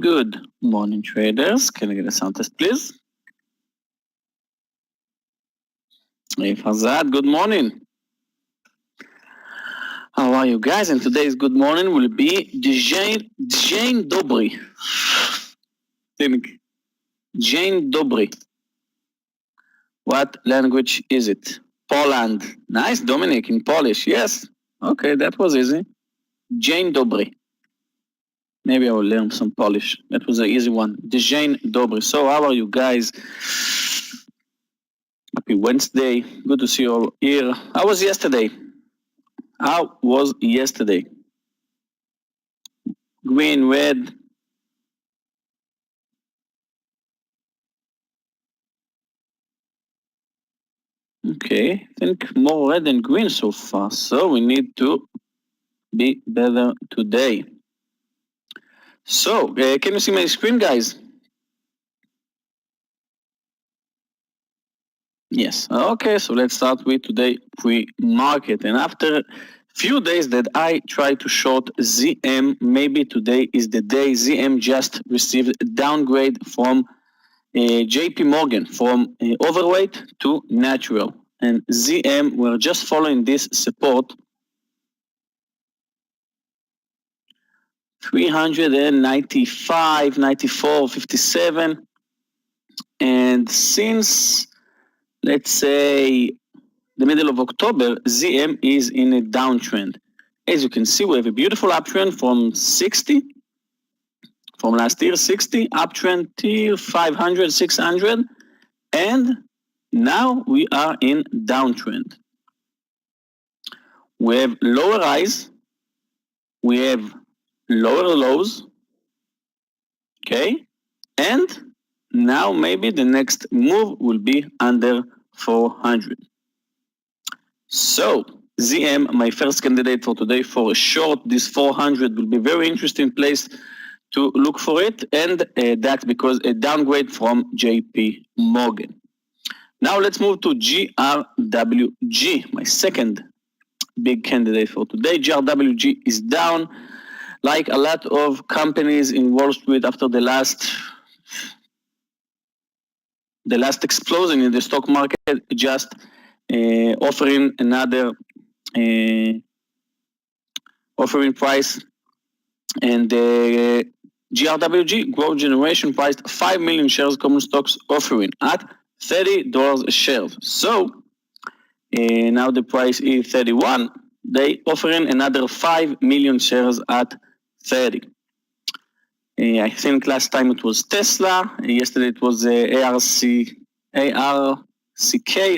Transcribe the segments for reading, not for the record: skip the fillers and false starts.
Good morning, traders. Can I get a sound test, please? Hey, Fazad, good morning. How are you guys? And today's good morning will be Jane Dobry. Think. Jane Dobry. What language is it? Poland. Nice, Dominic, in Polish. Yes. Okay, that was easy. Jane Dobry. Maybe I will learn some Polish. That was an easy one. Jane Dobry. So how are you guys? Happy Wednesday. Good to see you all here. How was yesterday? How was yesterday? Green, red. Okay, I think more red than green so far. So we need to be better today. So, can you see my screen, guys? Yes. Okay, so let's start with today pre-market. And after few days that I try to short ZM, maybe today is the day ZM just received a downgrade from JP Morgan from overweight to natural. And ZM, we're just following this support 395, 94, 57. And since, let's say, the middle of October, ZM is in a downtrend. As you can see, we have a beautiful uptrend from 60, from last year, 60, uptrend till 500, 600, and now we are in downtrend. We have lower highs, we have lower lows, okay, and now maybe the next move will be under 400. So ZM, my first candidate for today for a short, this 400 will be a very interesting place to look for it, and that's because a downgrade from JP Morgan. Now let's move to GRWG, my second big candidate for today. GRWG is down, like a lot of companies in Wall Street after the last explosion in the stock market, just offering another offering price. And GRWG, Growth Generation, priced 5 million shares common stocks offering at $30 a share. So now the price is 31. They offering another 5 million shares at 30. I think last time it was Tesla. Yesterday it was ARCK,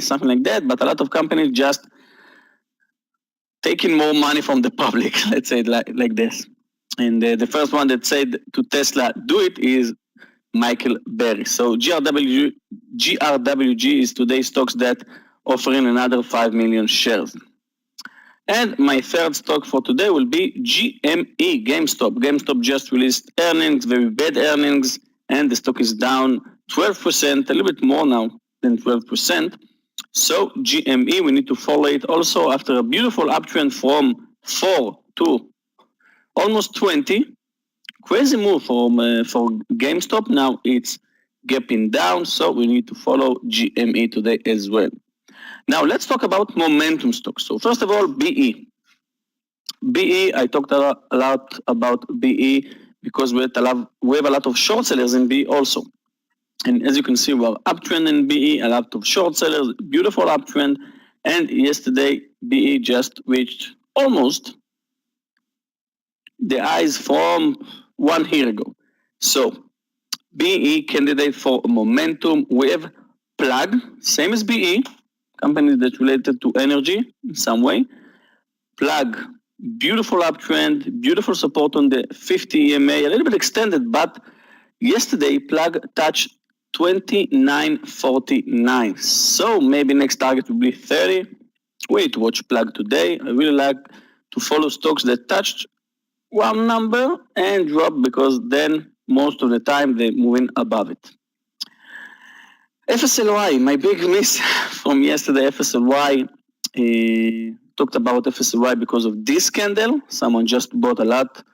something like that. But a lot of companies just taking more money from the public. Let's say it like this. And the first one that said to Tesla, do it, is Michael Berry. So GRWG is today's stocks that offering another 5 million shares. And my third stock for today will be GME, GameStop. GameStop just released earnings, very bad earnings, and the stock is down 12%, a little bit more now than 12%. So GME, we need to follow it also after a beautiful uptrend from 4 to almost 20. Crazy move for GameStop. Now it's gapping down, so we need to follow GME today as well. Now let's talk about momentum stocks. So first of all, BE. BE, I talked a lot about BE because we have a lot of short sellers in BE also. And as you can see, we are uptrend in BE, a lot of short sellers, beautiful uptrend. And yesterday, BE just reached almost the highs from 1 year ago. So BE candidate for momentum. We have Plug, same as BE, company that's related to energy in some way. Plug, beautiful uptrend, beautiful support on the 50 EMA, a little bit extended, but yesterday Plug touched 29.49. So maybe next target will be 30. We need to watch Plug today. I really like to follow stocks that touched one number and drop, because then most of the time they're moving above it. FSLY, my big miss from yesterday. FSLY, talked about FSLY because of this candle. Someone just bought a lot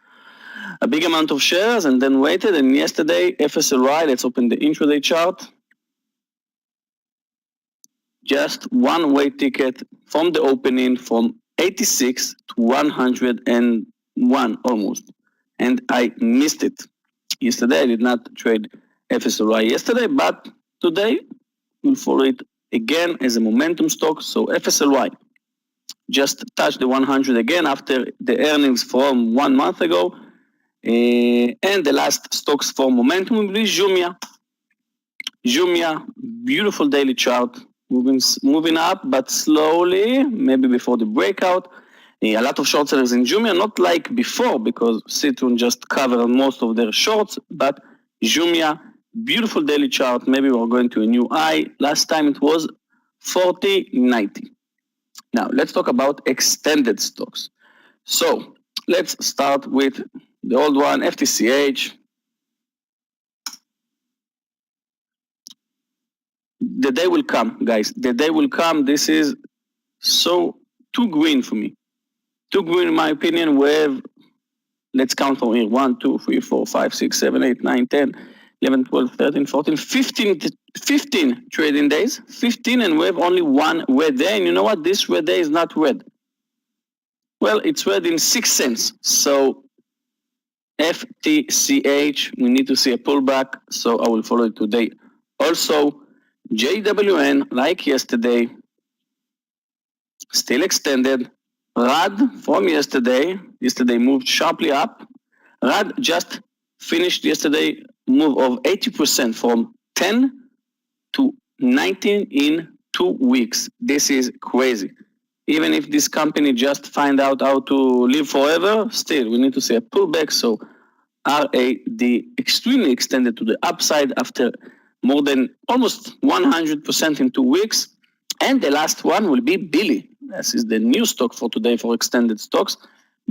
a big amount of shares and then waited. And yesterday, FSLY, let's open the intraday chart. Just one way ticket from the opening from 86 to 101 almost. And I missed it. Yesterday, I did not trade FSLY yesterday, but today we'll follow it again as a momentum stock. So FSLY just touched the 100 again after the earnings from 1 month ago. And the last stocks for momentum will be Jumia. Jumia, beautiful daily chart, moving up, but slowly, maybe before the breakout. A lot of short sellers in Jumia, not like before, because Citron just covered most of their shorts, but Jumia, beautiful daily chart. Maybe we're going to a new high. Last time it was 40.90. Now, let's talk about extended stocks. So, let's start with the old one, FTCH. The day will come, guys. The day will come. This is so too green for me. Too green, in my opinion. We have, let's count from here, 1, 2, 3, 4, 5, 6, 7, 8, 9, 10, 11, 12, 13, 14, 15 trading days. 15, and we have only one red day. And you know what? This red day is not red. Well, it's red in 6 cents. So FTCH, we need to see a pullback. So I will follow it today. Also, JWN, like yesterday, still extended. RAD from yesterday moved sharply up. RAD just finished yesterday move of 80% from 10 to 19 in 2 weeks. This is crazy. Even if this company just find out how to live forever, still we need to see a pullback. So RAD extremely extended to the upside after more than almost 100% in 2 weeks. And the last one will be Billy. This is the new stock for today for extended stocks.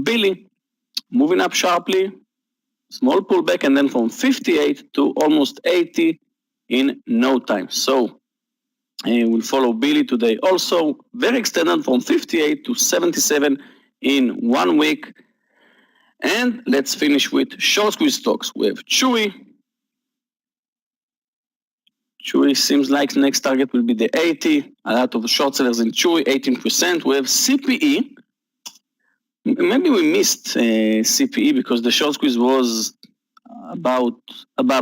Billy moving up sharply, small pullback, and then from 58 to almost 80 in no time. So we'll follow Billy today. Also very extended from 58 to 77 in 1 week. And let's finish with short squeeze stocks. We have Chewy. Chewy seems like the next target will be the 80. A lot of short sellers in Chewy, 18%. We have CPE. Maybe we missed CPE because the short squeeze was about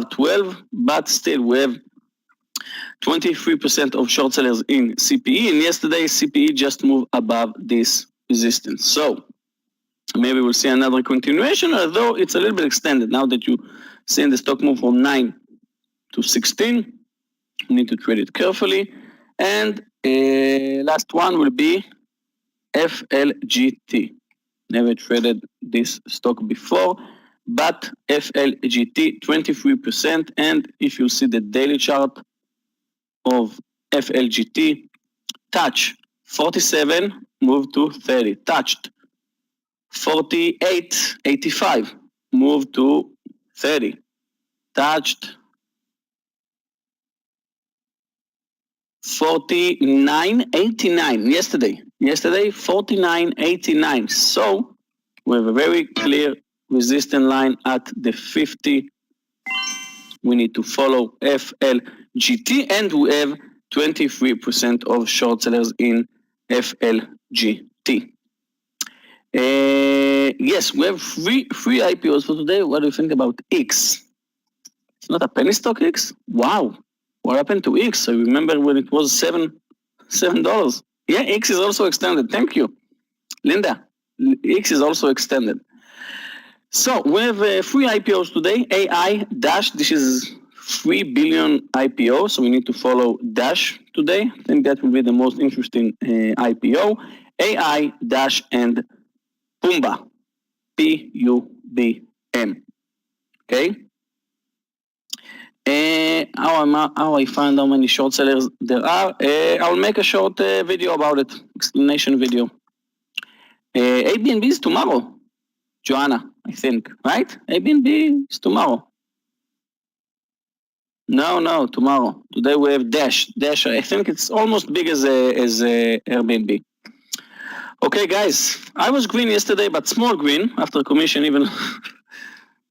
12, but still we have 23% of short sellers in CPE. And yesterday, CPE just moved above this resistance. So maybe we'll see another continuation, although it's a little bit extended. Now that you see the stock move from 9 to 16, you need to trade it carefully. And last one will be FLGT. Never traded this stock before, but FLGT 23%. And if you see the daily chart of FLGT, touch 47, move to 30. Touched 48.85, move to 30. Touched 49.89 yesterday 49.89. So we have a very clear resistance line at the 50. We need to follow FLGT, and we have 23% of short sellers in FLGT. Yes, we have three IPOs for today. What do you think about X? It's not a penny stock, X? Wow. What happened to X? I remember when it was $7. Yeah, X is also extended. Thank you, Linda. X is also extended. So we have 3 IPOs today. AI Dash. This is 3 billion IPO. So we need to follow Dash today. I think that will be the most interesting IPO. AI Dash and Pumba. PUBM. Okay. How I find how many short sellers there are. I'll make a short video about it, explanation video. ABNB is tomorrow, Joanna, I think, right? ABNB is tomorrow. No, tomorrow. Today we have Dash. I think it's almost big as Airbnb. Okay, guys, I was green yesterday, but small green after commission even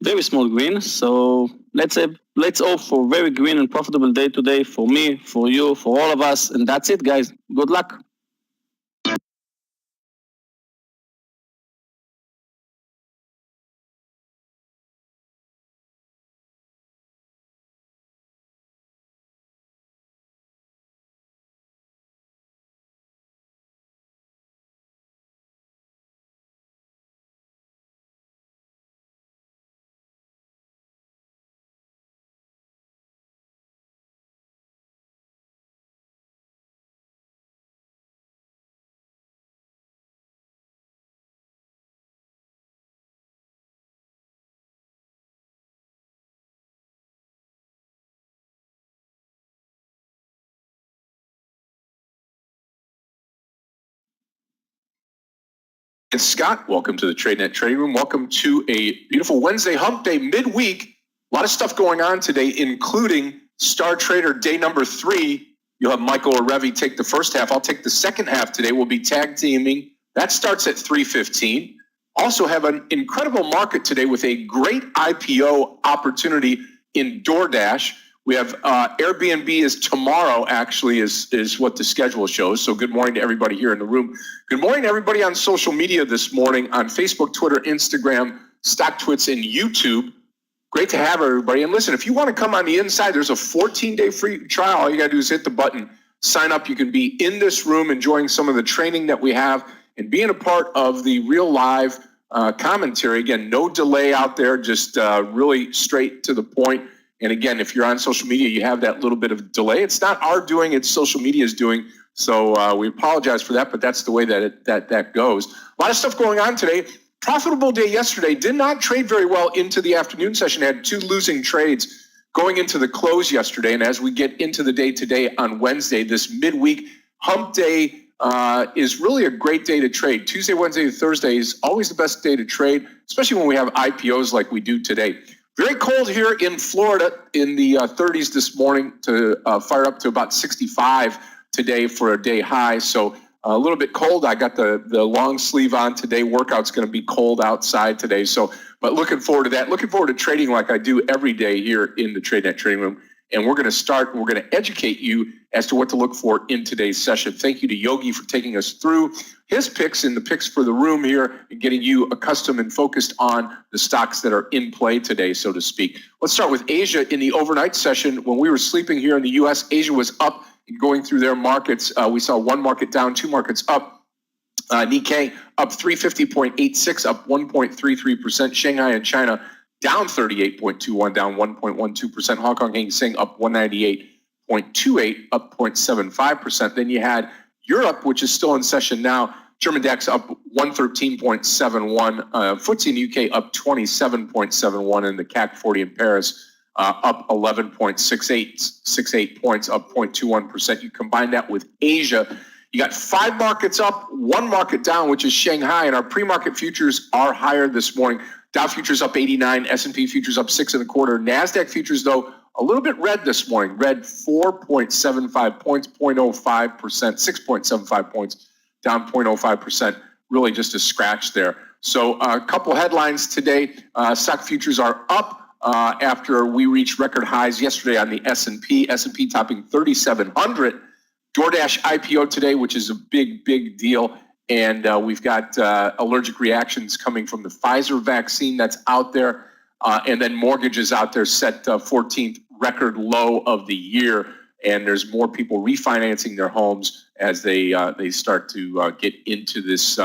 very small green. So let's hope for very green and profitable day today for me, for you, for all of us. And that's it, guys. Good luck. And Scott, welcome to the Tradenet Trading Room. Welcome to a beautiful Wednesday hump day midweek. A lot of stuff going on today, including Star Trader day number 3. You'll have Michael Orevi take the first half. I'll take the second half today. We'll be tag teaming. That starts at 3:15. Also have an incredible market today with a great IPO opportunity in DoorDash. We have Airbnb is tomorrow, actually, is what the schedule shows. So good morning to everybody here in the room. Good morning to everybody on social media this morning on Facebook, Twitter, Instagram, StockTwits, and YouTube. Great to have everybody. And listen, if you want to come on the inside, there's a 14-day free trial. All you got to do is hit the button, sign up. You can be in this room enjoying some of the training that we have and being a part of the real live commentary. Again, no delay out there, just really straight to the point. And again, if you're on social media, you have that little bit of delay. It's not our doing, it's social media's doing. So we apologize for that, but that's the way that goes. A lot of stuff going on today. Profitable day yesterday. Did not trade very well into the afternoon session. Had 2 losing trades going into the close yesterday. And as we get into the day today on Wednesday, this midweek hump day is really a great day to trade. Tuesday, Wednesday, Thursday is always the best day to trade, especially when we have IPOs like we do today. Very cold here in Florida in the 30s this morning to fire up to about 65 today for a day high. So a little bit cold. I got the long sleeve on today. Workout's going to be cold outside today. So, but looking forward to that. Looking forward to trading like I do every day here in the Tradenet Trading Room. And we're going to educate you as to what to look for in today's session. Thank you to Yogi for taking us through his picks and the picks for the room here and getting you accustomed and focused on the stocks that are in play today, so to speak. Let's start with Asia. In the overnight session, when we were sleeping here in the U.S., Asia was up and going through their markets. We saw one market down, 2 markets up. Nikkei up 350.86, up 1.33%. Shanghai and China down 38.21, down 1.12%. Hong Kong Hang Seng up 198.28, up 0.75%. Then you had Europe, which is still in session now. German DAX up 113.71, FTSE in UK up 27.71, and the CAC 40 in Paris up 11.68 points, up 0.21%. You combine that with Asia, you got 5 markets up, 1 market down, which is Shanghai, and our pre-market futures are higher this morning. Dow futures up 89, S&P futures up 6.25. NASDAQ futures, though, a little bit red this morning. Red 4.75 points, 0.05%, 6.75 points, down 0.05%. Really just a scratch there. So a couple headlines today. Stock futures are up after we reached record highs yesterday on the S&P. S&P topping 3,700. DoorDash IPO today, which is a big deal. And we've got allergic reactions coming from the Pfizer vaccine that's out there. And then mortgages out there set 14th record low of the year. And there's more people refinancing their homes as they start to get into this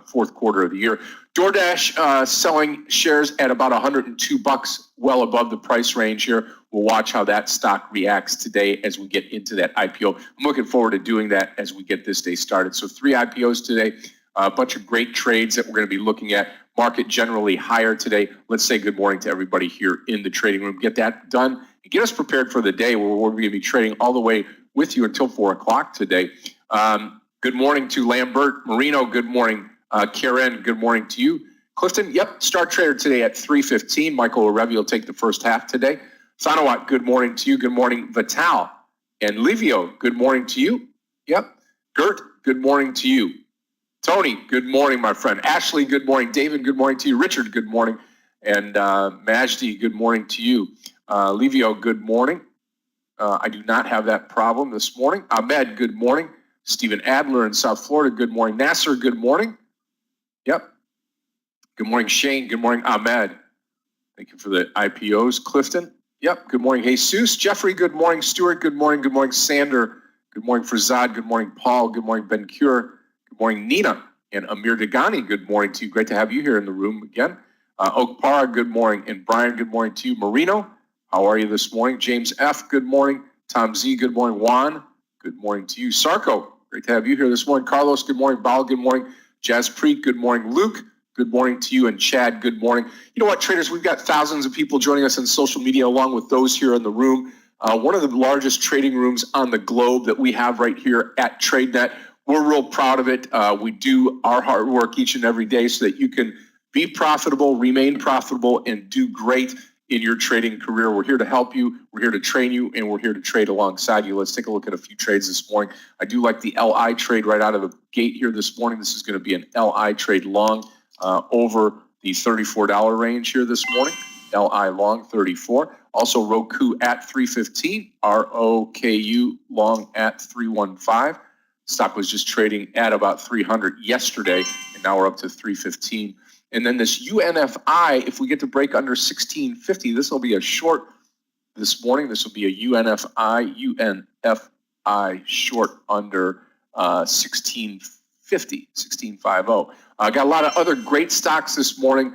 fourth quarter of the year. DoorDash selling shares at about $102, well above the price range here. We'll watch how that stock reacts today as we get into that IPO. I'm looking forward to doing that as we get this day started. So 3 IPOs today, a bunch of great trades that we're going to be looking at. Market generally higher today. Let's say good morning to everybody here in the trading room. Get that done and get us prepared for the day where we're going to be trading all the way with you until 4 o'clock today. Good morning to Lambert Marino. Good morning, Karen. Good morning to you. Clifton, yep, Star Trader today at 3:15. Michael Orevi will take the first half today. Thanawat, good morning to you. Good morning, Vital. And Livio, good morning to you. Yep. Gert, good morning to you. Tony, good morning, my friend. Ashley, good morning. David, good morning to you. Richard, good morning. And Majdi, good morning to you. Livio, good morning. I do not have that problem this morning. Ahmed, good morning. Stephen Adler in South Florida, good morning. Nasser, good morning. Yep. Good morning, Shane. Good morning, Ahmed. Thank you for the IPOs. Clifton. Yep. Good morning, Jesus. Jeffrey, good morning. Stuart, good morning. Good morning, Sander. Good morning, Farzad. Good morning, Paul. Good morning, Ben Cure. Good morning, Nina. And Amir Dagani, good morning to you. Great to have you here in the room again. Okpara, good morning. And Brian, good morning to you. Marino, how are you this morning? James F., good morning. Tom Z., good morning. Juan, good morning to you. Sarko, great to have you here this morning. Carlos, good morning. Bal, good morning. Jaspreet, good morning. Luke, good morning to you. And Chad, good morning. You know what, traders, we've got thousands of people joining us on social media along with those here in the room. One of the largest trading rooms on the globe that we have right here at Tradenet. We're real proud of it. We do our hard work each and every day so that you can be profitable, remain profitable, and do great in your trading career. We're here to help you. We're here to train you, and we're here to trade alongside you. Let's take a look at a few trades this morning. I do like the LI trade right out of the gate here this morning. This is going to be an LI trade long over the $34 range here this morning. LI long 34. Also Roku at 315. ROKU long at 315. Stock was just trading at about 300 yesterday, and now we're up to 315. And then this UNFI, if we get to break under 1650, this will be a short this morning. This will be a UNFI short under 1650, 1650. Got a lot of other great stocks this morning.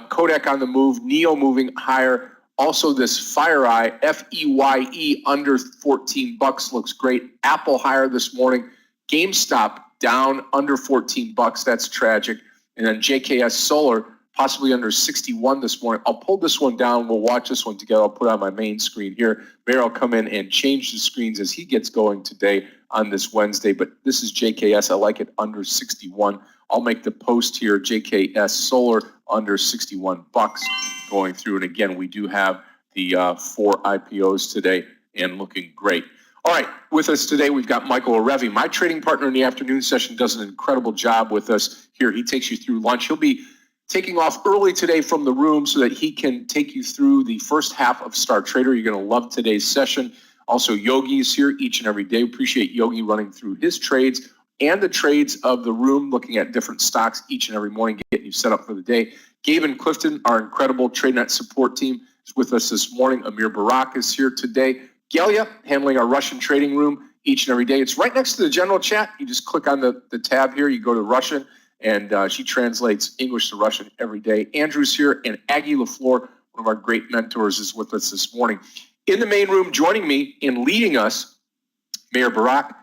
Kodak on the move, NEO moving higher. Also this FireEye, FEYE under 14 bucks looks great. Apple higher this morning. GameStop down under 14 bucks. That's tragic. And then JKS Solar possibly under 61 this morning. I'll pull this one down. We'll watch this one together. I'll put it on my main screen here. Meir will come in and change the screens as he gets going today on this Wednesday. But this is JKS. I like it under 61. I'll make the post here. JKS Solar under 61 bucks going through. And again, we do have the 4 IPOs today and looking great. All right, with us today, we've got Michael Orevi. My trading partner in the afternoon session does an incredible job with us here. He takes you through lunch. He'll be taking off early today from the room so that he can take you through the first half of Star Trader. You're going to love today's session. Also, Yogi is here each and every day. Appreciate Yogi running through his trades and the trades of the room, looking at different stocks each and every morning, getting you set up for the day. Gabe and Clifton, our incredible Tradenet support team, is with us this morning. Amir Barak is here today. Galia, handling our Russian trading room each and every day. It's right next to the general chat. You just click on the tab here. You go to Russian, and she translates English to Russian every day. Andrew's here, and Aggie LaFleur, one of our great mentors, is with us this morning. In the main room, joining me and leading us, Meir Barak.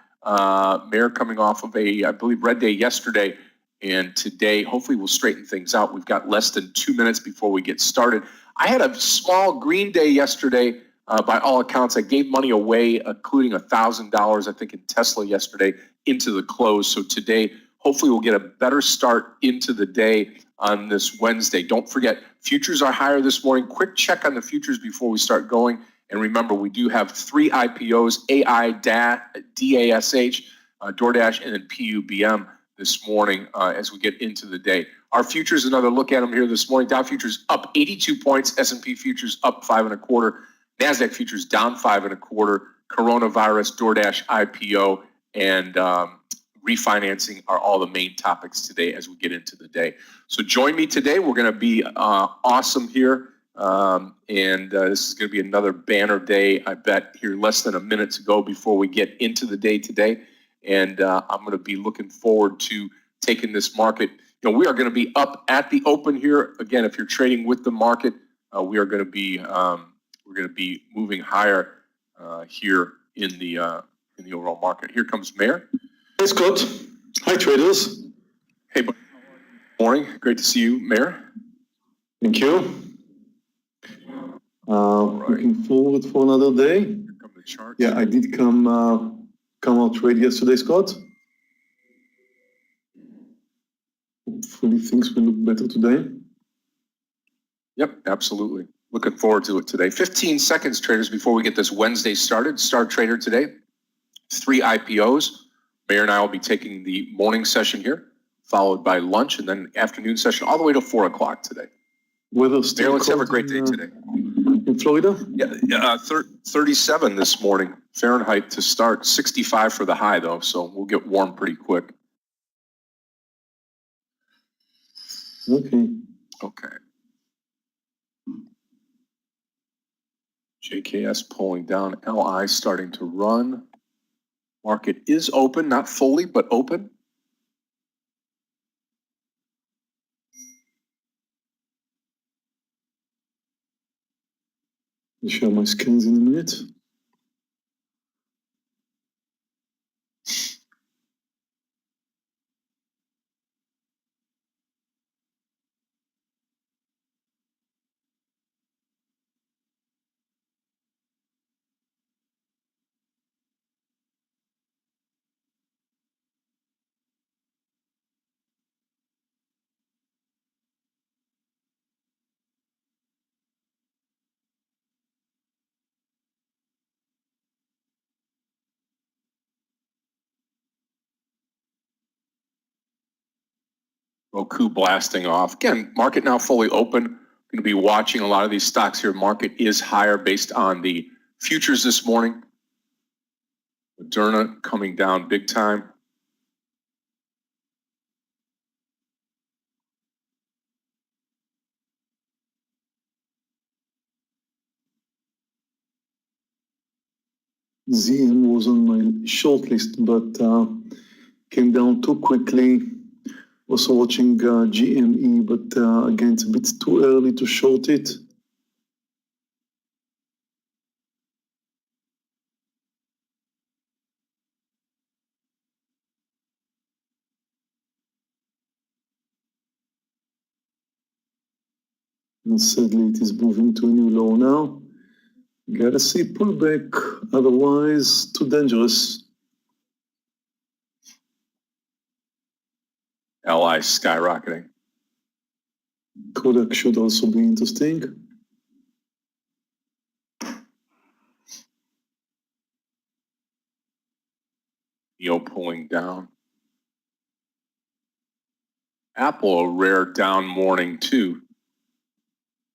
Meir coming off of I believe, red day yesterday, and today, hopefully we'll straighten things out. We've got less than 2 minutes before we get started. I had a small green day yesterday. By all accounts, I gave money away, including $1,000, I think, in Tesla yesterday into the close. So today, hopefully we'll get a better start into the day on this Wednesday. Don't forget, futures are higher this morning. Quick check on the futures before we start going. And remember, we do have 3 IPOs, AI, DASH, DoorDash, and then PUBM this morning as we get into the day. Our futures, another look at them here this morning. Dow futures up 82 points. S&P futures up 5.25. NASDAQ futures down 5.25. Coronavirus, DoorDash, IPO, and refinancing are all the main topics today as we get into the day. So join me today. We're going to be awesome here. This is going to be another banner day, I bet, here less than a minute to go before we get into the day today. And I'm going to be looking forward to taking this market. You know, we are going to be up at the open here. Again, if you're trading with the market, we are going to be moving higher here in the overall market. Here comes Meir. Hey, Scott. Hi, traders. Hey, morning. Great to see you, Meir. Thank you. Looking forward for another day. Here come the charts. Yeah, I did come out trade yesterday, Scott. Hopefully things will look better today. Yep, absolutely. Looking forward to it today. 15 seconds, traders, before we get this Wednesday started. Star Trader today, 3 IPOs. Meir and I will be taking the morning session here, followed by lunch, and then afternoon session all the way to 4 o'clock today. Weather still Meir, let's have a cold great day today. in Florida? Yeah, 37 this morning, Fahrenheit to start, 65 for the high though, so we'll get warm pretty quick. Okay. Okay. JKS pulling down, LI starting to run. Market is open, not fully, but open. I'll share my screens in a minute. Roku blasting off. Again, market now fully open. Going to be watching a lot of these stocks here. Market is higher based on the futures this morning. Moderna coming down big time. ZM was on my short list, but came down too quickly. Also watching GME, but again, it's a bit too early to short it. And sadly, it is moving to a new low now. Gotta see pullback, otherwise too dangerous. LI skyrocketing. Kodak should also be interesting. NEO pulling down. Apple, a rare down morning too.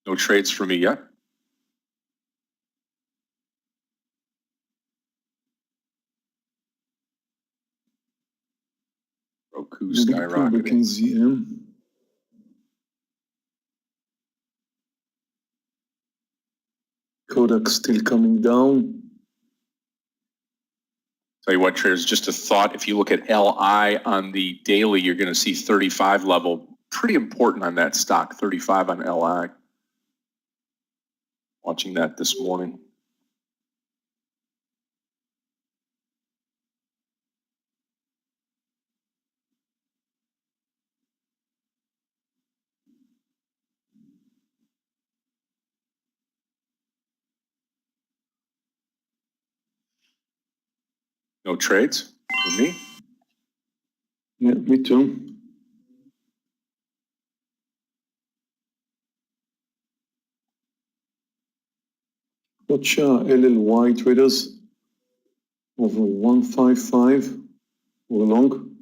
No trades for me yet. Roku Big pullback in skyrocketing. ZM. Kodak still coming down. Tell you what, traders, just a thought. If you look at LI on the daily, you're going to see 35 level. Pretty important on that stock, 35 on LI. Watching that this morning. No trades for me. Yeah, me too. Watch LLY traders over 155 or long.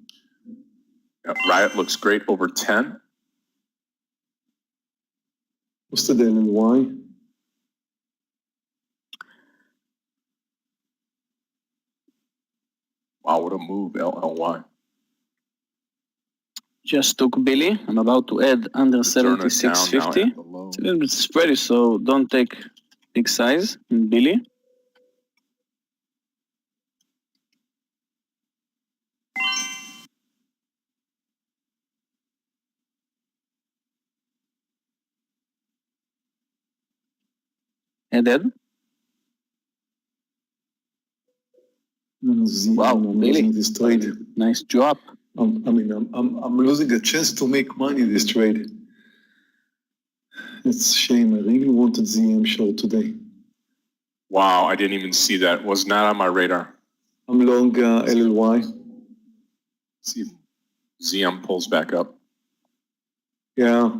Yeah, Riot looks great over 10. What's the LLY? Wow, what a move, LLY. Just took Billy. I'm about to add under Moderna 76.50. down now at the low. It's a little bit spready, so don't take big size in Billy. Added. Wow, I'm Billy. losing this trade. Nice drop. I'm losing a chance to make money this trade. It's a shame. I really wanted ZM short today. Wow, I didn't even see that. Was not on my radar. I'm long LLY. See if ZM pulls back up. Yeah.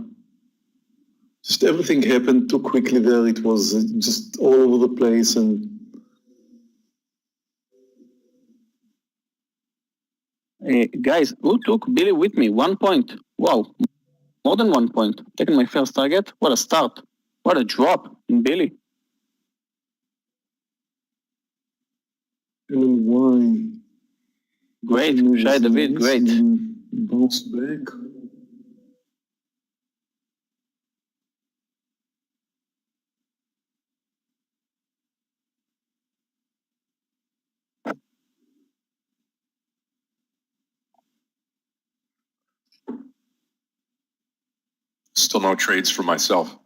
Just everything happened too quickly there. It was just all over the place. And Guys, who took Billy with me? 1 point. Wow. More than 1 point. Taking my first target. What a start. What a drop in Billy. LY. Great. Shai David, great. Bounce back. Still no trades for myself.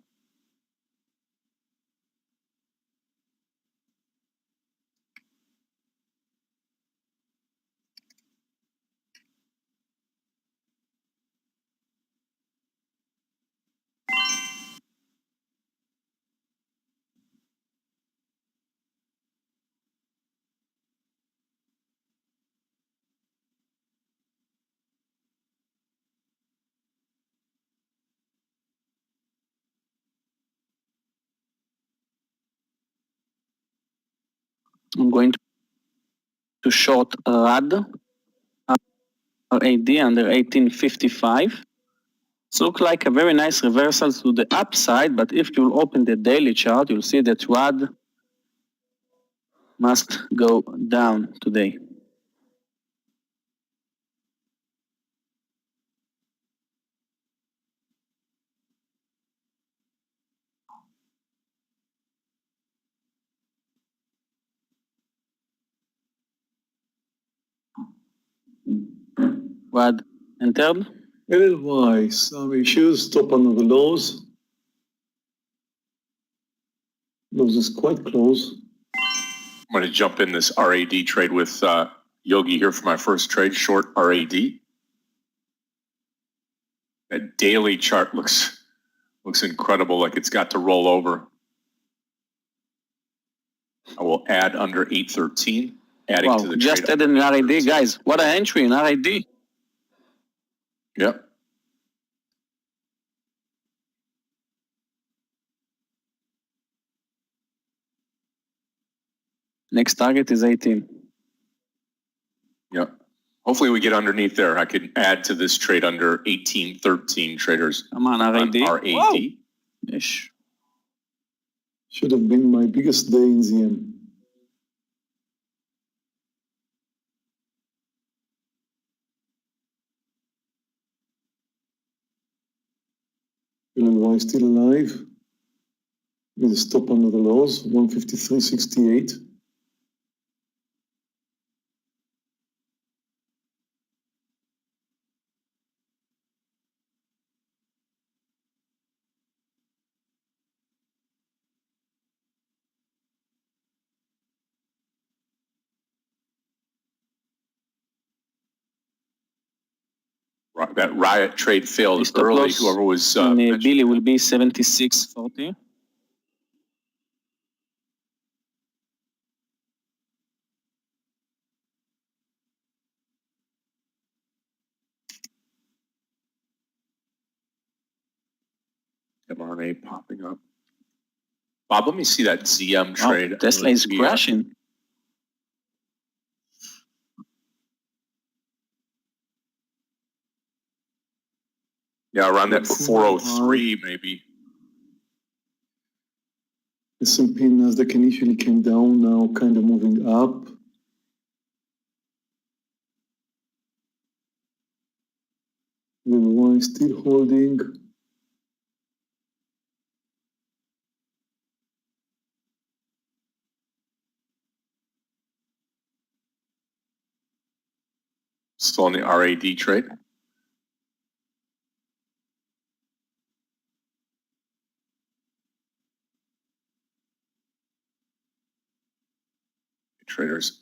I'm going to short RAD under 1855. It looks like a very nice reversal to the upside, but if you open the daily chart, you'll see that RAD must go down today. RAD entered. LY, some issues, stop under the lows. Lows is quite close. I'm going to jump in this RAD trade with Yogi here for my first trade, short RAD. That daily chart looks incredible, like it's got to roll over. I will add under 813, adding Wow, to the just trade. added an RAD, guys. What an entry in RAD. Yep. Next target is 18. Yep. Hopefully we get underneath there. I could add to this trade under 1813 traders. Come on, RAD. RAD. Wow. Ish. Should have been my biggest day in ZM. LY still alive. With a stop under the lows, 153.68. That riot trade failed Stop early. loss Whoever was in Billy will be 76.40. mRNA popping up. Bob, let me see that ZM trade. Wow, Tesla is crashing. Yeah, around that 403 maybe. S&P and Nasdaq initially came down, now kind of moving up. LY still holding. Still on the RAD trade. Traders.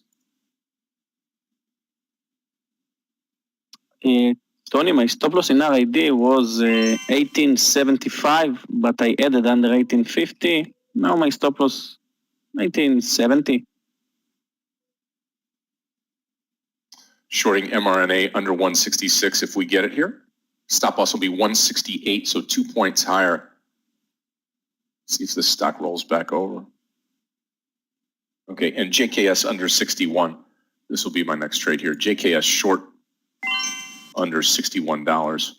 Tony, my stop loss in RAD was 1875, but I added under 1850. Now my stop loss 1970. Shorting mRNA under 166 if we get it here. Stop loss will be 168, so 2 points higher. See if this stock rolls back over. Okay, and JKS under 61. This will be my next trade here. JKS short under $61.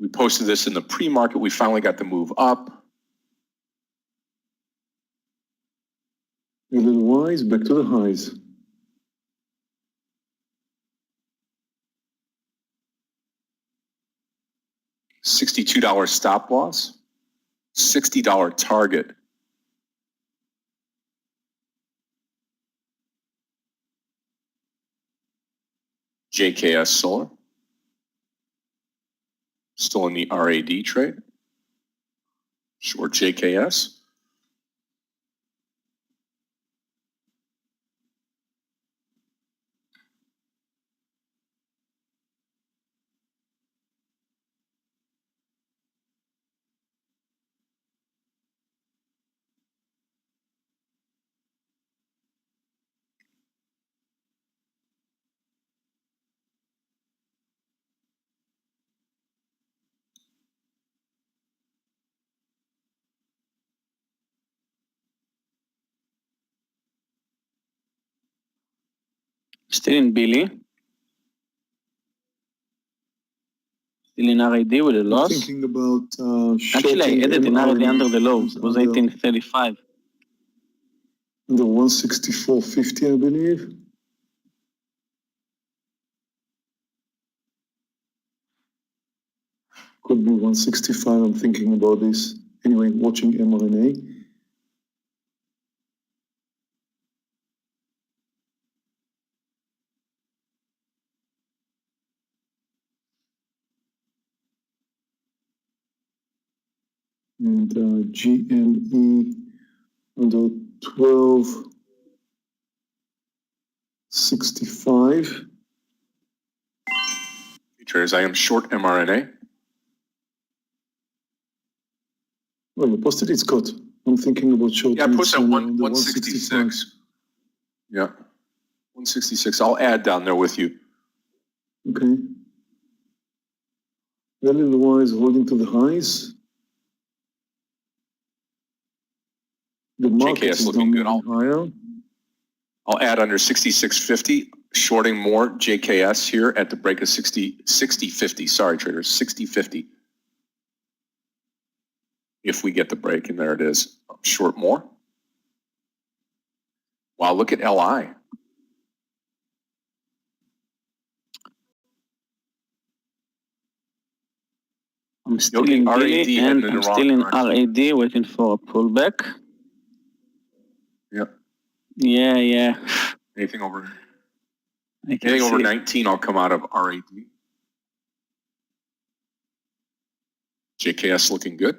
We posted this in the pre-market. We finally got the move up. A little wise, back to the highs. $62 stop loss, $60 target. JKS Solar, still in the RAD trade. Short JKS. Still in Billy. Still in RAD with a I'm loss. thinking about Actually, I added in RAD under the low. It was under 1835. 164.50, I believe. Could be 165. I'm thinking about this. Anyway, watching mRNA. And GME under 12.65. Traders, I am short mRNA. Well, you posted it, Scott. I'm thinking about short. Yeah, I posted at 166. Yeah, 166. I'll add down there with you. Okay. Value wise, holding to the highs. The market JKS is looking good. higher. I'll add under 66.50, shorting more JKS here at the break of 60.50. Sorry, traders, 60.50. If we get the break, and there it is, short more. Wow, look at LI. I'm still in Billy and I'm still in RAD waiting for a pullback. Yep. Yeah. Anything over 19, I'll come out of RAD. JKS looking good.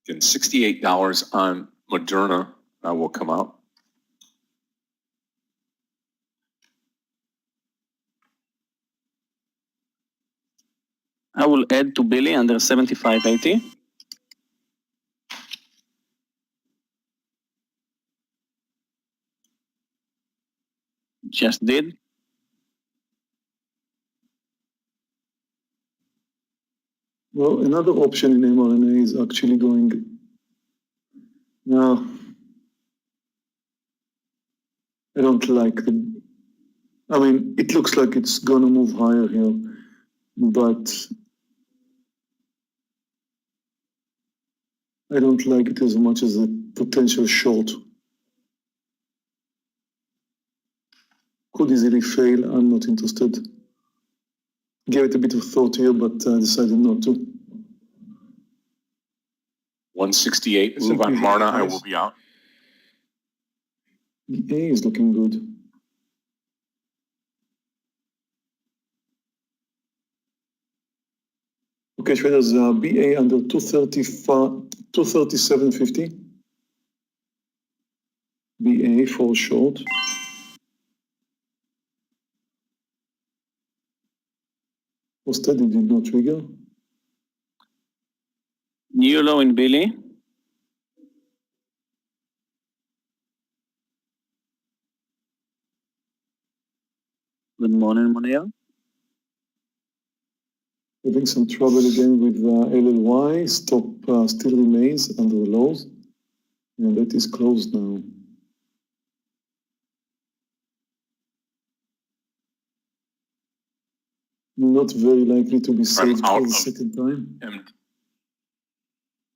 And $68 on Moderna will come out. I will add to Billy under 75.80. Just did. Well, another option in mRNA is actually going. Now, I don't like the. I mean, it looks like it's gonna move higher here, but I don't like it as much as a potential short. Could easily fail. I'm not interested. Gave it a bit of thought here, but decided not to. 168 move on Marna, I will be out. The A is looking good. Okay, traders, BA under 237.50. BA for short. Posted, it did not trigger. New low in Billy. Good morning, Meir. Having some trouble again with LLY. Stop still remains under the lows. And that is closed now. Not very likely to be saved out for the of- second time.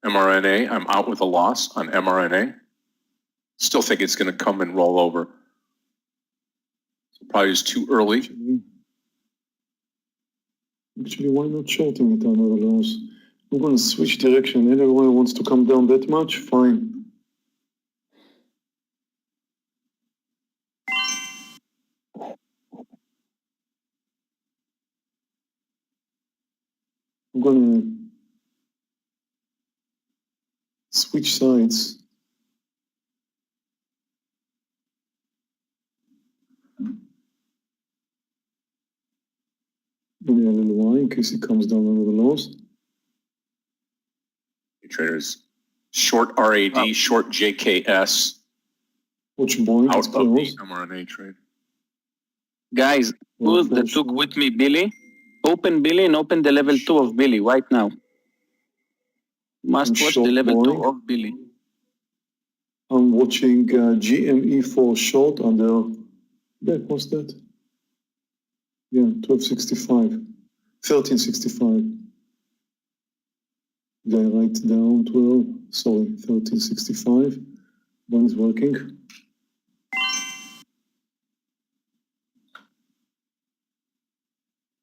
mRNA, I'm out with a loss on mRNA. Still think it's going to come and roll over. Probably is too early. Actually, why not shorting it under the lows? I'm going to switch direction. Anyone wants to come down that much? Fine. I'm going to switch sides. Give me a little while in case it comes down under the lows. Traders, short RAD, short JKS, Watch Boeing, out it's of the close. mRNA trade. Guys, who that took with me Billy? Open Billy and open the level 2 of Billy right now. Must watch the level 2 of Billy. I'm watching GME for short under, what's that? Yeah, 1265, 1365. Did I write down 12? Sorry, 1365. One is working.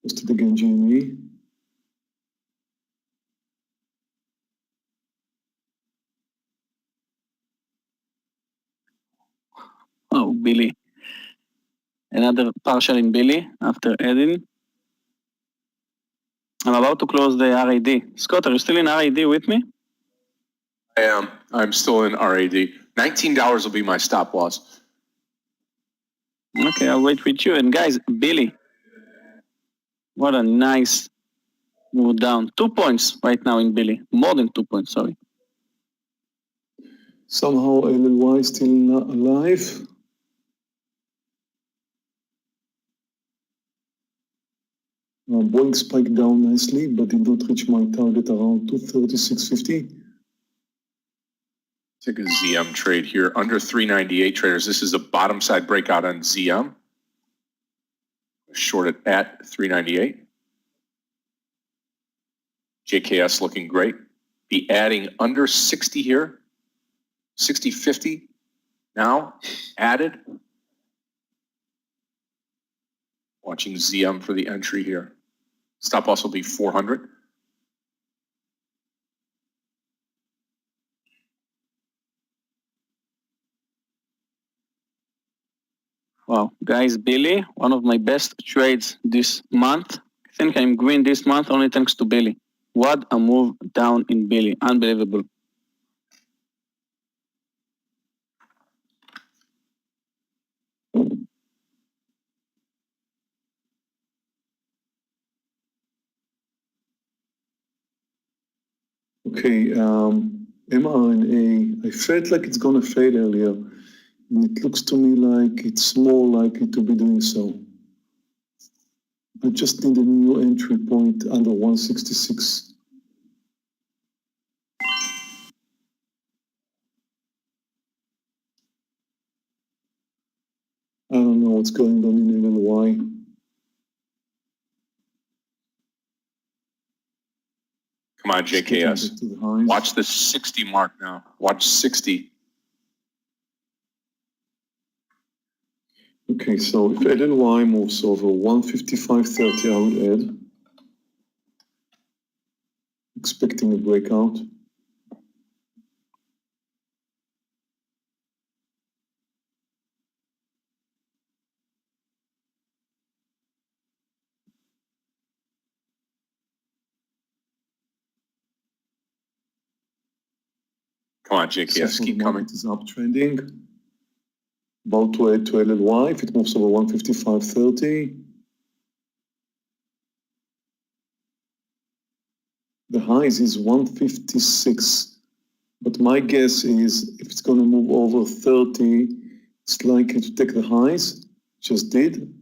Post it again, GME. Oh, Billy. Another partial in Billy after adding. I'm about to close the RAD. Scott, are you still in RAD with me? I am. I'm still in RAD. $19 will be my stop loss. Okay, I'll wait with you. And guys, Billy. What a nice move down. 2 points right now in Billy. More than 2 points, sorry. Somehow LLY still not alive. Boeing spiked down nicely, but did not reach my target around 236.50. Take a ZM trade here under 398 traders. This is a bottom side breakout on ZM. Short it at 398. JKS looking great. Be adding under 60 here. 60.50 now added. Watching ZM for the entry here. Stop loss will be 400. Wow, guys, Billy, one of my best trades this month. I think I'm green this month only thanks to Billy. What a move down in Billy. Unbelievable. Okay, mRNA, I felt like it's gonna fade earlier. And it looks to me like it's more likely to be doing so. I just need a new entry point under 166. I don't know what's going on in LLY. Come on, JKS. Watch the 60 mark now. Watch 60. Okay, so if LLY moves over 155.30, I would add. Expecting a breakout. Come on, JKS, keep coming. It is uptrending. About to add to LLY if it moves over 155.30. The highs is 156. But my guess is if it's going to move over 30, it's likely to take the highs. Just did.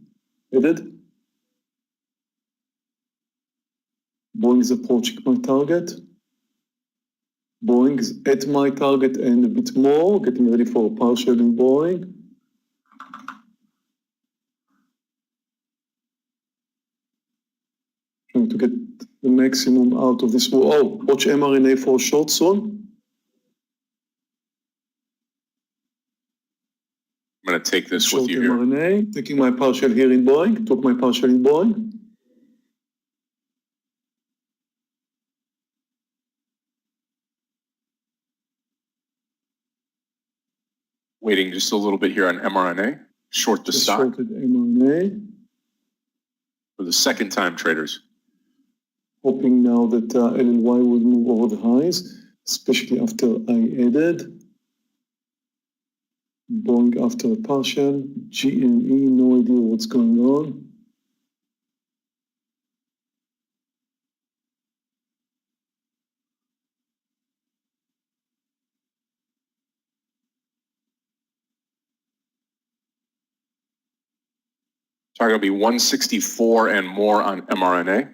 Added. Boeing is approaching my target. Boeing is at my target and a bit more, getting ready for a partial in Boeing. trying to get the maximum out of this. Oh, watch mRNA for short soon. I'm going to take this Short with you here. mRNA, taking my partial here in Boeing, took my partial in Boeing. Waiting just a little bit here on mRNA. Short the Just stock shorted mRNA. for the second time, traders. Hoping now that LLY will move over the highs, especially after I added. Boeing after a partial, GME, no idea what's going on. Target will be 164 and more on mRNA.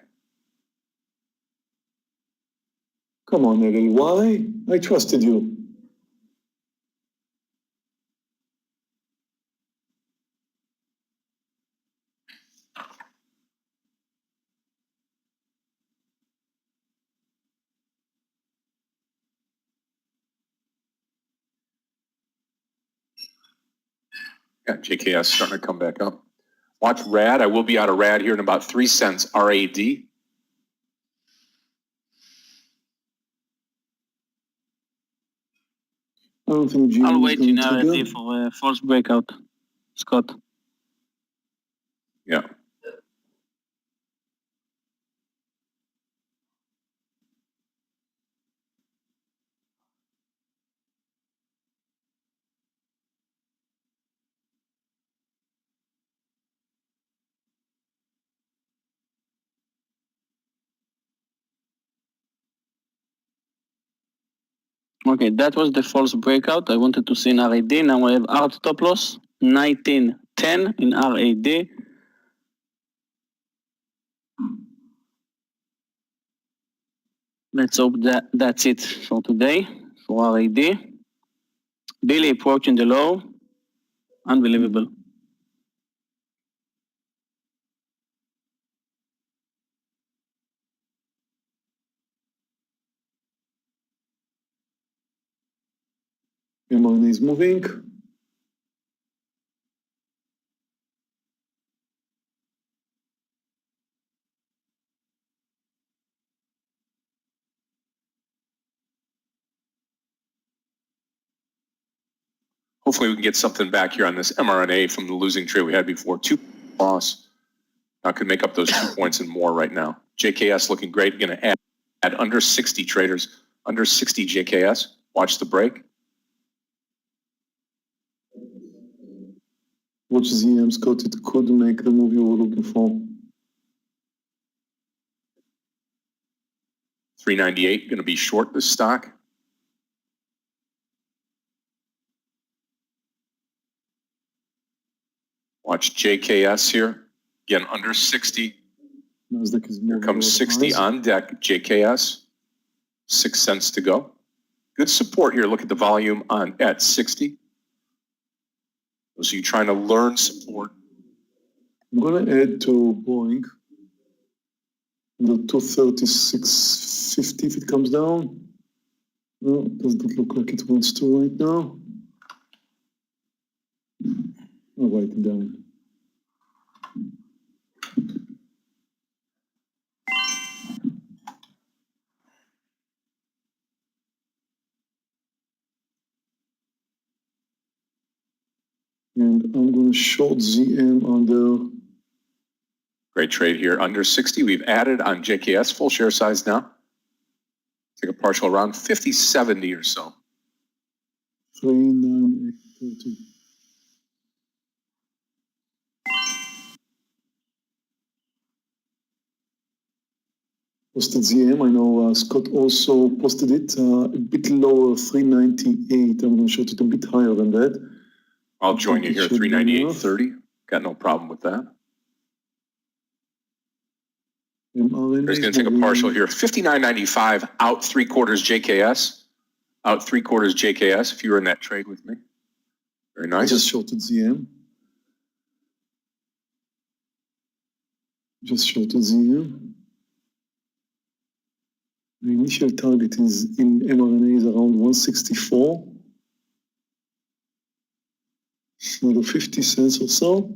Come on, LLY, I trusted you. Yeah, JKS starting to come back up. Watch RAD. I will be out of RAD here in about 3 cents, RAD. I don't think GME I'll is wait going in to RD for a false breakout, Scott. Yeah. Okay, that was the false breakout. I wanted to see in RAD. Now I have hard stop loss, 1910 in RAD. Let's hope that that's it for today for RAD. Daily approaching the low. Unbelievable. mRNA is moving. Hopefully we can get something back here on this mRNA from the losing trade we had before. 2 loss. I could make up those 2 points and more right now. JKS looking great. Going to add under 60 traders. Under 60 JKS. Watch the break. Watch ZM, Scott, it could make the move you were looking for. 398, going to be short this stock. Watch JKS here. Again, under 60. Nasdaq is Here moving comes 60 on deck, JKS. 6 cents to go. Good support here. Look at the volume on at 60. So you're trying to learn support. I'm going to add to Boeing the 236.50 if it comes down. No, it doesn't look like it wants to right now. I'll write it down. And I'm going to short ZM under. Great trade here. Under 60. We've added on JKS. Full share size now. Take a partial around 50.70 or so. 39830. Posted ZM. I know Scott also posted it a bit lower, 398. I'm going to short it a bit higher than that. I'll join you here, 398.30. Got no problem with that. mRNA There's going to take a partial here. 59.95 out 3/4 JKS. Out 3/4 JKS if you were in that trade with me. Very I nice. just shorted ZM. Just shorted ZM. initial target is in mRNA is around 164. Another 50 cents or so.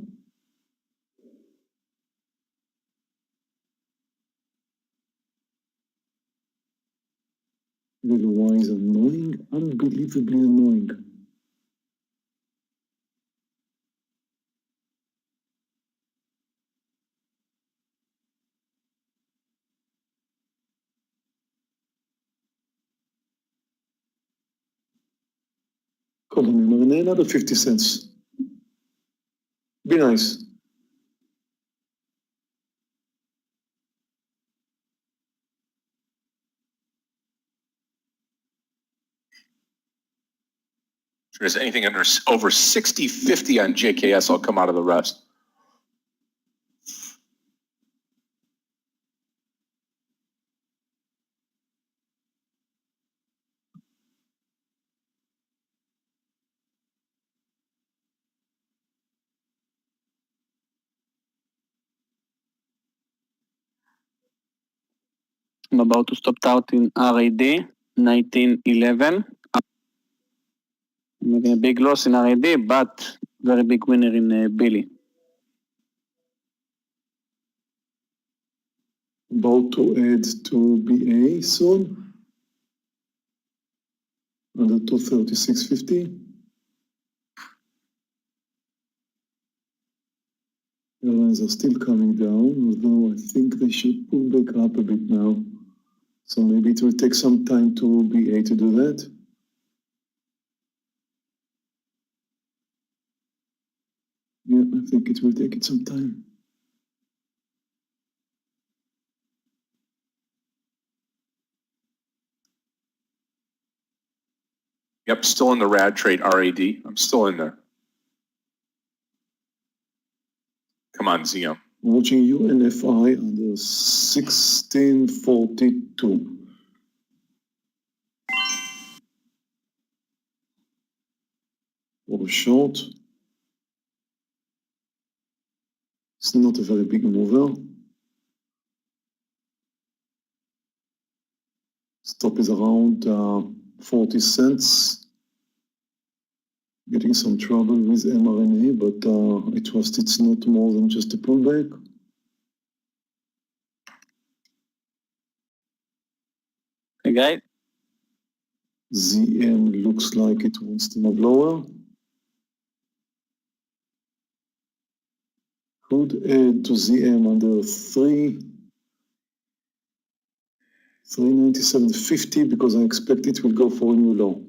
Little Y is annoying, unbelievably annoying. Come on, mRNA, another 50 cents. Be nice. If there's anything under over 60.50 on JKS, I'll come out of the rest. I'm about to stop out in RAD 1911. I'm making a big loss in RAD, but very big winner in Billy. About to add to BA soon. Under 236.50. Airlines are still coming down, although I think they should pull back up a bit now. So maybe it will take some time to BA to do that. Yeah, I think it will take it some time. Yep, still in the RAD trade, RAD. I'm still in there. Come on, Zio. Watching UNFI under 1642. Or short. It's not a very big mover. Stop is around 40 cents. Getting some trouble with mRNA, but I trust it's not more than just a pullback. Okay. ZM looks like it wants to move lower. Could add to ZM under 397.50 because I expect it will go for a new low.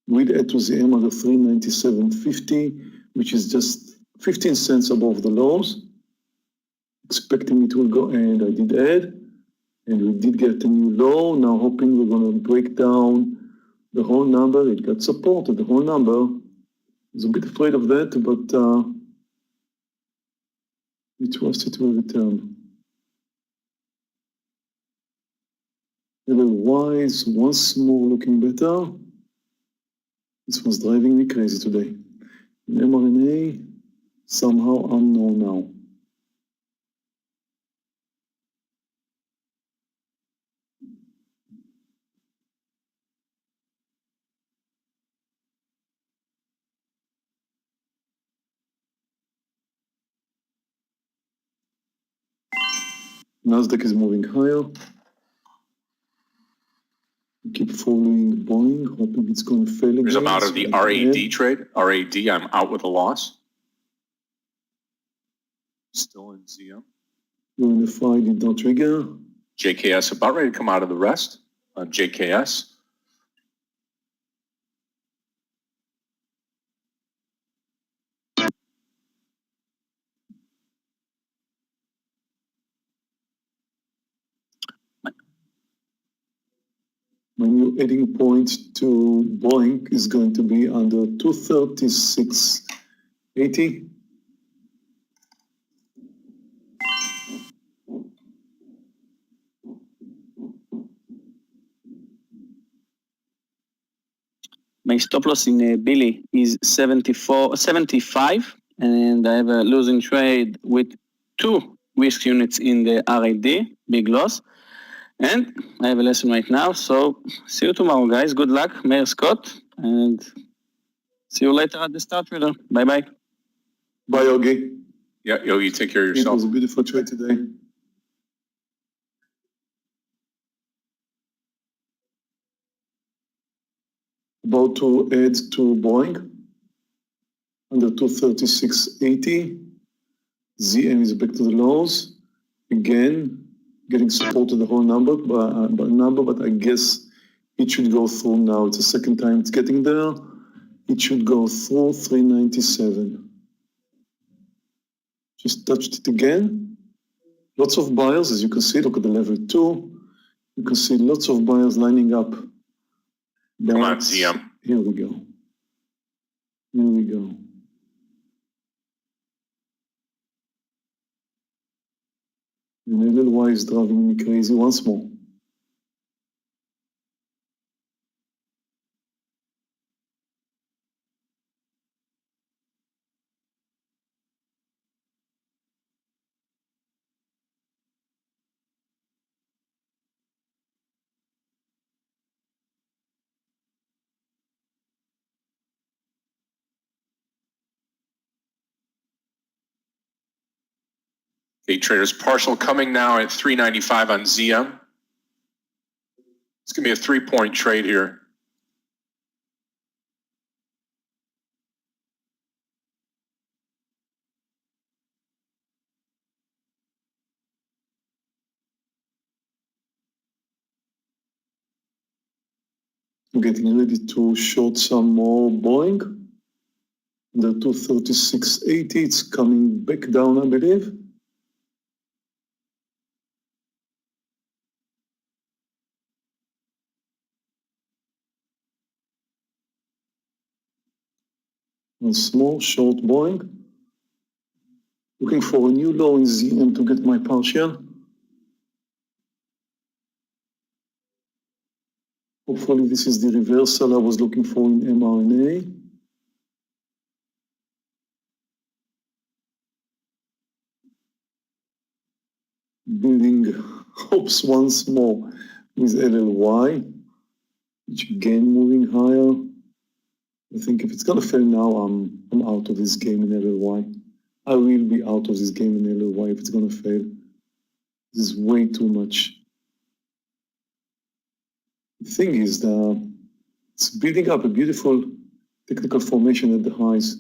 We'd add to ZM under 397.50, which is just 15 cents above the lows. Expecting it will go, and I did add, and we did get a new low. Now hoping we're going to break down the whole number. It got supported, the whole number. I was a bit afraid of that, but we trust it will return. Otherwise, once more looking better. This was driving me crazy today. In mRNA, somehow unknown now. Nasdaq is moving higher. Keep following Boeing, hoping it's going to fail again. Because I'm out of the RAD trade. RAD, I'm out with a loss. Still in ZM. UNFI did not trigger. JKS about ready to come out of the rest on JKS. My new adding point to Boeing is going to be under 236.80. My stop loss in Billy is 75, and I have a losing trade with 2 risk units in the RAD, big loss. And I have a lesson right now, so see you tomorrow, guys. Good luck, Meir Scott, and see you later at the Star Trader. Bye-bye. Bye, Yogi. Yeah, Yogi, take care of It yourself. was a beautiful trade today. About to add to Boeing under 236.80. ZM is back to the lows. Again, getting supported the whole number, but I guess it should go through now. It's the second time it's getting there. It should go through 397. Just touched it again. Lots of buyers, as you can see. Look at the level 2. You can see lots of buyers lining up. Come on, ZM. Here we go. Here we go. And LLY is driving me crazy once more. Okay, traders, partial coming now at 395 on ZM. It's going to be a 3-point trade here. I'm getting ready to short some more Boeing. The 236.80, it's coming back down, I believe. A small short Boeing. Looking for a new low in ZM to get my partial. Hopefully this is the reversal I was looking for in mRNA. Building hopes once more with LLY, which again moving higher. I think if it's gonna fail now, I'm out of this game in LLY. I will be out of this game in LLY if it's gonna fail. This is way too much. The thing is that it's building up a beautiful technical formation at the highs.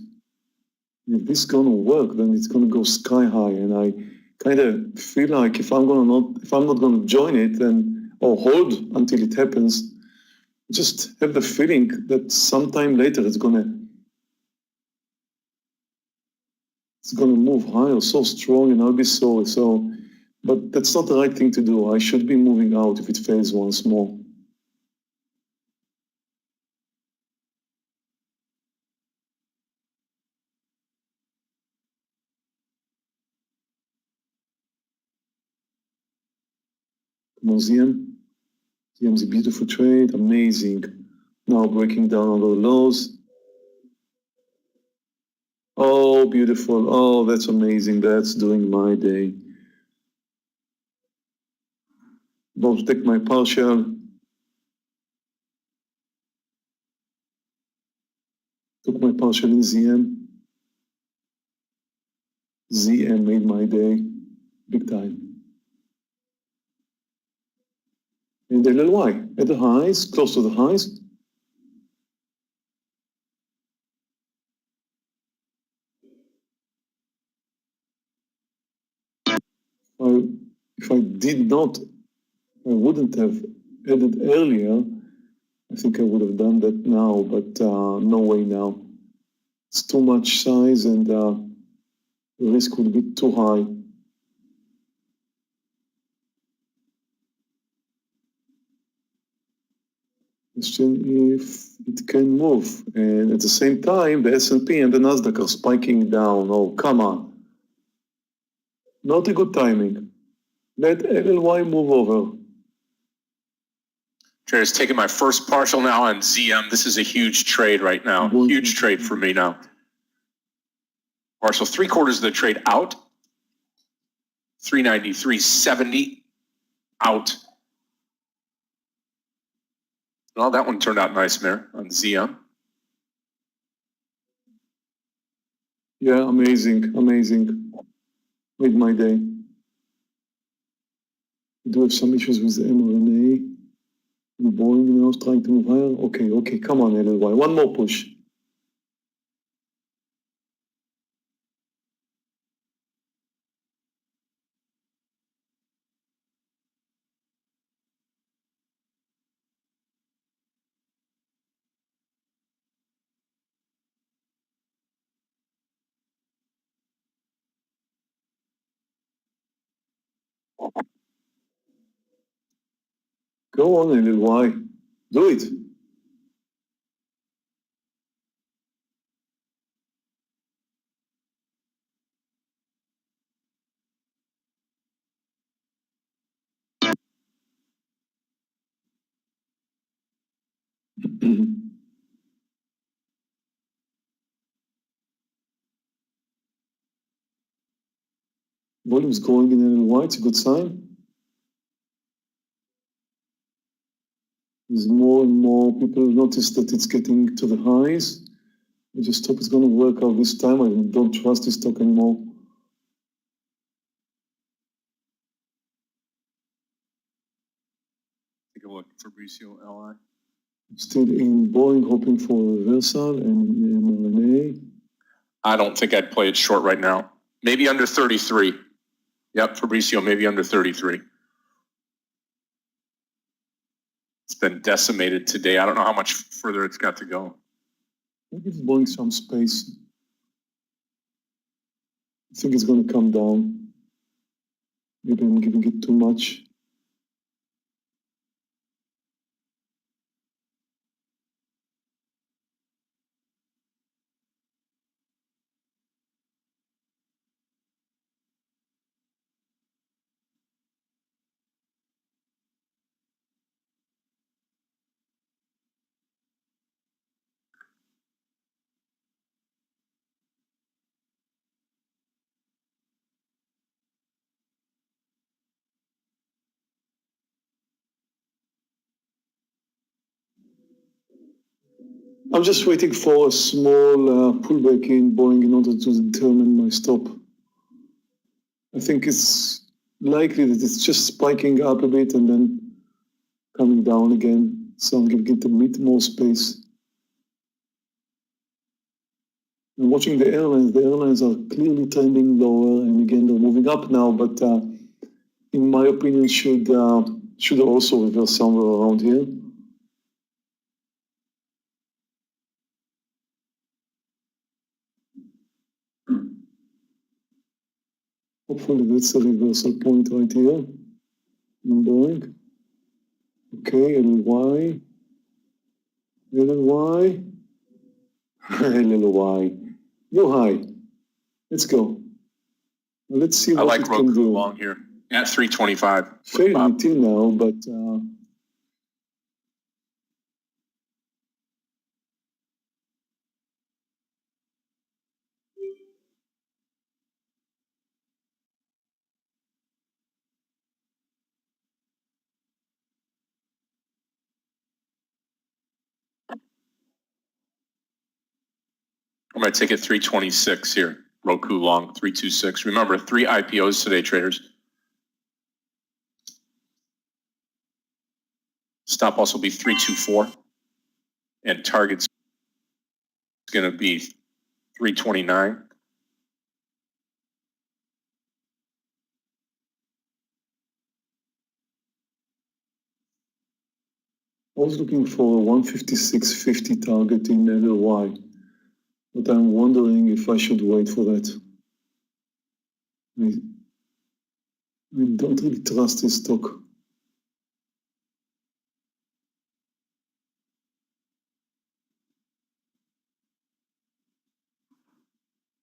If this is gonna work, then it's gonna go sky high, and I kind of feel like if I'm not gonna join it then or hold until it happens, just have the feeling that sometime later it's gonna move higher so strong, and I'll be sorry. So, but that's not the right thing to do. I should be moving out if it fails once more. Museum. ZM's a beautiful trade, amazing. Now breaking down on the lows. Oh, beautiful. Oh, that's amazing. That's doing my day. About to take my partial. Took my partial in ZM. ZM made my day. Big time. And the LLY at the highs, close to the highs. If I did not, I wouldn't have added earlier. I think I would have done that now, but no way now. It's too much size, and the risk would be too high. Question if it can move, and at the same time, the S&P and the Nasdaq are spiking down. Oh, come on! Not a good timing. Let LLY move over. Traders, taking my first partial now on ZM. This is a huge trade right now. Huge trade for me now. Partial 3/4 of the trade out. 393.70 out. Well, that one turned out nice, Meir, on Xeon. Yeah, amazing, amazing. Made my day. We do have some issues with the mRNA. Boeing now trying to move higher. Okay, come on, LLY. One more push. Go on, LLY. Do it. Volume's growing in LLY. It's a good sign. As more and more people notice that it's getting to the highs, I just hope it's going to work out this time. I don't trust this stock anymore. Take a look, Fabricio LI. Still in Boeing, hoping for a reversal and mRNA. I don't think I'd play it short right now. Maybe under 33. Yep, Fabricio, maybe under 33. It's been decimated today. I don't know how much further it's got to go. Maybe it's Boeing some space. I think it's going to come down. Maybe I'm giving it too much. I'm just waiting for a small pullback in Boeing in order to determine my stop. I think it's likely that it's just spiking up a bit and then coming down again. So I'm going to get a bit more space. I'm watching the airlines. The airlines are clearly trending lower, and again they're moving up now. But in my opinion, should also reverse somewhere around here. Hopefully that's a reversal point right here. I'm going. Okay, LLY. LLY. LLY. Go high. Let's go. Let's see what it can do. Long here at 325. Failing till now, but I'm going to take it 326 here. Roku long 326. Remember, 3 IPOs today, traders. Stop loss will be 324, and target's going to be 329. I was looking for a 156.50 target in LLY, but I'm wondering if I should wait for that. I don't really trust this stock.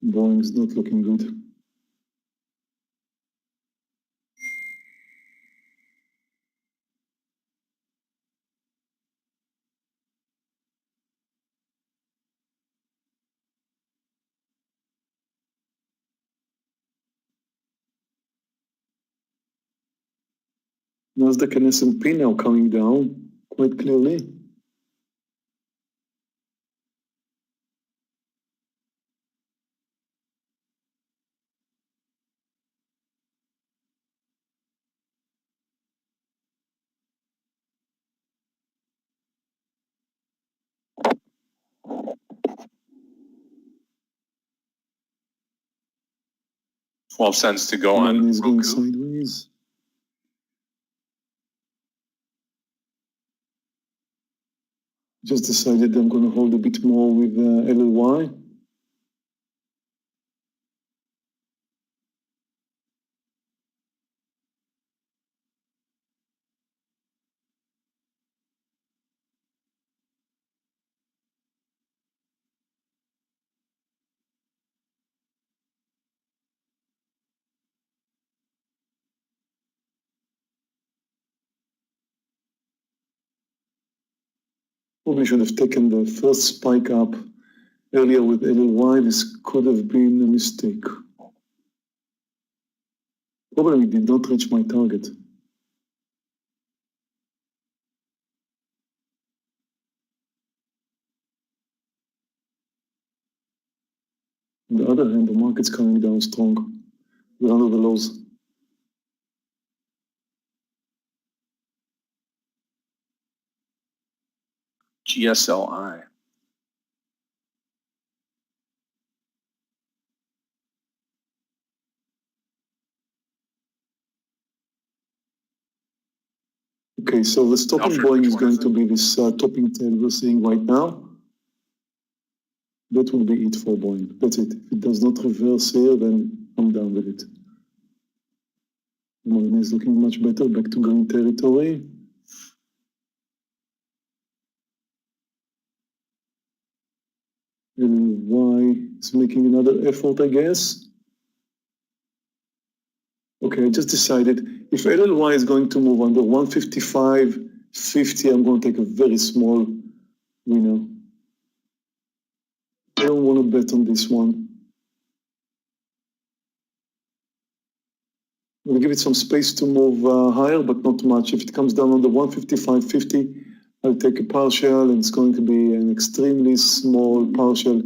Boeing's not looking good. Nasdaq and S&P now coming down quite clearly. $0.12 to go on Mine is going Roku. sideways. Just decided I'm going to hold a bit more with LLY. Probably should have taken the first spike up earlier with LLY. This could have been a mistake. Probably did not reach my target. On the other hand, the market's coming down strong. We're under the lows. GSLI. Okay, so the stopping Alfred, point which is one going is to be this topping tail we're seeing right now. That will be it for Boeing. That's it. If it does not reverse here, then I'm done with it. Marine is looking much better, back to green territory. LY is making another effort, I guess. Okay, I just decided if LLY is going to move under 155.50, I'm going to take a very small winner. I don't want to bet on this one. I'm going to give it some space to move higher, but not much. If it comes down under 155.50, I'll take a partial, and it's going to be an extremely small partial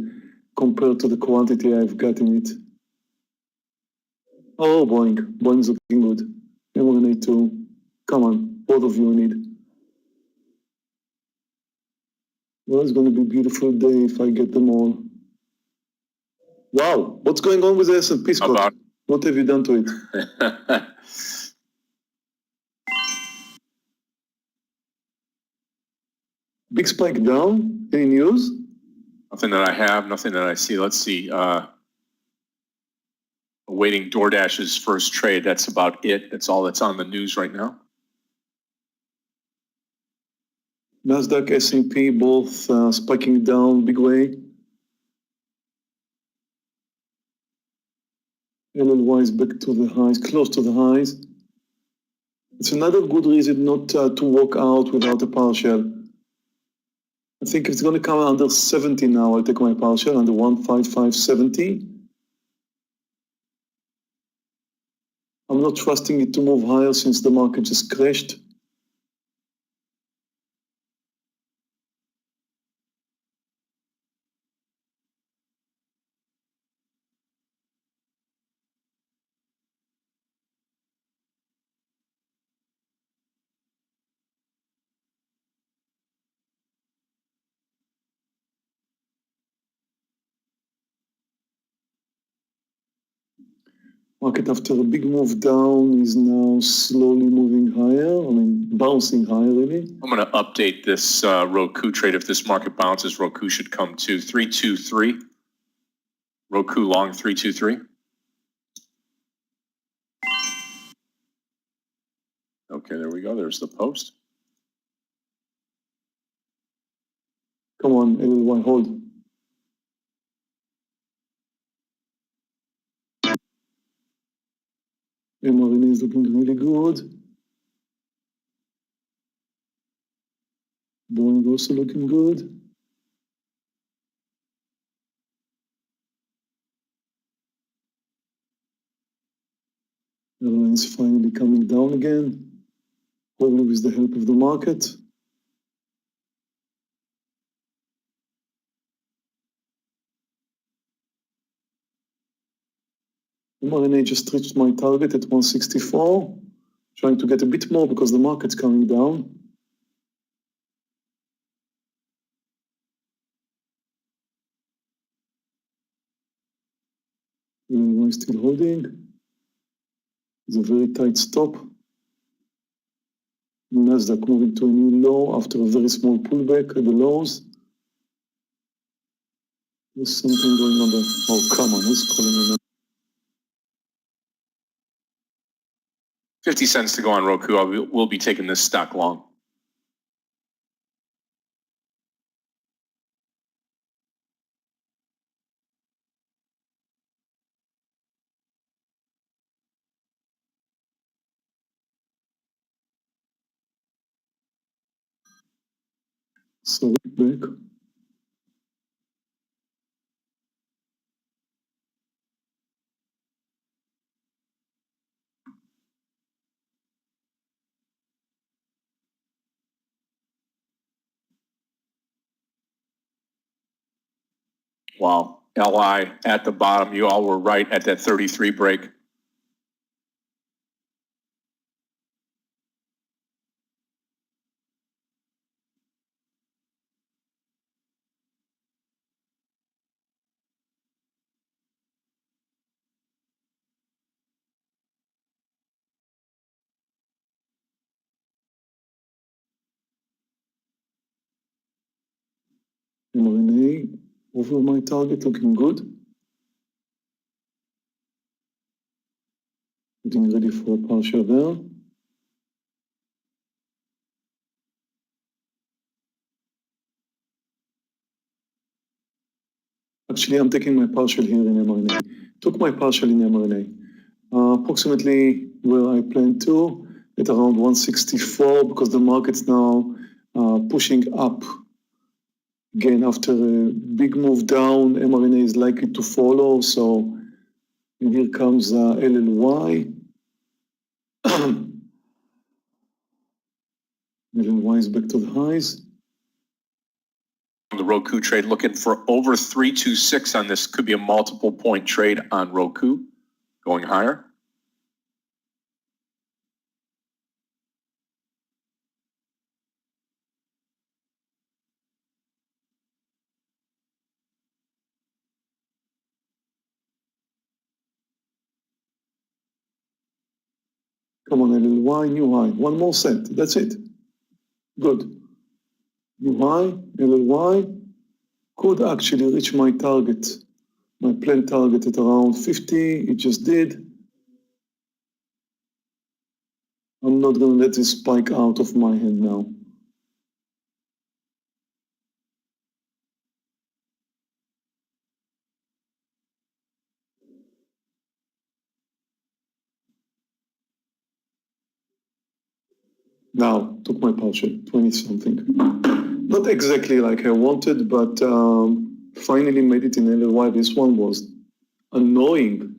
compared to the quantity I've got in it. Oh, Boeing. Boeing's looking good. And we're going to, come on, both of you need. Well, it's going to be a beautiful day if I get them all. Wow, what's going on with the S&P, Scott? What have you done to it? Big spike down. Any news? Nothing that I have, nothing that I see. Let's see. Awaiting DoorDash's first trade. That's about it. That's all that's on the news right now. Nasdaq, S&P, both spiking down big way. LLY is back to the highs, close to the highs. It's another good reason not to walk out without a partial. I think if it's going to come under 70 now, I'll take my partial under 155.70. I'm not trusting it to move higher since the market just crashed. Market after a big move down is now slowly moving higher. I mean, bouncing higher really. I'm going to update this Roku trade. If this market bounces, Roku should come to 323. Roku long 323. Okay, there we go. There's the post. Come on, LLY, hold. Marine is looking really good. Boeing also looking good. Airline is finally coming down again. Probably with the help of the market. mRNA just reached my target at 164. Trying to get a bit more because the market's coming down. Am I still holding? It's a very tight stop. Nasdaq moving to a new low after a very small pullback at the lows. There's something going on there. Oh, come on, who's calling me? 50 cents to go on Roku. We'll be taking this stock long. So back. Wow. LI at the bottom. You all were right at that 33 break. mRNA over my target, looking good. Getting ready for a partial there. Actually, I'm taking my partial here in mRNA. Took my partial in mRNA. Approximately where I planned to, at around 164, because the market's now pushing up. Again, after a big move down, mRNA is likely to follow. So, and here comes LLY. LLY is back to the highs. The Roku trade looking for over 326 on this. Could be a multiple point trade on Roku going higher. Come on, LLY, new high. One more set. That's it. Good. New high, LLY. Could actually reach my target, my planned target at around 50. It just did. I'm not going to let this spike out of my hand now. Now, took my partial, 20 something. Not exactly like I wanted, but finally made it in LLY. This one was annoying.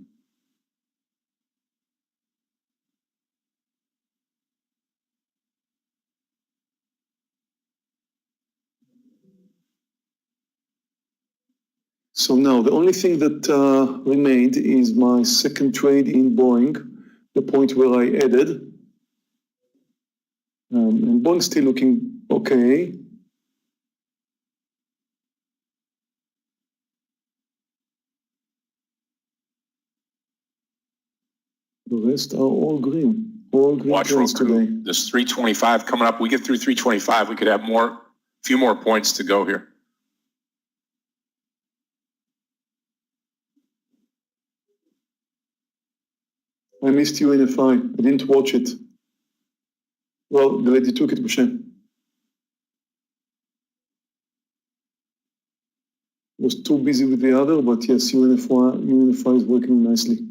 So now the only thing that remained is my second trade in Boeing, the point where I added. And Boeing's still looking okay. The rest are all green. All green Watch trades Roku. today. This 325 coming up. We get through 325. We could have a few more points to go here. I missed UNFI. I didn't watch it. Well, the lady took it, Moshe. Was too busy with the other, but yes, UNFI is working nicely.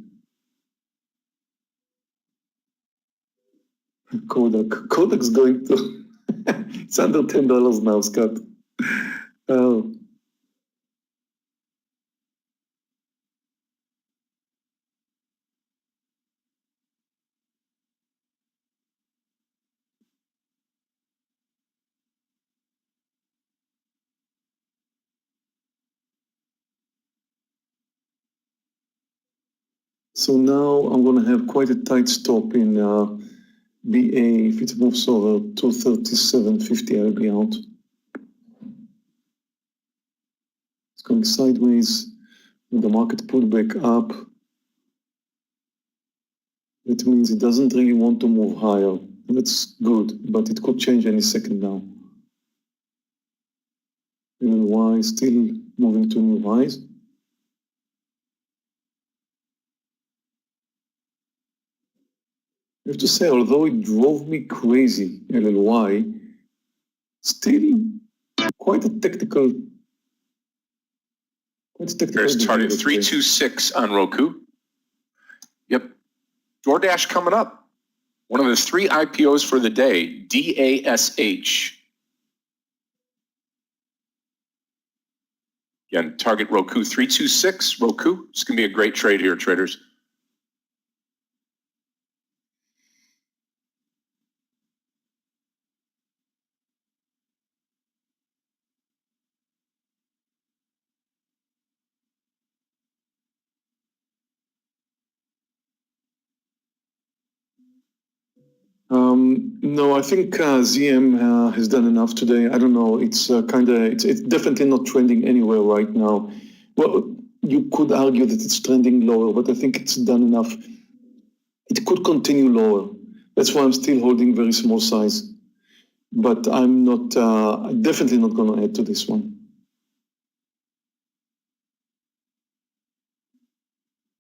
Kodak's going to, it's under $10 now, Scott. Oh. So now I'm going to have quite a tight stop in BA. If it moves over 237.50, I'll be out. It's going sideways with the market pulled back up. That means it doesn't really want to move higher. That's good, but it could change any second now. Y still moving to new highs. I have to say, although it drove me crazy, LLY, still quite a technical. There's target 326 on Roku. Yep. DoorDash coming up. One of the 3 IPOs for the day, DASH. Again, target Roku 326. Roku. It's going to be a great trade here, traders. No, I think ZM has done enough today. I don't know. It's it's definitely not trending anywhere right now. Well, you could argue that it's trending lower, but I think it's done enough. It could continue lower. That's why I'm still holding very small size. But I'm not, definitely not going to add to this one.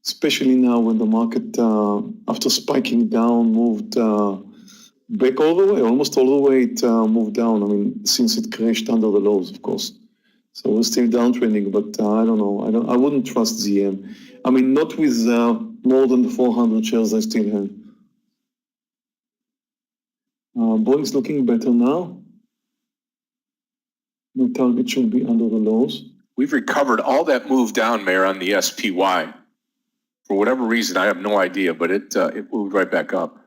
Especially now when the market, after spiking down, moved back all the way, almost all the way it moved down. I mean, since it crashed under the lows, of course. So we're still downtrending, but I don't know. I wouldn't trust ZM. I mean, not with more than the 400 shares I still have. Bull is looking better now. My target should be under the lows. We've recovered all that move down, Meir, on the SPY. For whatever reason, I have no idea, but it moved right back up.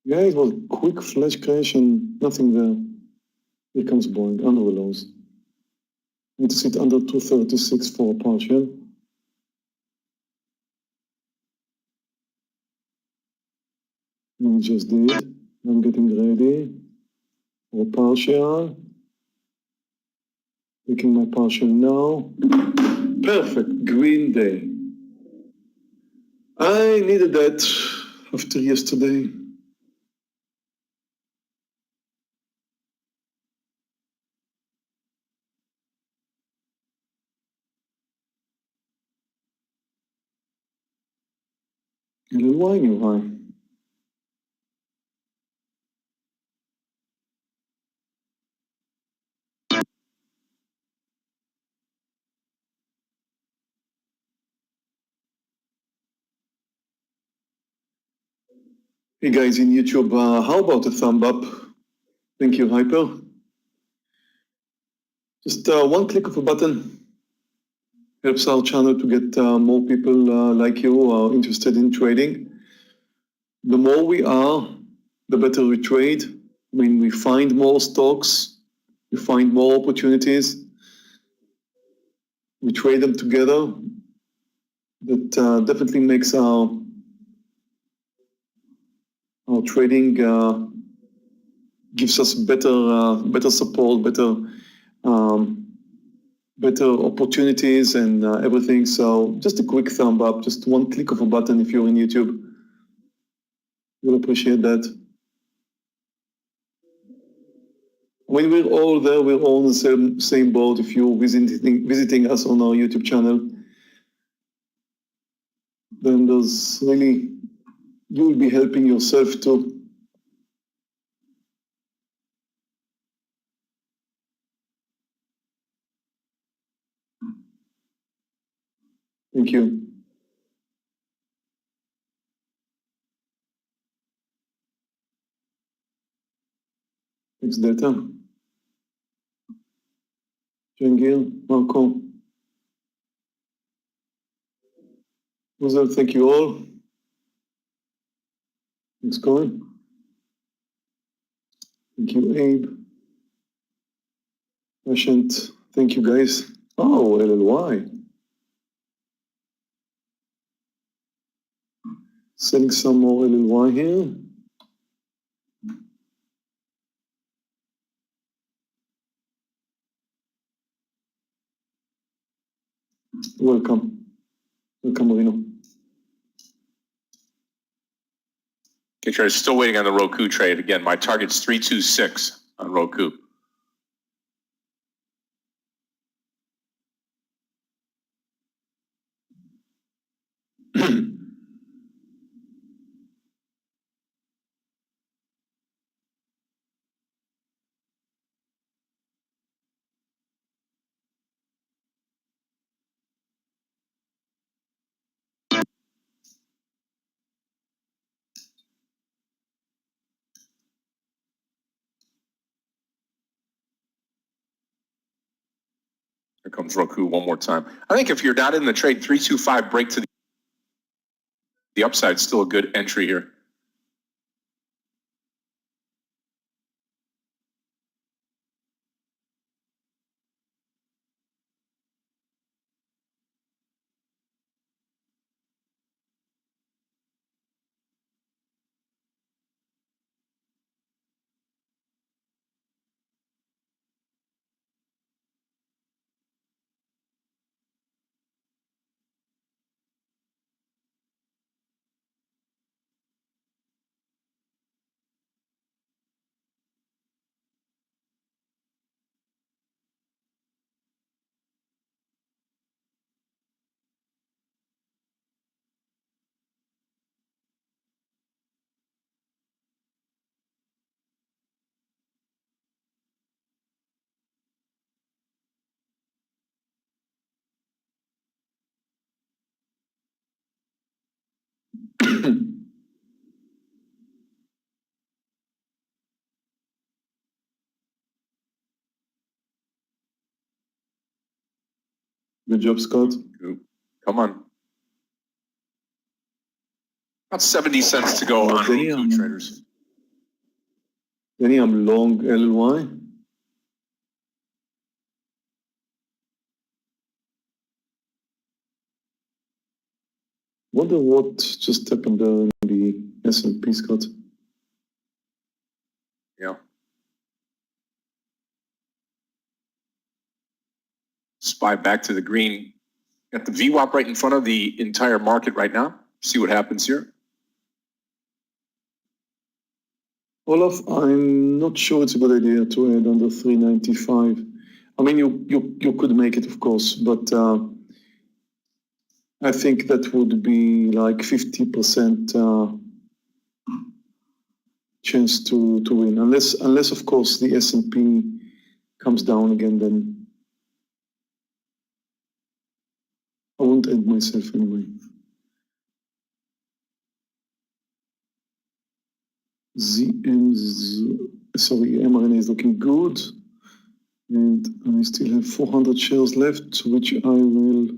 Yeah, it was a quick flash crash and nothing there. Here comes Boeing under the lows. Need to sit under 236 for a partial. I just did. I'm getting ready for a partial. Taking my partial now. Perfect, green day. I needed that after yesterday. LLY new high. Hey guys in YouTube, how about a thumb up? Thank you, Hyper. Just one click of a button helps our channel to get more people like you interested in trading. The more we are, the better we trade. I mean, we find more stocks, we find more opportunities, we trade them together. That definitely makes our trading gives us better support, better opportunities and everything. So just a quick thumb up, just one click of a button if you're in YouTube. We'll appreciate that. When we're all there, we're all on the same boat. If you're visiting us on our YouTube channel, then there's really, you'll be helping yourself too. Thank you. Thanks, Data. Jangir, Marco. Well, thank you all. Thanks, Colin. Thank you, Abe. Patient. Thank you, guys. Oh, LLY. Selling some more LLY here. Welcome. Welcome, Marino. Okay, traders, still waiting on the Roku trade. Again, my target's 326 on Roku. Here comes Roku one more time. I think if you're not in the trade, 325 break to the upside, still a good entry here. Good job, Scott. Come on. About 70 cents to go on Roku, traders. Danny, I'm long LLY. Wonder what just happened there in the S&P, Scott. Yeah. SPY back to the green. Got the VWAP right in front of the entire market right now. See what happens here. Olaf, I'm not sure it's a good idea to add under 395. I mean, you could make it, of course, but I think that would be like 50% chance to win, unless of course the S&P comes down again. Then I won't add myself anyway. mRNA is looking good, and I still have 400 shares left, which I will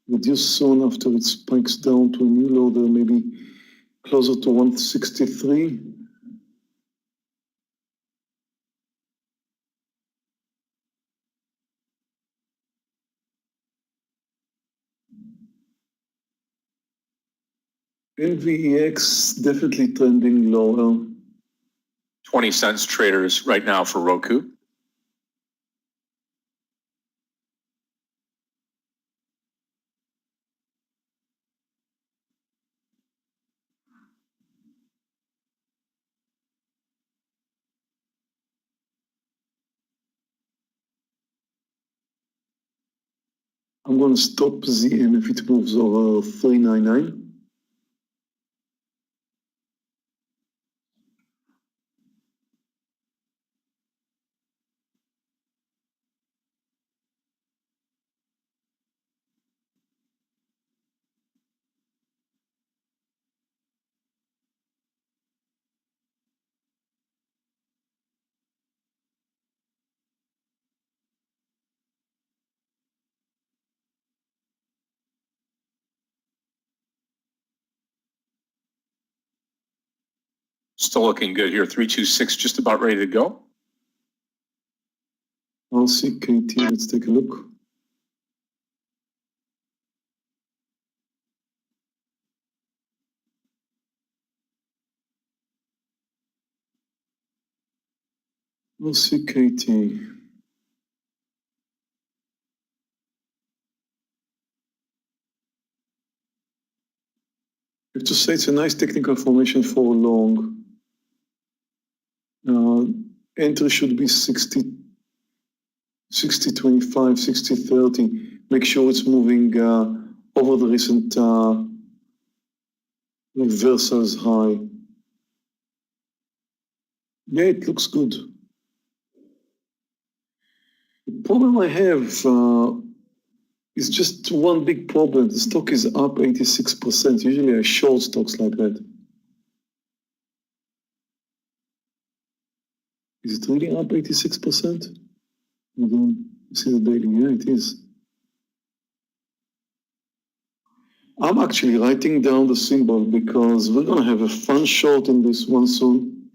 reduce soon after it spikes down to a new low there, maybe closer to 163. NVEX definitely trending lower. 20 cents traders right now for Roku. I'm going to stop ZM if it moves over 399. Still looking good here. 326, just about ready to go. RCKT, let's take a look. LCKT. I have to say it's a nice technical formation for a long. Entry should be 60, 25, 60, 30. Make sure it's moving over the recent reversals high. Yeah, it looks good. The problem I have is just one big problem. The stock is up 86%. Usually I short stocks like that. Is it really up 86%? I don't see the daily. Yeah, it is. I'm actually writing down the symbol because we're going to have a fun short in this one soon.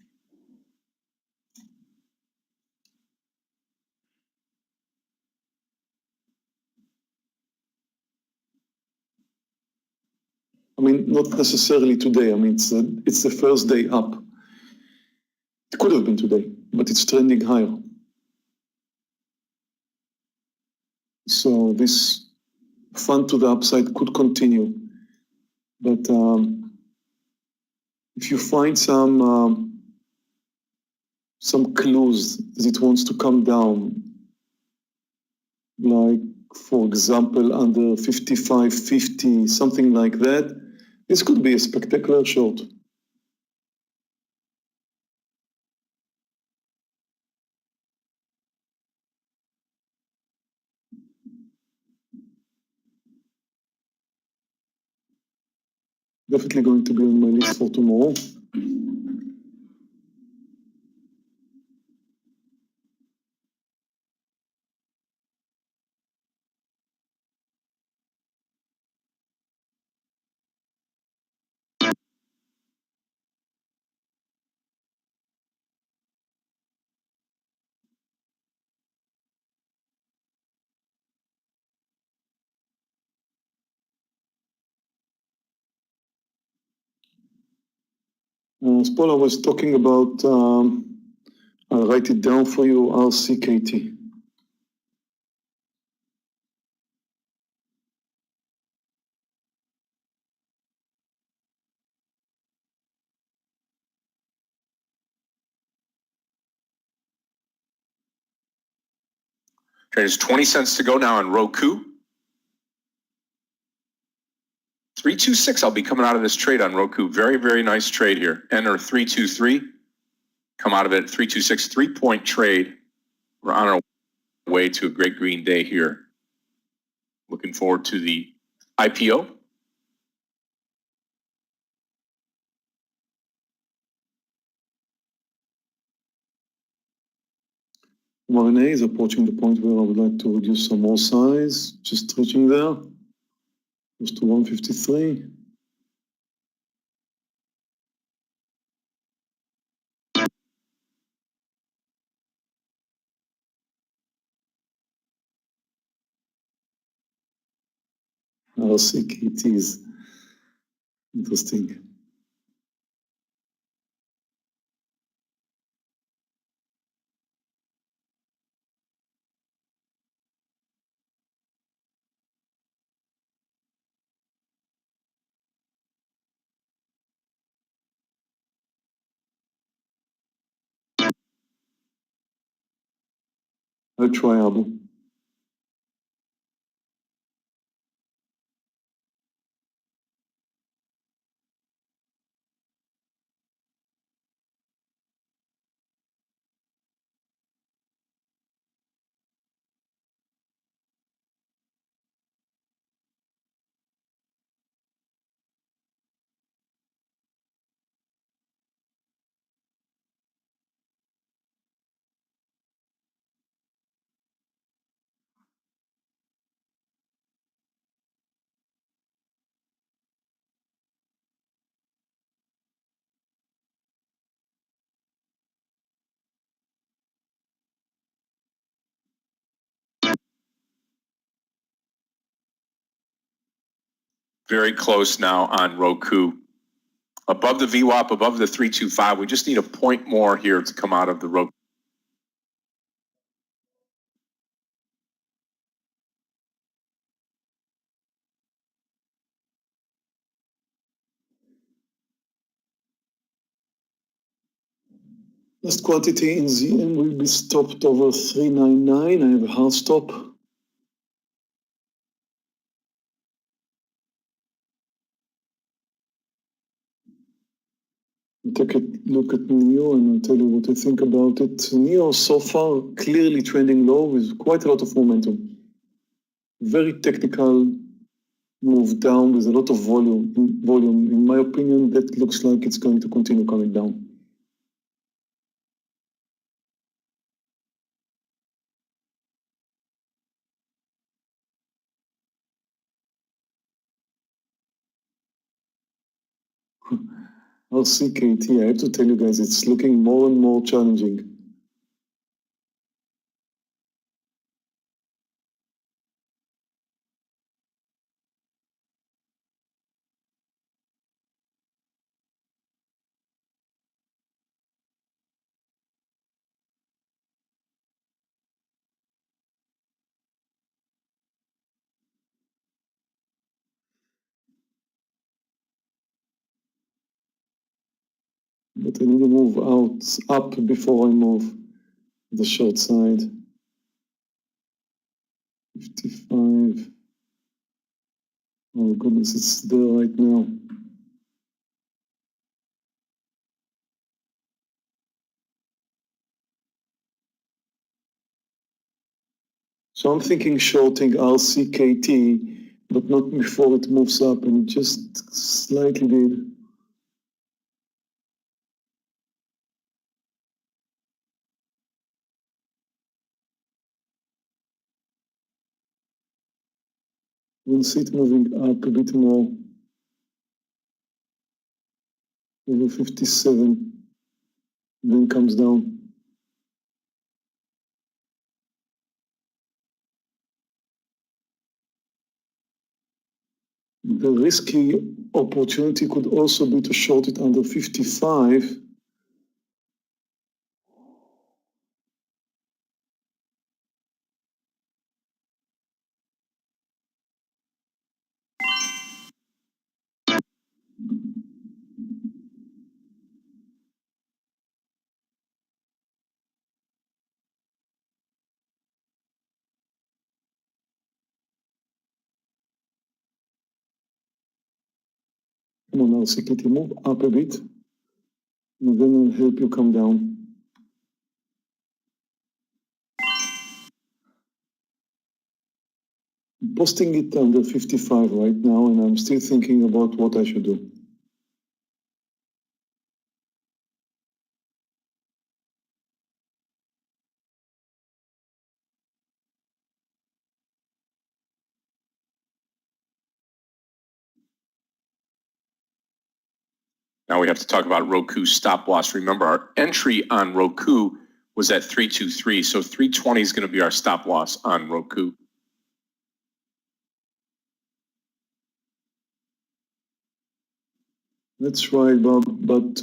I mean, not necessarily today. I mean, it's the first day up. It could have been today, but it's trending higher. So this fun to the upside could continue. But if you find some clues that it wants to come down, like, for example, under 55.50, something like that, this could be a spectacular short. Definitely going to be on my list for tomorrow. Spola was talking about, I'll write it down for you, RCKT. There's 20 cents to go now on Roku. 326, I'll be coming out of this trade on Roku. Very, very nice trade here. Enter 323. Come out of it at 326, 3-point trade. We're on our way to a great green day here. Looking forward to the IPO. RNA is approaching the point where I would like to reduce some more size, just reaching there, close to 153. RCKT is interesting. I'll try Abu. Very close now on Roku. Above the VWAP, above the 325. We just need a point more here to come out of the Roku. Last quantity in ZM will be stopped over 399. I have a hard stop. Take a look at NEO and I'll tell you what I think about it. NEO so far clearly trending low with quite a lot of momentum. Very technical move down with a lot of volume. In my opinion, that looks like it's going to continue coming down. RCKT, I have to tell you guys, it's looking more and more challenging. But I need to move up before I move the short side. 55. Oh goodness, it's there right now. So I'm thinking shorting RCKT, but not before it moves up, and it just slightly did. We'll see it moving up a bit more. Over 57, then comes down. The risky opportunity could also be to short it under 55. Come on, RCKT, move up a bit, and then I'll help you come down. I'm posting it under 55 right now, and I'm still thinking about what I should do. Now we have to talk about Roku stop loss. Remember, our entry on Roku was at 323, so 320 is going to be our stop loss on Roku. That's right, Bob, but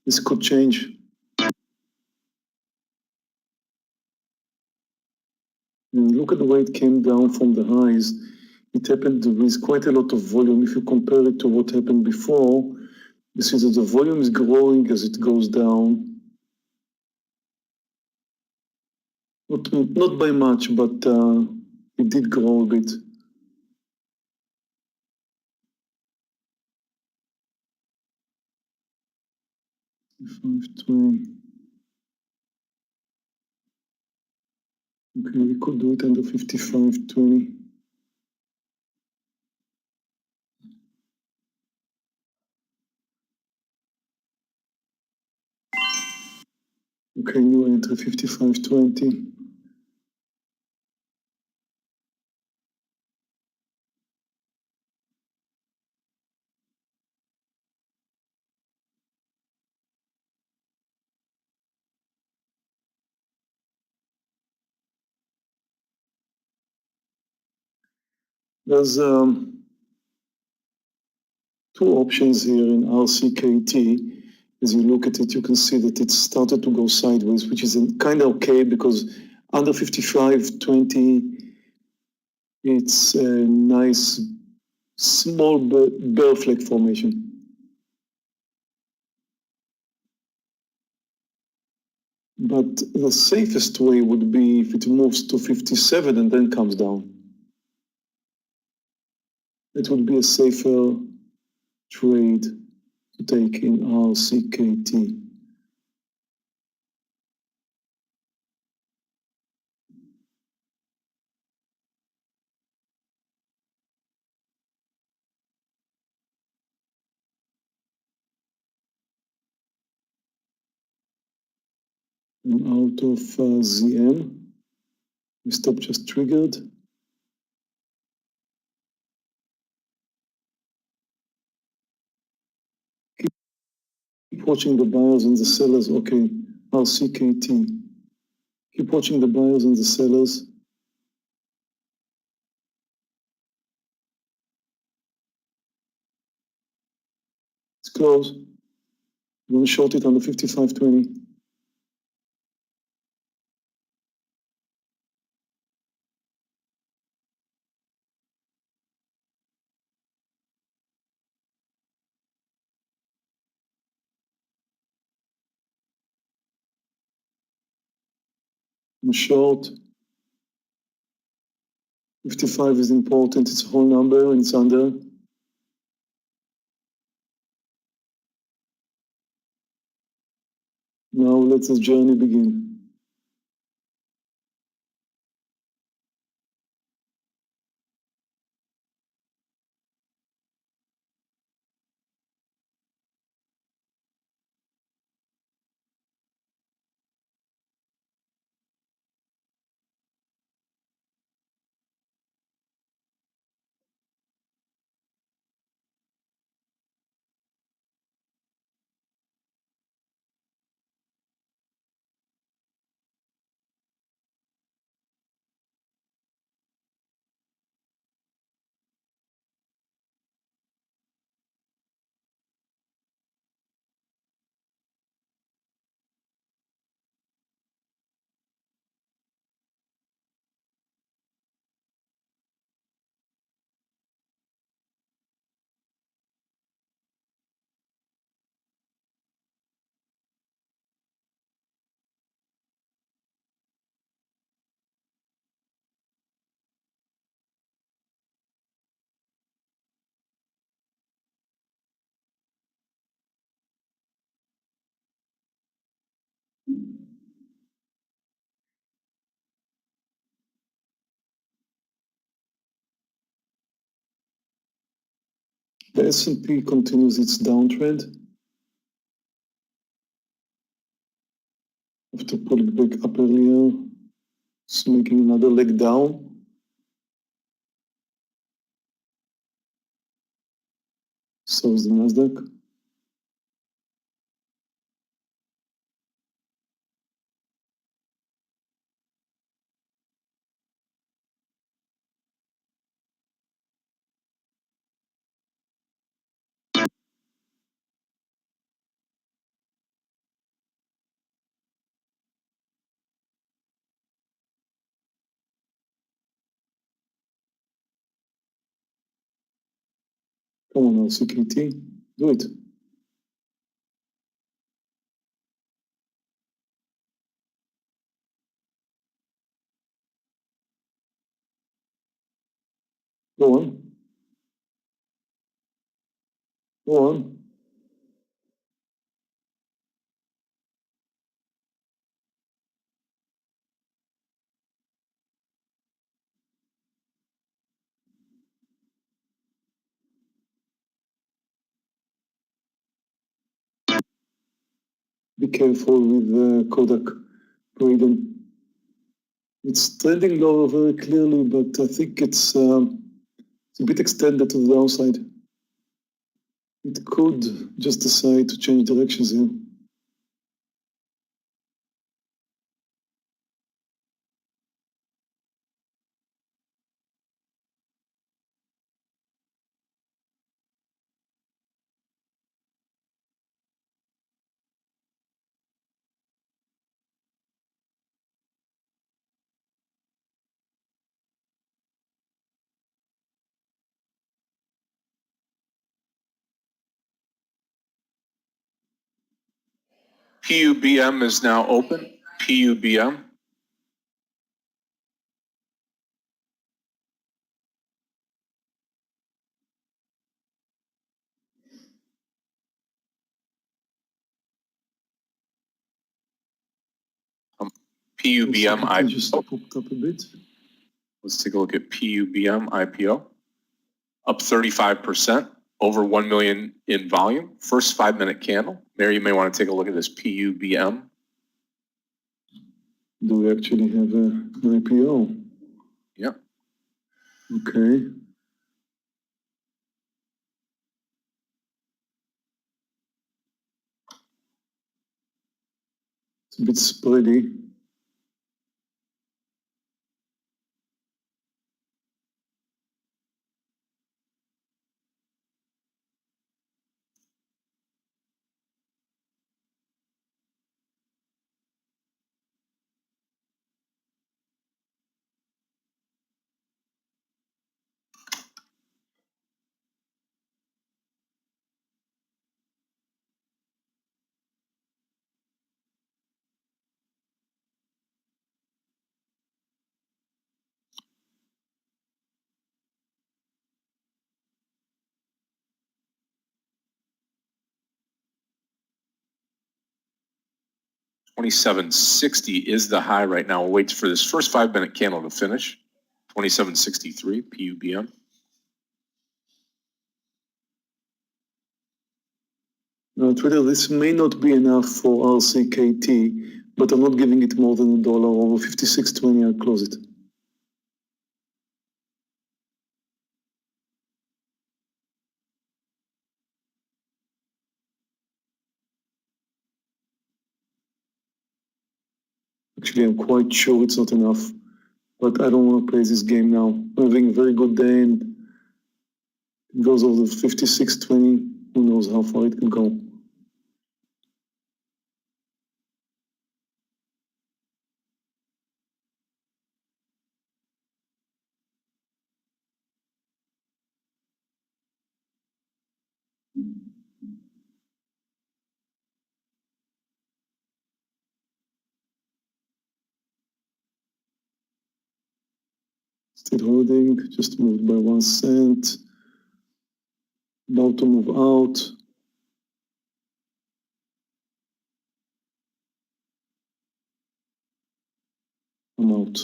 this could change. And look at the way it came down from the highs. It happened with quite a lot of volume. If you compare it to what happened before, you see that the volume is growing as it goes down. Not by much, but it did grow a bit. Okay, we could do it under 55.20. Okay, new entry 55.20. There's two options here in RCKT. As you look at it, you can see that it started to go sideways, which is kind of okay because under 55.20, it's a nice small bear flag formation. But the safest way would be if it moves to 57 and then comes down. It would be a safer trade to take in RCKT. And out of ZM, the stop just triggered. Keep watching the buyers and the sellers. Okay, RCKT. Keep watching the buyers and the sellers. It's close. I'm going to short it on the 55.20. I'm short. 55 is important. It's a whole number and it's under. Now let this journey begin. The S&P continues its downtrend after pulling back up earlier. It's making another leg down. So is the Nasdaq. Come on, LCKT, do it. Go on. Go on. Be careful with Kodak Braden. It's trending lower very clearly, but I think it's a bit extended to the downside. It could just decide to change directions here. PUBM is now open. PUBM. PUBM It just IPO. popped up a bit. Let's take a look at PUBM IPO. Up 35%, over 1 million in volume. First 5-minute candle. Meir, you may want to take a look at this PUBM. Do we actually have an IPO? Yeah. Okay. It's a bit spready. $27.60 is the high right now. We'll wait for this first 5-minute candle to finish. $27.63 PUBM. Twitter, this may not be enough for RCKT, but I'm not giving it more than $1 over 56.20. I'll close it. Actually, I'm quite sure it's not enough, but I don't want to play this game now. I'm having a very good day and it goes over 56.20. Who knows how far it can go. Still holding, just moved by 1 cent. About to move out. I'm out.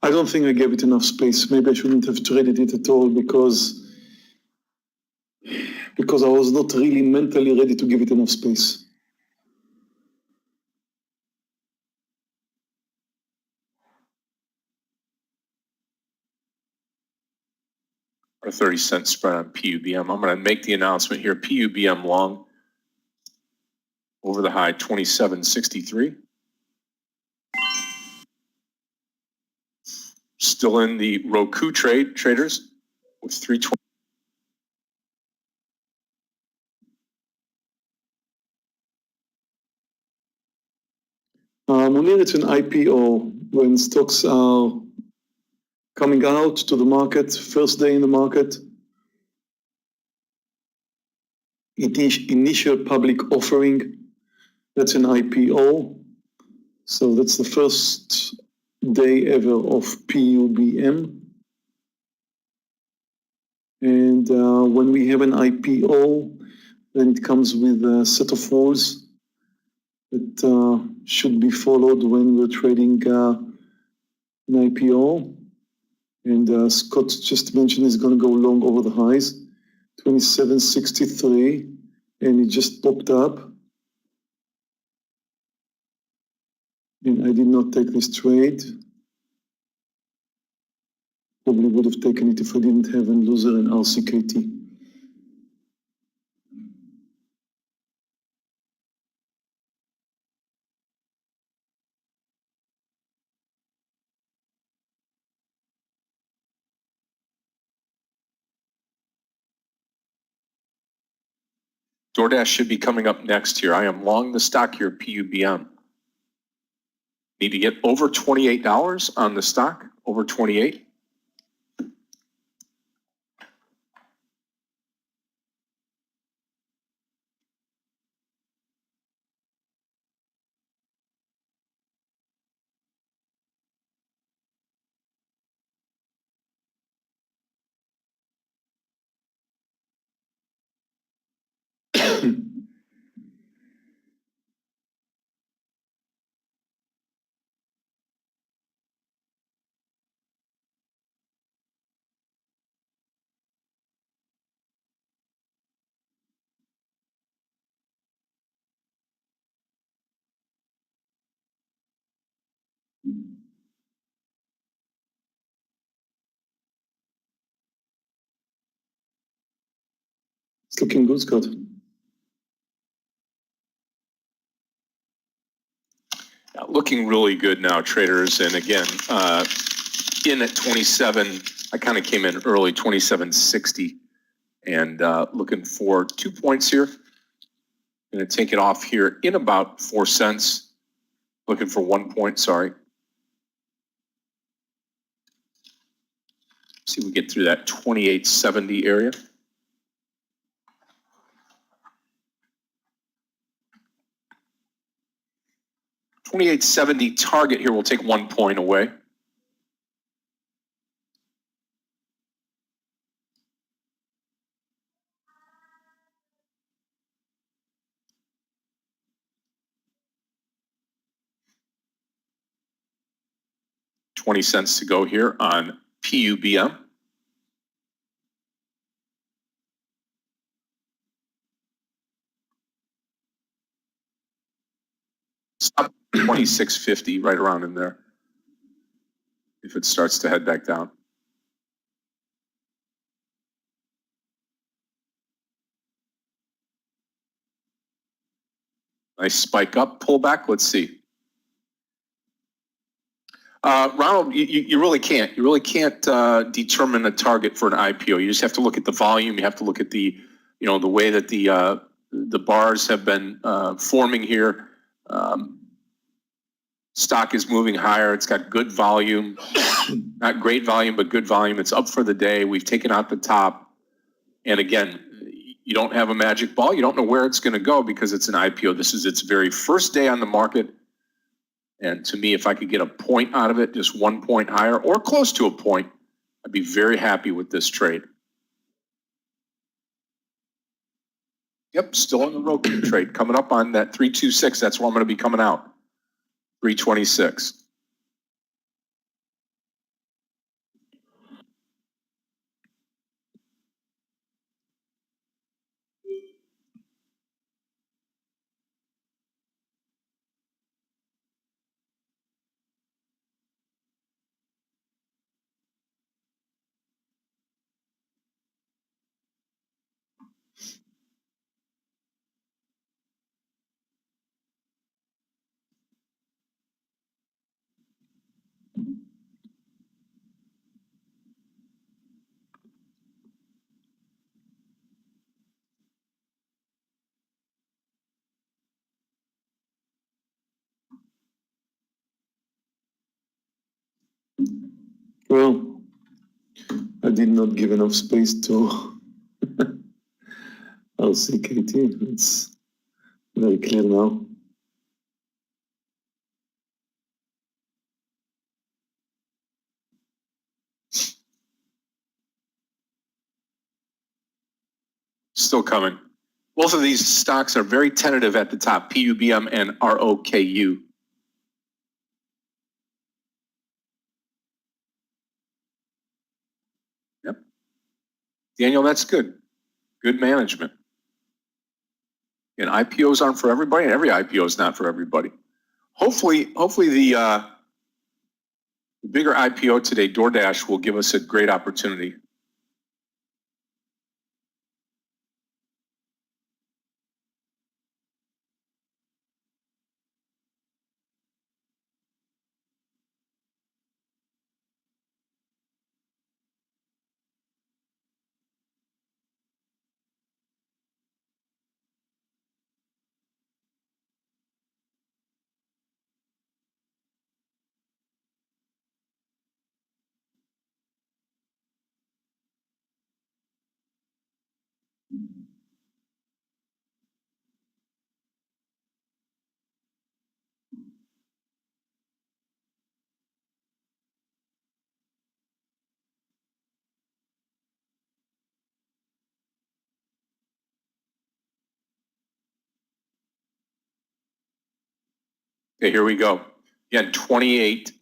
I don't think I gave it enough space. Maybe I shouldn't have traded it at all because I was not really mentally ready to give it enough space. Or 30-cent spread on PUBM. I'm going to make the announcement here. PUBM long over the high 27.63. Still in the Roku traders with 320. Munir, it's an IPO when stocks are coming out to the market, first day in the market. Initial public offering, that's an IPO. So that's the first day ever of PUBM. And when we have an IPO, then it comes with a set of rules that should be followed when we're trading an IPO. And Scott just mentioned he's going to go long over the highs, 27.63, and it just popped up. And I did not take this trade. Probably would have taken it if I didn't have a loser in RCKT. DoorDash should be coming up next here. I am long the stock here, PUBM. Need to get over $28 on the stock, over 28. It's looking good, Scott. Looking really good now, traders. And again, in at 27, I kind of came in early, 27.60, and looking for 2 points here. Going to take it off here in about 4 cents. Looking for 1 point, sorry. See if we get through that 28.70 area. $28.70 target here will take 1 point away. $0.20 to go here on PUBM. Stop 26.50, right around in there, if it starts to head back down. Nice spike up, pullback. Let's see. Ronald, you really can't. You really can't determine a target for an IPO. You just have to look at the volume. You have to look at the, the way that the bars have been forming here. Stock is moving higher. It's got good volume, not great volume, but good volume. It's up for the day. We've taken out the top. And again, you don't have a magic ball. You don't know where it's going to go because it's an IPO. This is its very first day on the market. And to me, if I could get a point out of it, just 1 point higher or close to a point, I'd be very happy with this trade. Yep, still on the Roku trade. Coming up on that 326. That's where I'm going to be coming out. 326. Well, I did not give enough space to RCKT. It's very clear now. Still coming. Both of these stocks are very tentative at the top, PUBM and ROKU. Yep. Daniel, that's good. Good management. And IPOs aren't for everybody, and every IPO is not for everybody. Hopefully the bigger IPO today, DoorDash, will give us a great opportunity. Okay, here we go. Again, 28.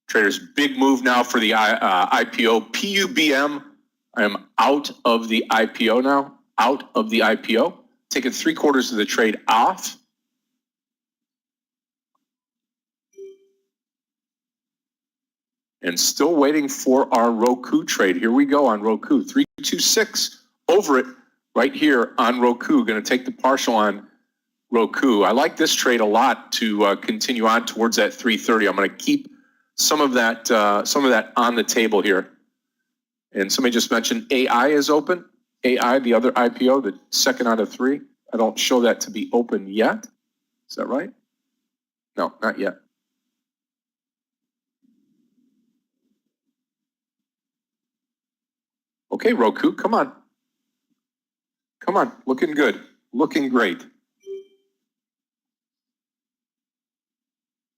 Traders, big move now for the IPO. PUBM, I am out of the IPO now, out of the IPO. Taking 3/4 of the trade off. And still waiting for our Roku trade. Here we go on Roku. 326 over it right here on Roku. Going to take the partial on Roku. I like this trade a lot to continue on towards that 330. I'm going to keep some of that on the table here. And somebody just mentioned AI is open. AI, the other IPO, the second out of three. I don't show that to be open yet. Is that right? No, not yet. Okay, Roku, come on. Come on, looking good, looking great.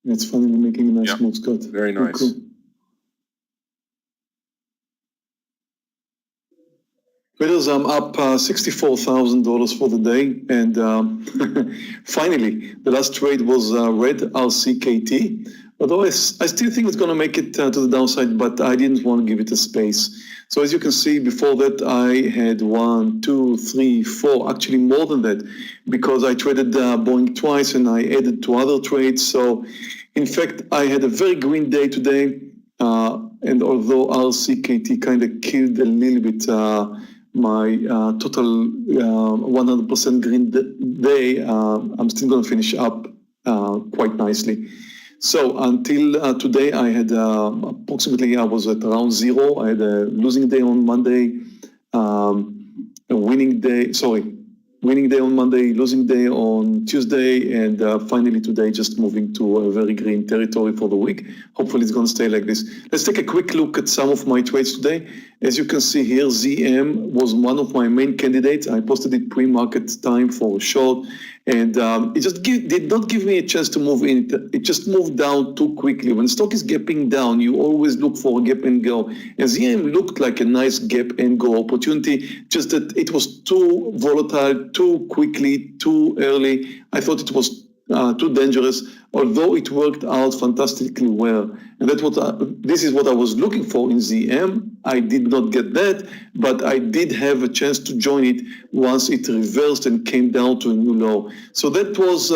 It's finally making a nice move, Scott. Very nice. Cool. Traders, I'm up $64,000 for the day, and finally, the last trade was red RCKT. Although I still think it's going to make it to the downside, but I didn't want to give it a space. So as you can see, before that, I had 1, 2, 3, 4, actually more than that, because I traded Boeing twice and I added 2 other trades. So in fact, I had a very green day today. And although RCKT kind of killed a little bit my total 100% green day, I'm still going to finish up quite nicely. So until today, I had approximately, I was at around 0. I had a losing day on Monday, a winning day on Monday, losing day on Tuesday, and finally today just moving to a very green territory for the week. Hopefully it's going to stay like this. Let's take a quick look at some of my trades today. As you can see here, ZM was one of my main candidates. I posted it pre-market time for a short, and it just did not give me a chance to move in. It just moved down too quickly. When stock is gapping down, you always look for a gap and go. And ZM looked like a nice gap and go opportunity, just that it was too volatile, too quickly, too early. I thought it was too dangerous, although it worked out fantastically well. And that's this is what I was looking for in ZM. I did not get that, but I did have a chance to join it once it reversed and came down to a new low. So that was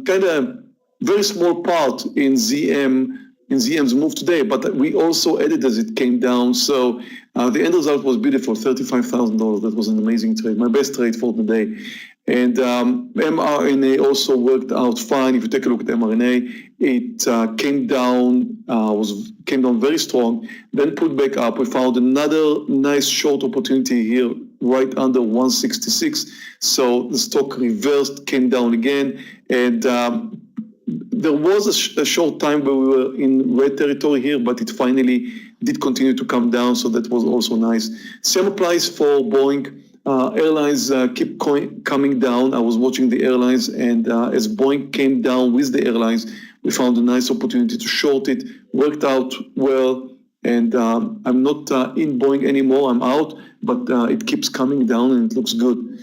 kind of very small part in ZM's move today, but we also added as it came down. So the end result was beautiful, $35,000. That was an amazing trade, my best trade for the day. And mRNA also worked out fine. If you take a look at mRNA, it came down very strong, then pulled back up. We found another nice short opportunity here, right under 166. So the stock reversed, came down again, and there was a short time where we were in red territory here, but it finally did continue to come down. So that was also nice. Same applies for Boeing. Airlines keep coming down. I was watching the airlines, and as Boeing came down with the airlines, we found a nice opportunity to short it. Worked out well, and I'm not in Boeing anymore. I'm out, but it keeps coming down, and it looks good.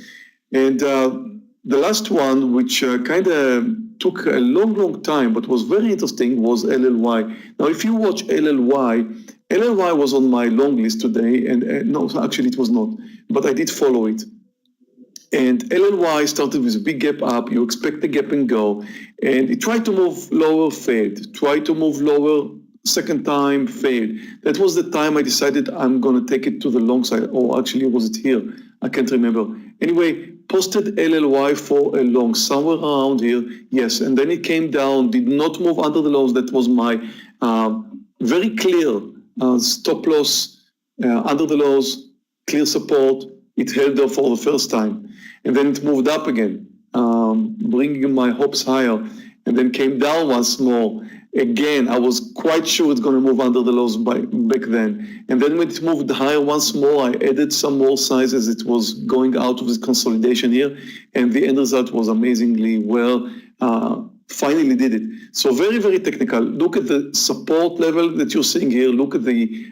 And the last one, which kind of took a long time, but was very interesting, was LLY. Now, if you watch LLY was on my long list today, and no, actually it was not, but I did follow it. And LLY started with a big gap up. You expect the gap and go, and it tried to move lower, failed. Tried to move lower, second time, failed. That was the time I decided I'm going to take it to the long side. Or actually, was it here? I can't remember. Anyway, posted LLY for a long, somewhere around here, yes. And then it came down, did not move under the lows. That was my very clear stop loss under the lows, clear support. It held there for the first time. And then it moved up again, bringing my hopes higher, and then came down once more. Again, I was quite sure it's going to move under the lows back then. And then when it moved higher once more, I added some more sizes. It was going out of this consolidation here, and the end result was amazingly well. Finally did it. So very, very technical. Look at the support level that you're seeing here. Look at the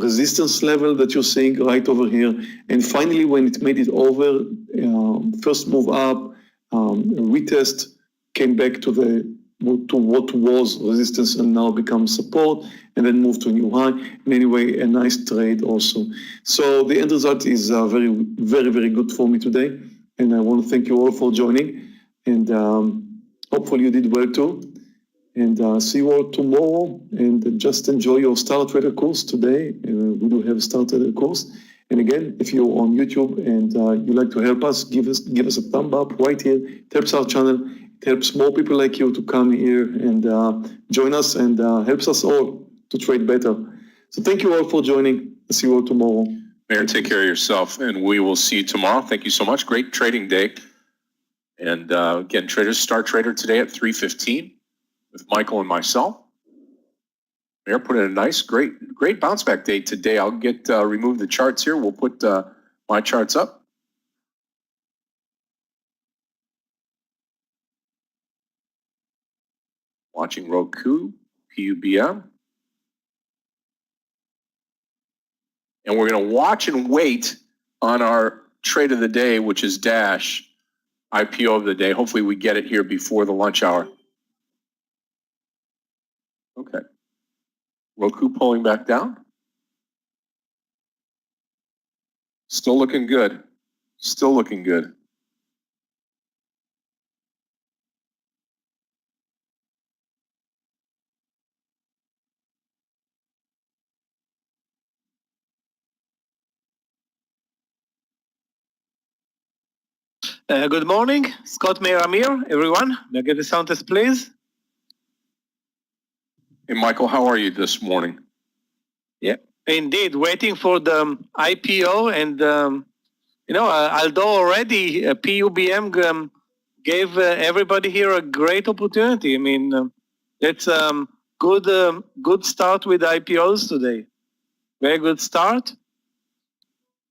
resistance level that you're seeing right over here. And finally, when it made it over, first move up, retest, came back to what was resistance and now becomes support, and then moved to a new high. And anyway, a nice trade also. So the end result is very, very, very good for me today. And I want to thank you all for joining. And hopefully you did well too. And see you all tomorrow. And just enjoy your Star Trader course today. We do have a Star Trader course. And again, if you're on YouTube and you'd like to help us, give us a thumb up right here. It helps our channel. It helps more people like you to come here and join us, and helps us all to trade better. So thank you all for joining. I'll see you all tomorrow. Meir, take care of yourself, and we will see you tomorrow. Thank you so much. Great trading day. And again, traders, Star Trader today at 3:15 with Michael and myself. Meir put in a nice, great bounce back day today. I'll get remove the charts here. We'll put my charts up. Watching Roku, PUBM. And we're going to watch and wait on our trade of the day, which is Dash, IPO of the day. Hopefully we get it here before the lunch hour. Okay. Roku pulling back down. Still looking good. Still looking good. Good morning, Scott, Meir, Amir, everyone. May I get the sound test, please? Hey, Michael, how are you this morning? Yeah, indeed, waiting for the IPO, and although already PUBM gave everybody here a great opportunity. I mean, it's good start with IPOs today. Very good start.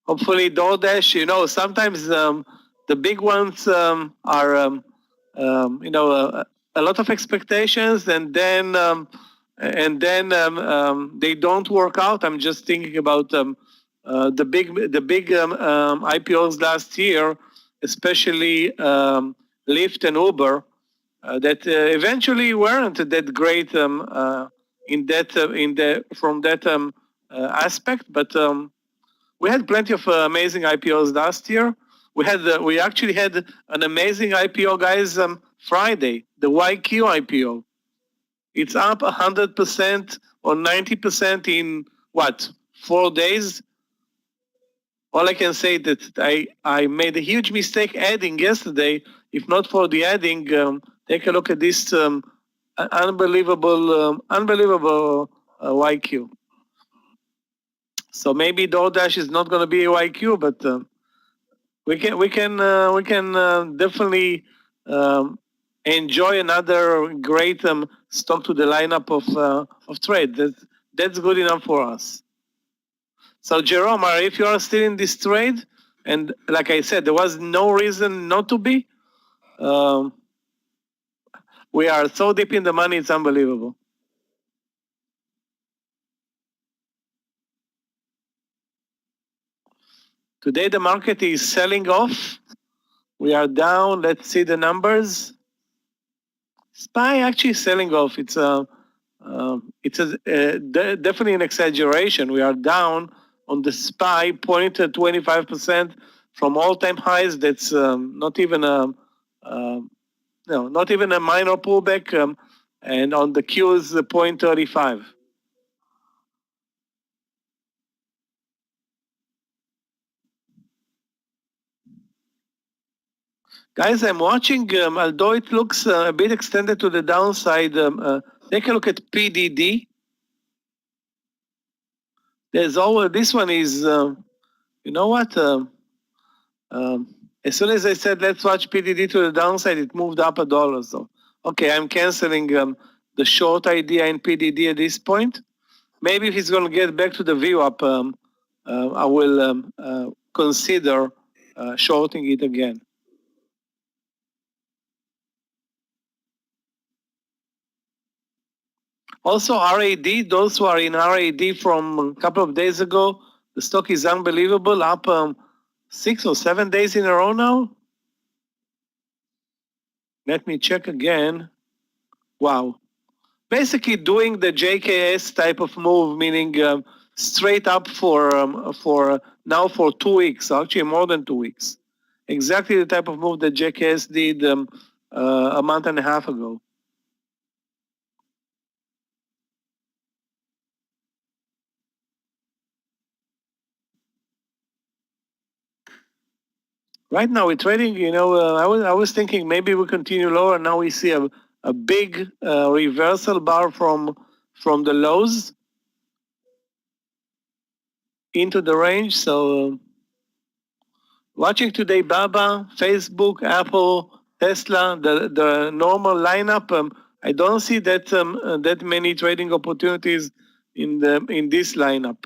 Hopefully, DoorDash. Sometimes the big ones are a lot of expectations, and then they don't work out. I'm just thinking about the big IPOs last year, especially Lyft and Uber, that eventually weren't that great from that aspect, but. We had plenty of amazing IPOs last year. We actually had an amazing IPO, guys. Friday, the YQ IPO. It's up 100% or 90% in 4 days. All I can say is that I made a huge mistake adding yesterday. If not for the adding, take a look at this unbelievable YQ. So maybe DoorDash is not going to be a YQ, but we can definitely enjoy another great stock to the lineup of trade. That's good enough for us. So Jerome, if you are still in this trade, and like I said, there was no reason not to be. We are so deep in the money, it's unbelievable. Today the market is selling off We are down. Let's see the numbers. SPY actually selling off. It's definitely an exaggeration. We are down on the SPY 0.25% from all-time highs. That's not even a not even a minor pullback. And on the Qs, 0.35. Guys, I'm watching, although it looks a bit extended to the downside, take a look at PDD. There's always, this one is, you know what? As soon as I said, let's watch PDD to the downside, it moved up $1. So, okay, I'm canceling the short idea in PDD at this point. Maybe if it's going to get back to the view up, I will consider shorting it again. Also, RAD, those who are in RAD from a couple of days ago, the stock is unbelievable, up 6 or 7 days in a row now. Let me check again. Wow. Basically doing the JKS type of move, meaning straight up for now for 2 weeks, actually more than 2 weeks. Exactly the type of move that JKS did a month and a half ago. Right now we're trading, you know, I was thinking maybe we continue lower. Now we see a big reversal bar from the lows into the range. So watching today, Baba, Facebook, Apple, Tesla, the normal lineup. I don't see that that many trading opportunities in this lineup.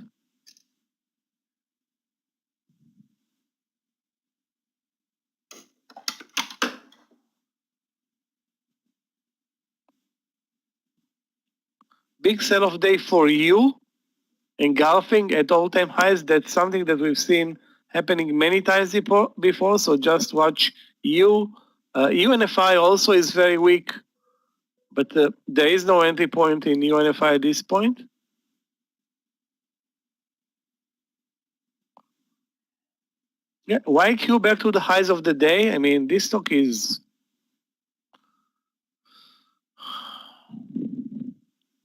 Big sell-off day for you, engulfing at all-time highs. That's something that we've seen happening many times before. So just watch you. UNFI also is very weak, but there is no entry point in UNFI at this point. Yeah, YQ back to the highs of the day. I mean, this stock is.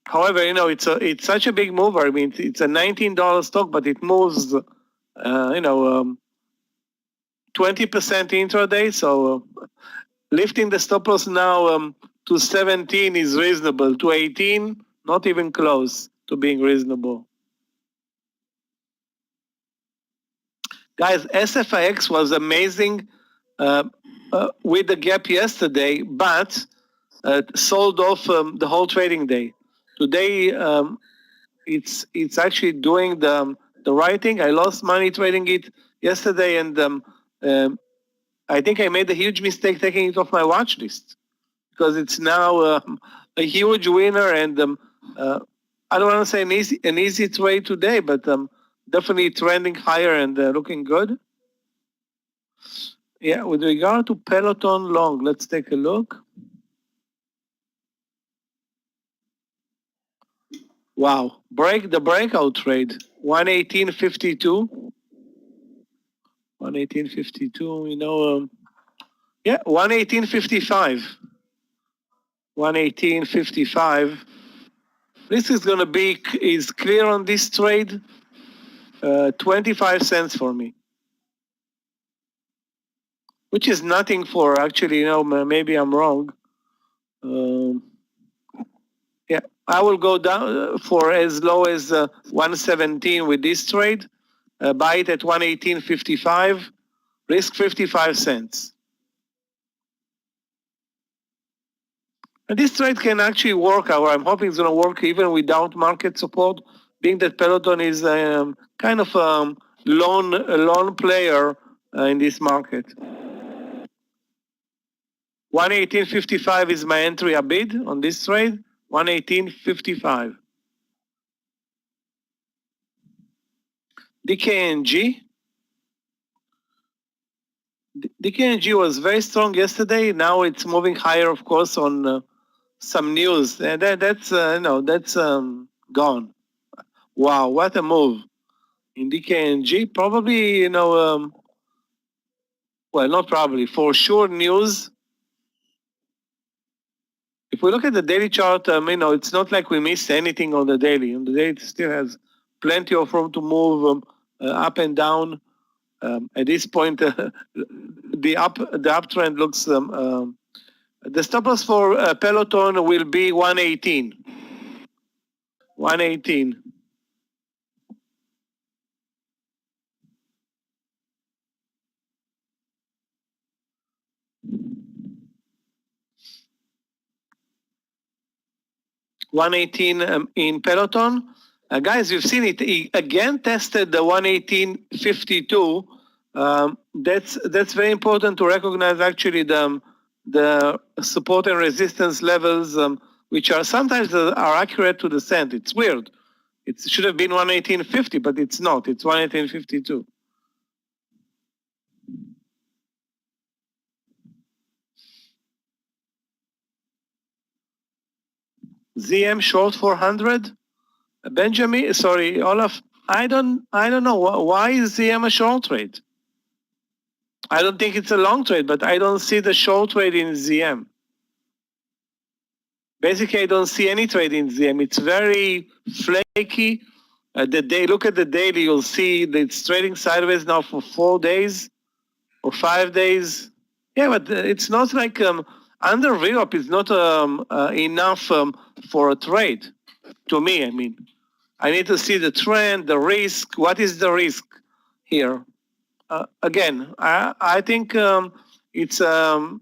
However, you know, it's such a big mover. I mean, it's a $19 stock, but it moves, 20% intraday. So lifting the stop loss now to 17 is reasonable. To 18, not even close to being reasonable. Guys, SFIX was amazing with the gap yesterday, but sold off the whole trading day. Today, it's actually doing the right thing. I lost money trading it yesterday, and I think I made a huge mistake taking it off my watch list because it's now a huge winner, and I don't want to say an easy trade today, but definitely trending higher and looking good. Yeah, with regard to Peloton long, let's take a look. Wow, the breakout trade, 118.52. 118.52, you know, yeah, 118.55. 118.55. This is going to be, is clear on this trade, 25 cents for me. Which is nothing for, actually, you know, maybe I'm wrong. Yeah, I will go down for as low as 117 with this trade. Buy it at 118.55, risk 55 cents. And this trade can actually work, or I'm hoping it's going to work even without market support, being that Peloton is kind of a lone player in this market. 118.55 is my entry a bid on this trade, 118.55. DKNG. DKNG was very strong yesterday. Now it's moving higher, of course, on some news, and that's gone. Wow, what a move in DKNG. Probably, well, not probably, for sure news. If we look at the daily chart, it's not like we missed anything on the daily. On the daily, it still has plenty of room to move up and down. At this point, the uptrend looks. The stop loss for Peloton will be 118. 118. In Peloton. Guys, you've seen it. He again tested the 118.52. That's very important to recognize actually the support and resistance levels, which are sometimes are accurate to the cent. It's weird. It should have been 118.50, but it's not. It's 118.52. ZM short 400. Benjamin, sorry, Olaf. I don't know why is ZM a short trade. I don't think it's a long trade, but I don't see the short trade in ZM. Basically, I don't see any trade in ZM. It's very flaky. Look at the daily, you'll see that it's trading sideways now for 4 days or 5 days. Yeah, but it's not like under VWAP is not enough for a trade. To me, I mean, I need to see the trend, the risk. What is the risk here? Again, I think it's a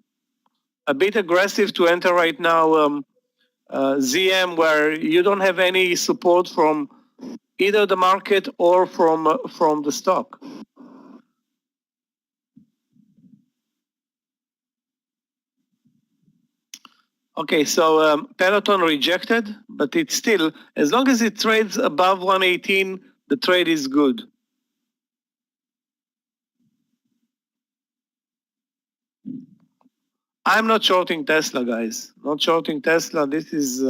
bit aggressive to enter right now ZM, where you don't have any support from either the market or from the stock. Okay, so Peloton rejected, but it's still, as long as it trades above 118, the trade is good. I'm not shorting Tesla, guys. Not shorting Tesla. This is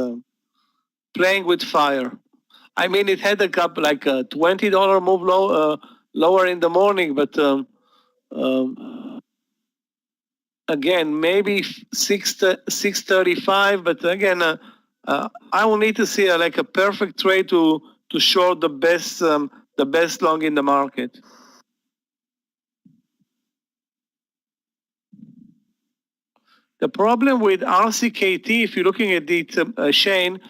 playing with fire. I mean, it had a couple, like a $20 move lower in the morning, but again, maybe 635. But again, I will need to see like a perfect trade to short the best long in the market. The problem with RCKT, if you're looking at it, Shane,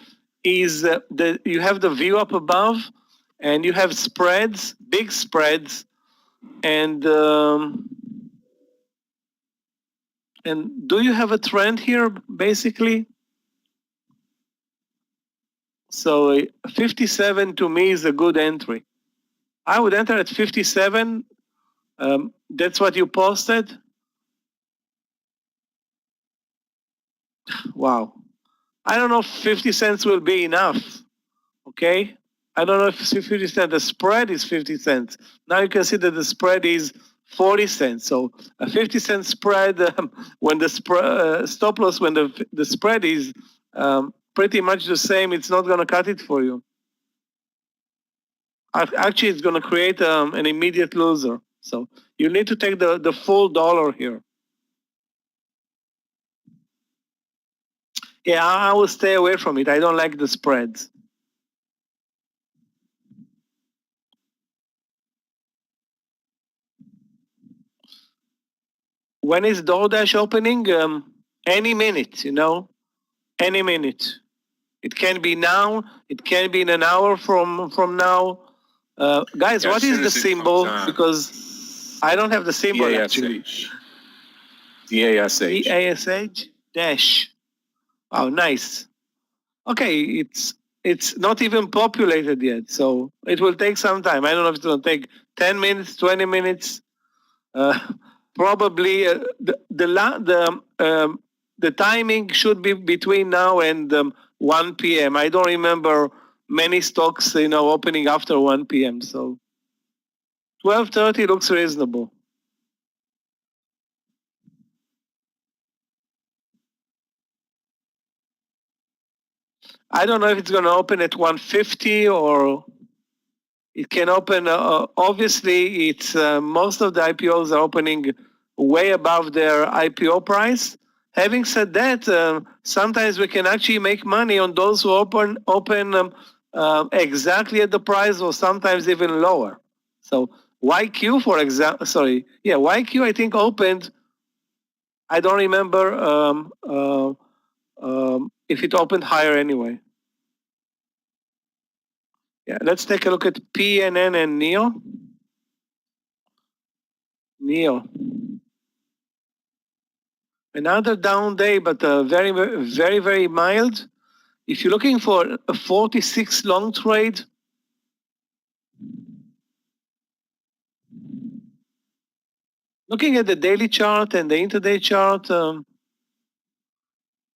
is that you have the view up above, and you have spreads, big spreads, and do you have a trend here, basically? So 57 to me is a good entry. I would enter at 57. That's what you posted. Wow. I don't know if 50 cents will be enough. Okay. I don't know if 50 cents, the spread is 50 cents. Now you can see that the spread is 40 cents. So a 50-cent spread, when the stop loss, when the spread is pretty much the same, it's not going to cut it for you. Actually, it's going to create an immediate loser. So you need to take the full dollar here. Yeah, I will stay away from it. I don't like the spreads. When is DoorDash opening? Any minute, any minute. It can be now. It can be in an hour from now. Guys, Yeah, what is the symbol? Because I don't have the symbol actually. DASH. DASH dash. Oh, nice. Okay, it's not even populated yet, so it will take some time. I don't know if it's going to take 10 minutes, 20 minutes. Probably the timing should be between now and 1 p.m. I don't remember many stocks, opening after 1 p.m. So 12:30 looks reasonable. I don't know if it's going to open at 150 or it can open. Obviously, it's most of the IPOs are opening way above their IPO price. Having said that, sometimes we can actually make money on those who open exactly at the price, or sometimes even lower. So YQ, for example, YQ I think opened. I don't remember if it opened higher anyway. Yeah, let's take a look at PNN and NEO. NEO. Another down day, but very, very, very mild. If you're looking for a 46 long trade, looking at the daily chart and the intraday chart,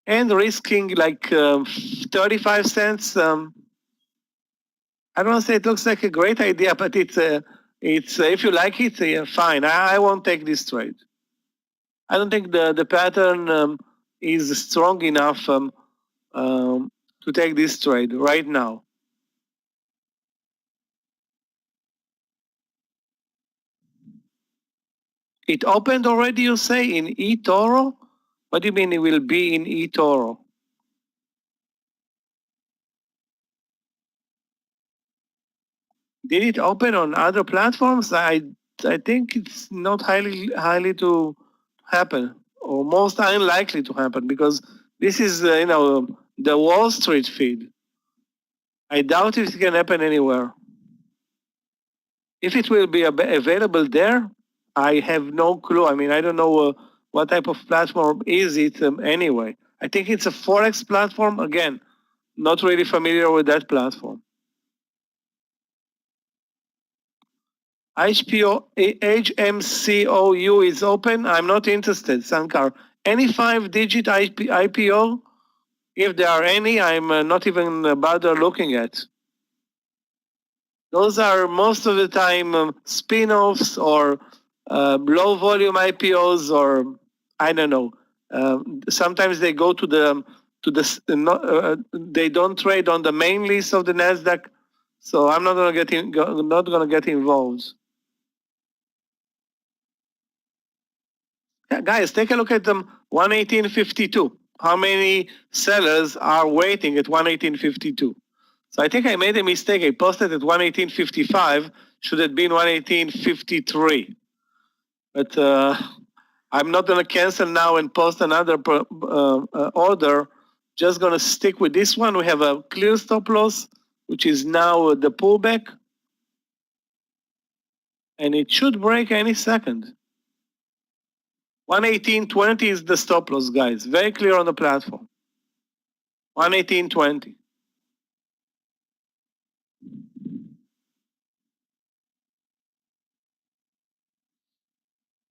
and risking like 35 cents, I don't want to say it looks like a great idea, but it's if you like it, fine. I won't take this trade. I don't think the pattern is strong enough to take this trade right now. It opened already, you say, in eToro? What do you mean it will be in eToro? Did it open on other platforms? I think it's not highly to happen, or most unlikely to happen, because this is the Wall Street feed. I doubt it can happen anywhere. If it will be available there, I have no clue. I mean, I don't know what type of platform is it anyway. I think it's a Forex platform. Again, not really familiar with that platform. HMCOU is open. I'm not interested, Sankar. Any 5-digit IPO, if there are any, I'm not even bother looking at. Those are most of the time spin-offs or low volume IPOs, or I don't know. Sometimes they go to the they don't trade on the main list of the Nasdaq, so I'm not gonna get involved. Yeah, guys, take a look at them. 118.52. How many sellers are waiting at 118.52? So I think I made a mistake. I posted at 118.55. Should have been 118.53. But I'm not going to cancel now and post another order. Just going to stick with this one. We have a clear stop loss, which is now the pullback. And it should break any second. 118.20 is the stop loss, guys. Very clear on the platform. 118.20.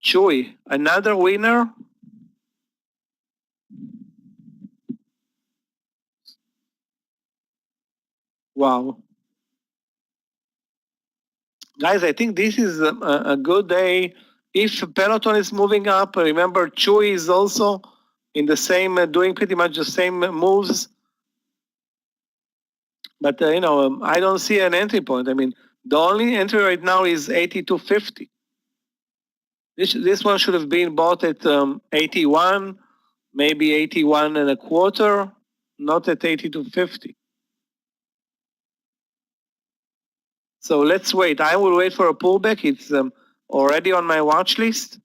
Chewy, another winner. Wow. Guys, I think this is a good day. If Peloton is moving up, remember Chewy is also in the same, doing pretty much the same moves. But I don't see an entry point. I mean, the only entry right now is 82.50. This one should have been bought at 81, maybe 81 and a quarter, not at 82.50. So let's wait. I will wait for a pullback. It's already on my watch list.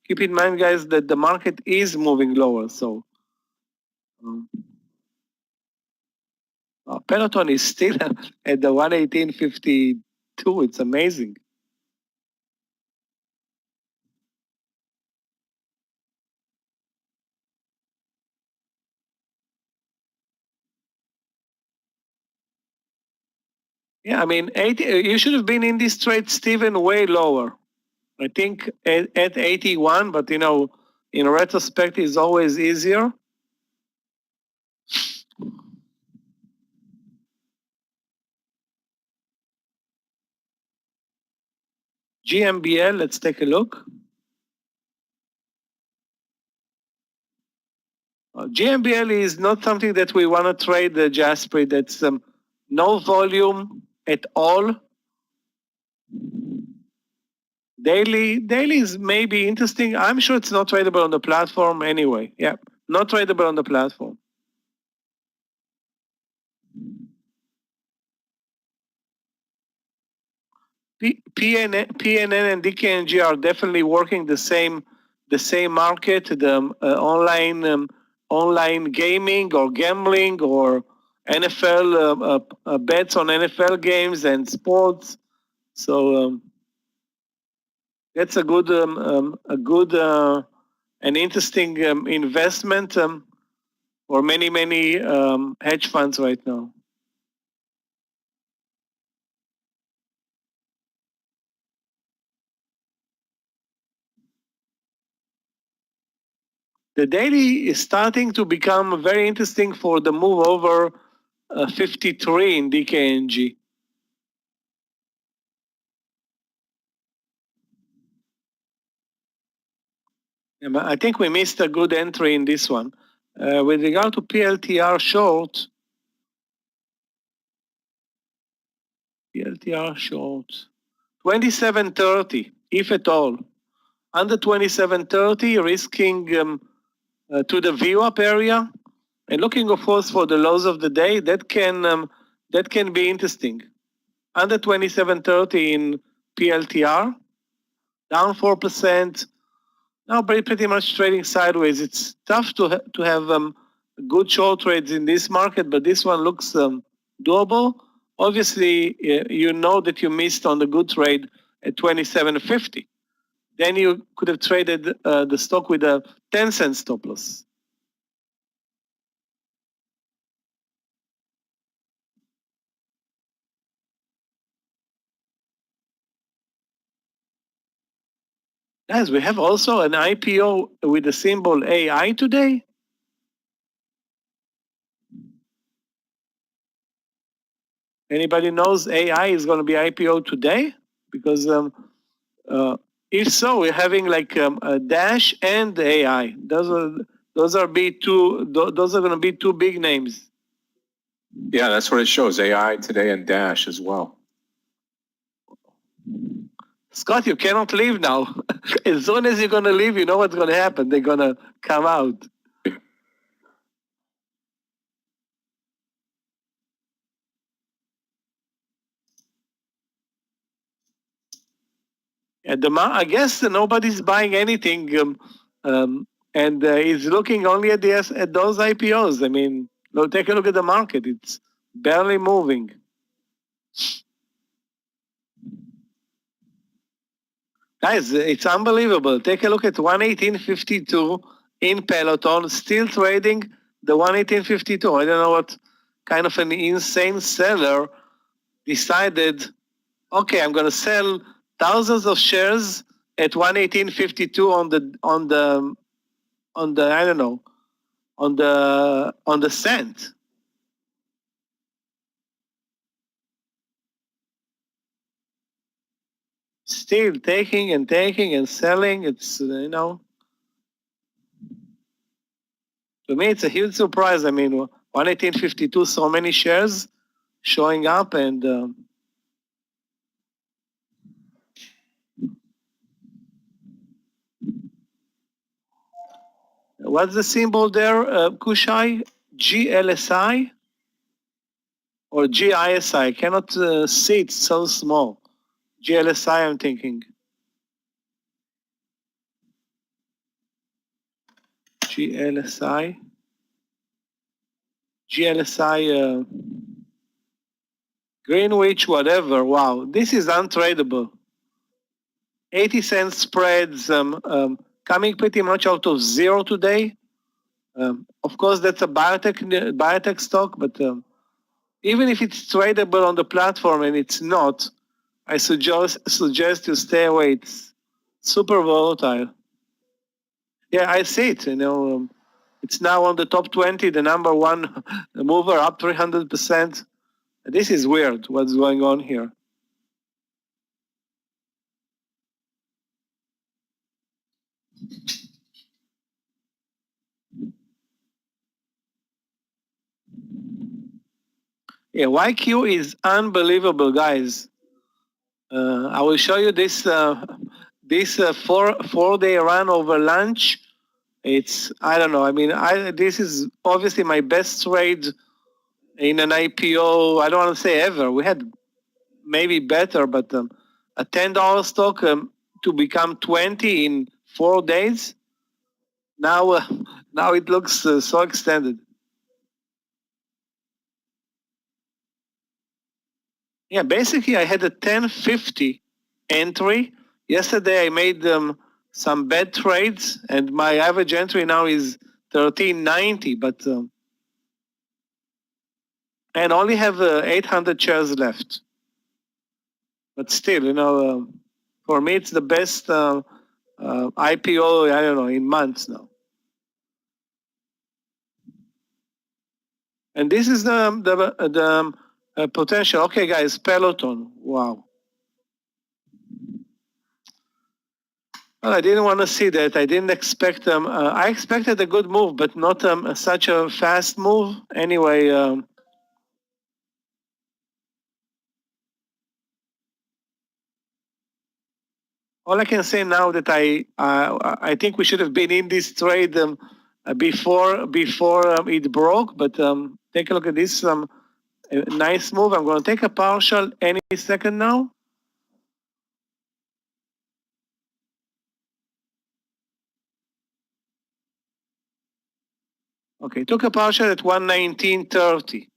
Keep in mind, guys, that the market is moving lower. So Peloton is still at the 118.52. It's amazing. Yeah, I mean, you should have been in this trade, Steven, way lower. I think at 81, but in retrospect, is always easier. GMBL, let's take a look. GMBL is not something that we want to trade the Jasperi. That's no volume at all. Daily is maybe interesting. I'm sure it's not tradable on the platform anyway. Yeah, not tradable on the platform. PNN and DKNG are definitely working the same market, the online gaming or gambling or NFL bets on NFL games and sports. So that's a good an interesting investment for many hedge funds right now. The daily is starting to become very interesting for the move over 53 in DKNG. I think we missed a good entry in this one. With regard to PLTR short, PLTR short, 27.30, if at all. Under 27.30, risking to the VWAP area, and looking, of course, for the lows of the day. That can be interesting. Under 27.30 in PLTR, down 4%. Now, pretty much trading sideways. It's tough to have good short trades in this market, but this one looks doable. Obviously, you know that you missed on the good trade at 27.50. Then you could have traded the stock with a 10-cent stop loss. Guys, we have also an IPO with the symbol AI today. Anybody knows AI is going to be IPO today? Because if so, we're having like a Dash and AI. Those are going to be two big names. Yeah, that's what it shows. AI today and Dash as well. Scott, you cannot leave now. As soon as you're going to leave, you know what's going to happen. They're going to come out. I guess nobody's buying anything, and he's looking only at those IPOs. I mean, take a look at the market; it's barely moving. Guys, it's unbelievable. Take a look at 118.52 in Peloton, still trading the 118.52. I don't know what kind of an insane seller decided, okay, I'm going to sell thousands of shares at 118.52 on the I don't know, on the cent. Still taking and selling. It's to me it's a huge surprise. I mean, 118.52, so many shares showing up, and what's the symbol there, Kushai? GLSI or GISI? I cannot see, it's so small. GLSI, I'm thinking. GLSI, Greenwich, whatever. Wow, this is untradeable. 80-cent spreads coming pretty much out of zero today. Of course, that's a biotech stock, but even if it's tradable on the platform and it's not, I suggest you stay away. It's super volatile. Yeah, I see it. It's now on the top 20, the number one mover, up 300%. This is weird. What's going on here? Yeah, YQ is unbelievable, guys. I will show you this four-day run over lunch. It's, I don't know. I mean, this is obviously my best trade in an IPO. I don't want to say ever. We had maybe better, but a $10 stock to become 20 in 4 days. Now, now it looks so extended. Yeah, basically I had a 1050 entry. Yesterday I made some bad trades, and my average entry now is 1390, but and only have 800 shares left. But still, you know, for me it's the best IPO, I don't know, in months now. And this is the potential. Okay, guys, Peloton. Wow. Well, I didn't want to see that. I didn't expect them. I expected a good move, but not such a fast move. Anyway, all I can say now that I think we should have been in this trade before it broke. But take a look at this nice move. I'm going to take a partial any second now. Okay, took a partial at 119.30.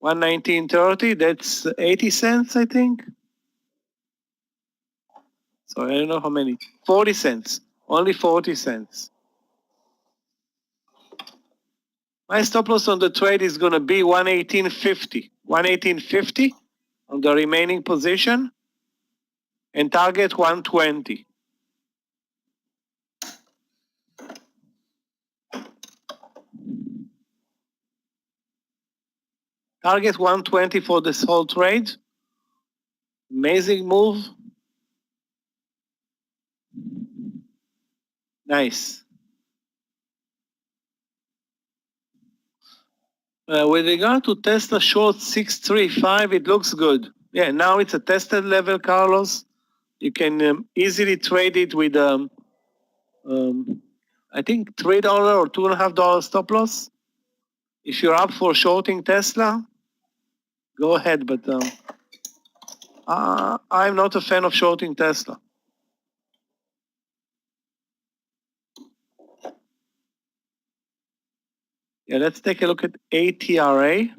119.30. That's 80 cents, I think. So I don't know how many. 40 cents. Only 40 cents. My stop loss on the trade is going to be 118.50. 118.50 on the remaining position, and target 120. Target 120 for this whole trade. Amazing move. Nice. With regard to Tesla short 635, it looks good. Yeah, now it's a tested level, Carlos. You can easily trade it with, I think, $3 or $2.50 stop loss. If you're up for shorting Tesla, go ahead. But I'm not a fan of shorting Tesla. Yeah, let's take a look at ATRA.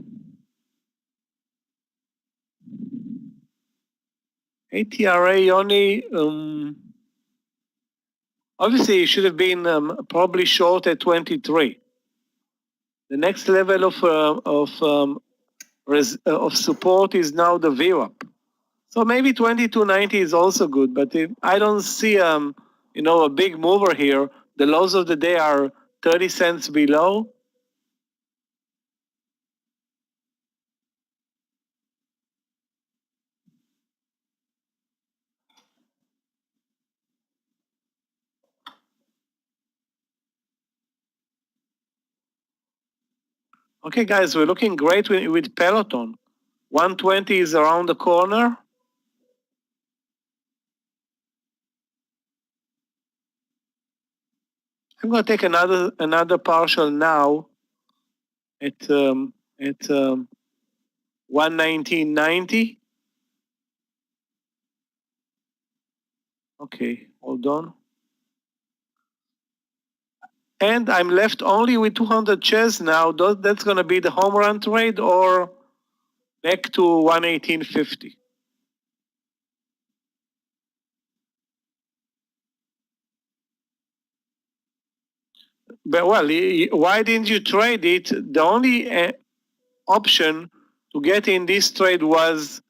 ATRA only, obviously it should have been probably short at 23. The next level of support is now the VWAP. So maybe 22.90 is also good, but I don't see you know, a big mover here. The lows of the day are 30 cents below. Okay, guys, we're looking great with Peloton. 120 is around the corner. I'm going to take another partial now at 119.90. Okay, hold on. And I'm left only with 200 shares now. That's going to be the home run trade or back to 118.50. But well, why didn't you trade it? The only option to get in this trade was,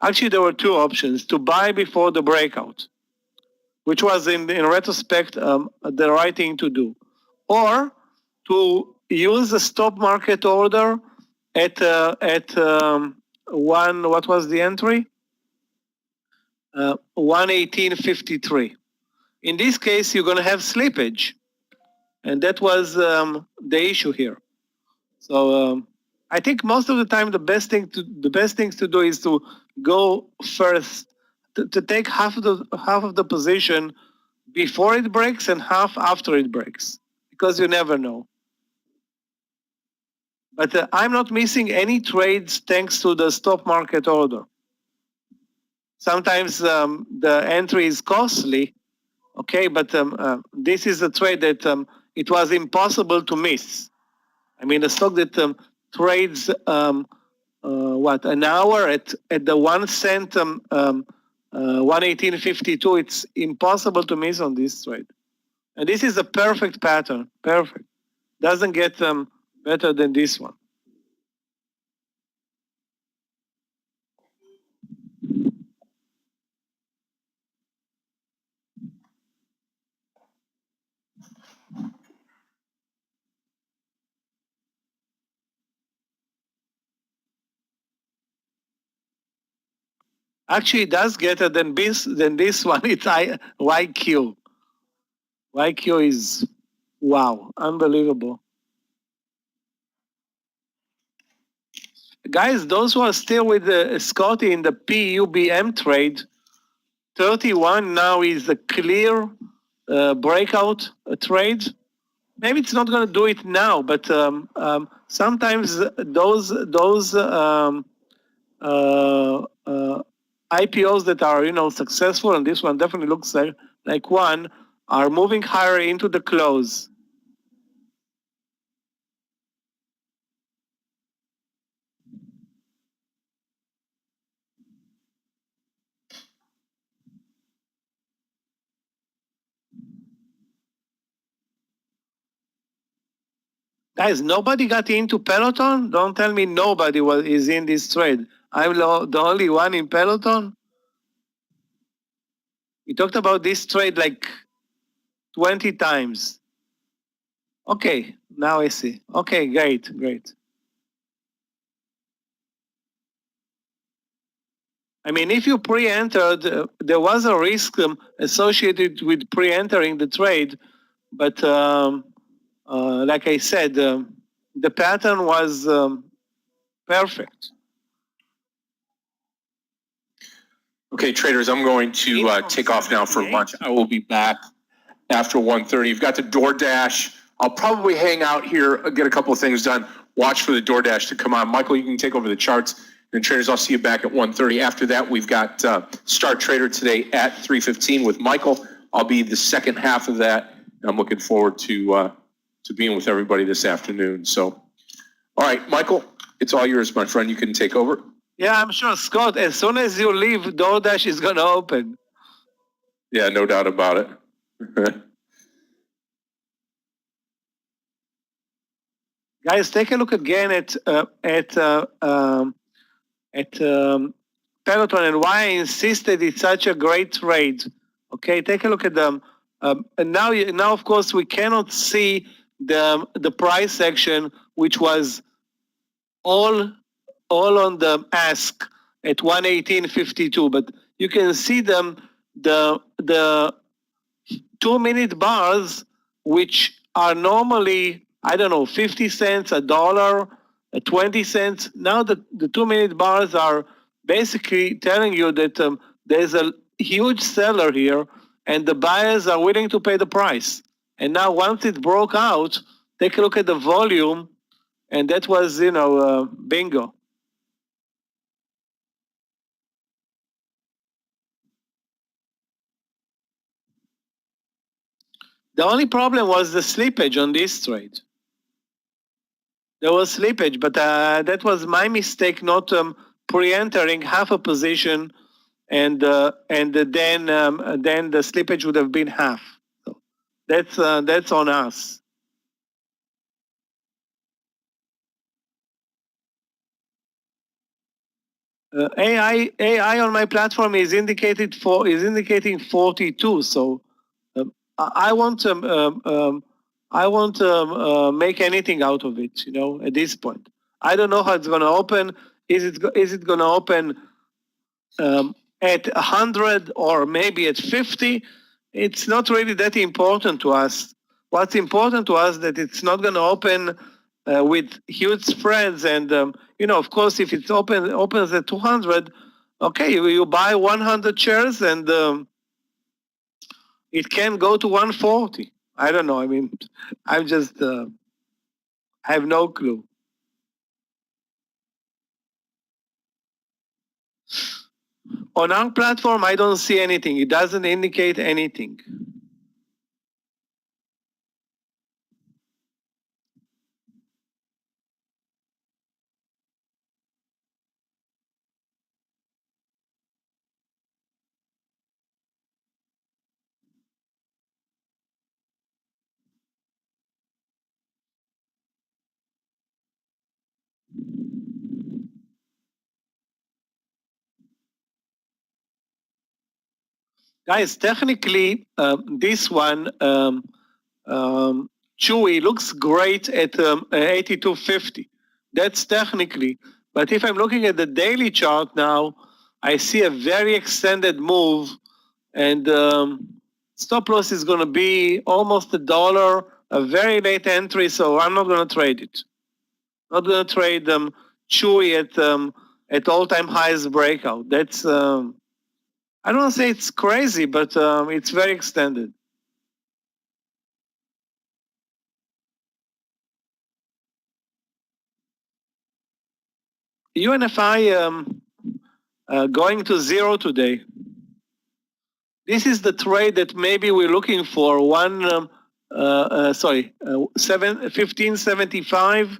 actually there were two options: to buy before the breakout, which was in retrospect the right thing to do, or to use a stop market order at what was the entry? 118.53. In this case, you're going to have slippage, and that was the issue here. So I think most of the time the best things to do is to go first, to take half of the position before it breaks and half after it breaks, because you never know. But I'm not missing any trades thanks to the stop market order. Sometimes the entry is costly, okay, but this is a trade that it was impossible to miss. I mean, a stock that trades an hour at the 1 cent 118.52. It's impossible to miss on this trade, and this is a perfect pattern. Perfect. Doesn't get better than this one. Actually, it does better than this one. It's YQ. YQ is wow, unbelievable. Guys, those who are still with Scotty in the PUBM trade, 31 now is a clear breakout trade. Maybe it's not going to do it now, but sometimes those IPOs that are successful, and this one definitely looks like one, are moving higher into the close. Guys, nobody got into Peloton? Don't tell me nobody is in this trade. I'm the only one in Peloton? We talked about this trade like 20 times. Okay, now I see. Okay, great. I mean, if you pre-entered, there was a risk associated with pre-entering the trade, but like I said, the pattern was perfect. Okay, traders, I'm going to take off now for lunch. I will be back after 1:30. You've got the DoorDash. I'll probably hang out here, get a couple of things done. Watch for the DoorDash to come on. Michael, you can take over the charts. And traders, I'll see you back at 1:30. After that, we've got Start Trader today at 3:15 with Michael. I'll be the second half of that. I'm looking forward to being with everybody this afternoon. So, all right, Michael, it's all yours, my friend. You can take over. Yeah, I'm sure, Scott, as soon as you leave, DoorDash is going to open. Yeah, no doubt about it. Guys, take a look again at Peloton and why I insisted it's such a great trade. Okay, take a look at them. And now, of course, we cannot see the price action, which was all on the ask at 118.52, but you can see them the 2-minute bars, which are normally, I don't know, 50 cents, $1, 20 cents. Now the 2-minute bars are basically telling you that there's a huge seller here and the buyers are willing to pay the price. And now once it broke out, take a look at the volume, and that was, bingo. The only problem was the slippage on this trade. There was slippage, but that was my mistake not pre-entering half a position, and then the slippage would have been half. So that's on us. AI on my platform is indicating 42. So I won't make anything out of it. At this point, I don't know how it's going to open. Is it going to open at 100 or maybe at 50? It's not really that important to us. What's important to us that it's not going to open with huge spreads, and of course, if it opens at 200, okay, you buy 100 shares, and it can go to 140. I don't know. I mean, I'm just I have no clue. On our platform, I don't see anything. It doesn't indicate anything. Guys, technically, this one, Chewy, looks great at 8250. That's technically. But if I'm looking at the daily chart now, I see a very extended move, and stop loss is going to be almost $1, a very late entry, so I'm not going to trade it. Not going to trade Chewy at all-time highs breakout. That's I don't want to say it's crazy, but it's very extended. UNFI going to zero today. This is the trade that maybe we're looking for. 1575,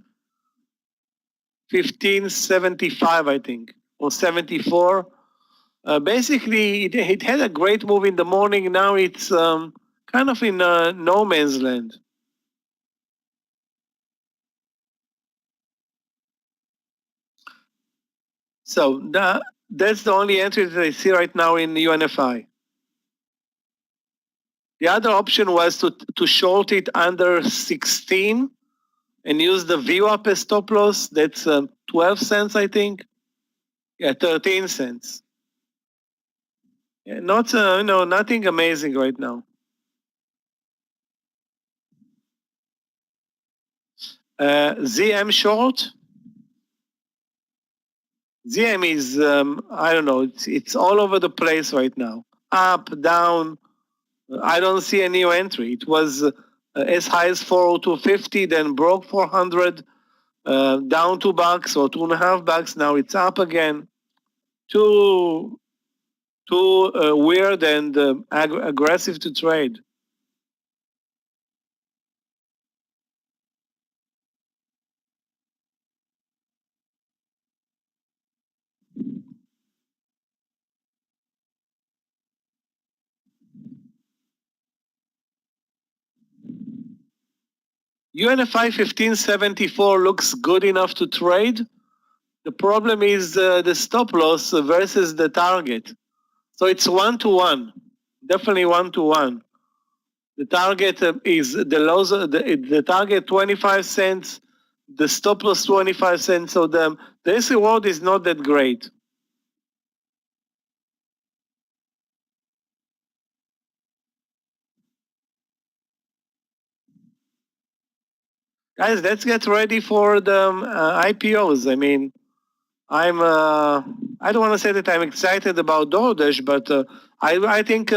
1575, I think, or 74. Basically, it had a great move in the morning. Now it's kind of in no man's land. So that's the only entry that I see right now in UNFI. The other option was to short it under 16 and use the VWAP as stop loss. That's 12 cents, I think. Yeah, 13 cents. Yeah, not nothing amazing right now. ZM short. ZM is I don't know. It's all over the place right now. Up, down. I don't see a new entry. It was as high as 402.50, then broke 400, down $2 or $2.50. Now it's up again. Too weird and aggressive to trade. UNFI 1574 looks good enough to trade. The problem is the stop loss versus the target. So it's 1-to-1, definitely 1-to-1. The target is the target 25 cents, the stop loss 25 cents. So the risk reward is not that great. Guys, let's get ready for the IPOs. I mean, I don't want to say that I'm excited about DoorDash, but I think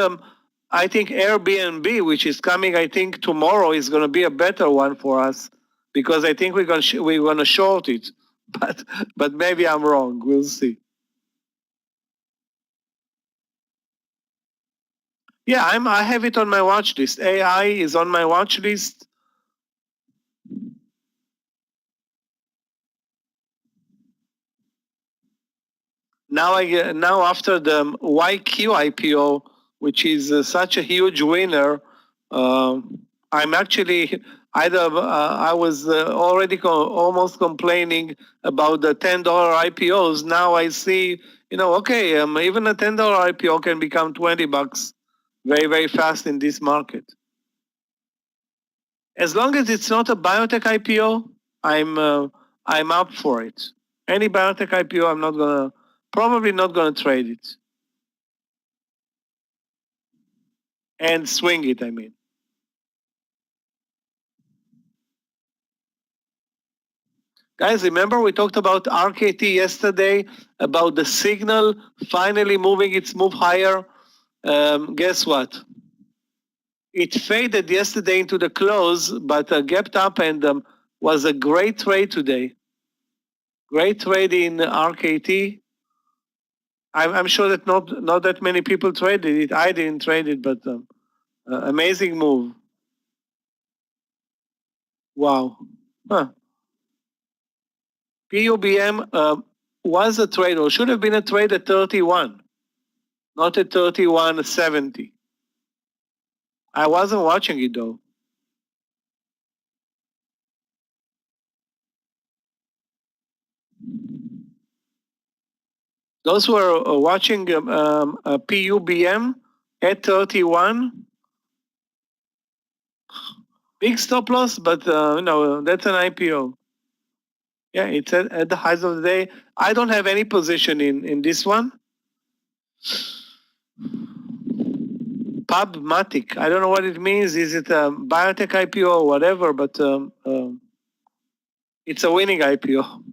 Airbnb, which is coming, I think tomorrow, is going to be a better one for us, because I think we're going to short it, but maybe I'm wrong. We'll see. Yeah, I have it on my watch list. AI is on my watch list. Now after the YQ IPO, which is such a huge winner, I'm actually I was already almost complaining about the $10 IPOs. Now I see, okay, even a $10 IPO can become $20 very, very fast in this market. As long as it's not a biotech IPO, I'm up for it. Any biotech IPO, I'm probably not gonna trade it and swing it. I mean. Guys, remember we talked about RKT yesterday, about the signal finally moving its move higher. Guess what? It faded yesterday into the close, but gapped up and was a great trade today. Great trade in RKT. I'm sure that not that many people traded it. I didn't trade it, but amazing move. Wow. Huh. PUBM was a trade, or should have been a trade at 31, not at 31.70. I wasn't watching it though. Those who are watching PUBM at 31, big stop loss, but that's an IPO. Yeah, it's at the highs of the day. I don't have any position in this one. Pubmatic. I don't know what it means. Is it a biotech IPO or whatever? But it's a winning IPO.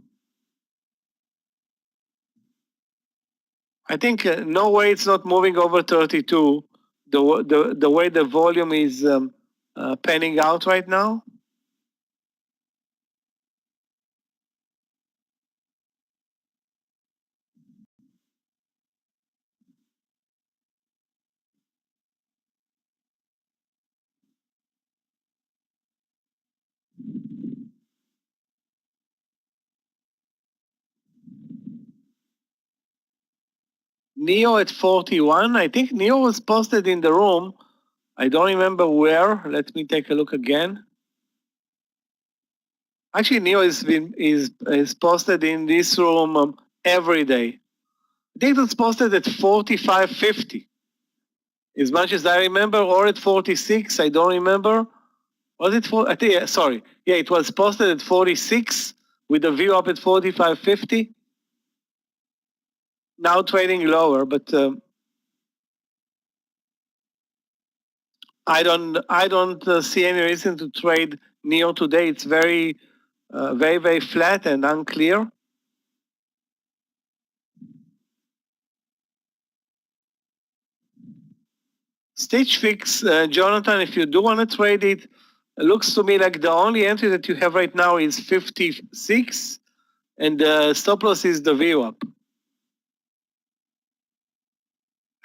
I think no way it's not moving over 32. The way the volume is panning out right now. Neo at 41. I think Neo was posted in the room. I don't remember where. Let me take a look again. Actually, Neo is posted in this room every day. I think it's posted at 45.50. As much as I remember, or at 46. I don't remember. Was it for? I think. Sorry. Yeah, it was posted at 46 with a view up at 45.50. Now trading lower, but I don't see any reason to trade Neo today. It's very, very flat and unclear. Stitch Fix, Jonathan, if you do want to trade it, it looks to me like the only entry that you have right now is 56, and the stop loss is the view up.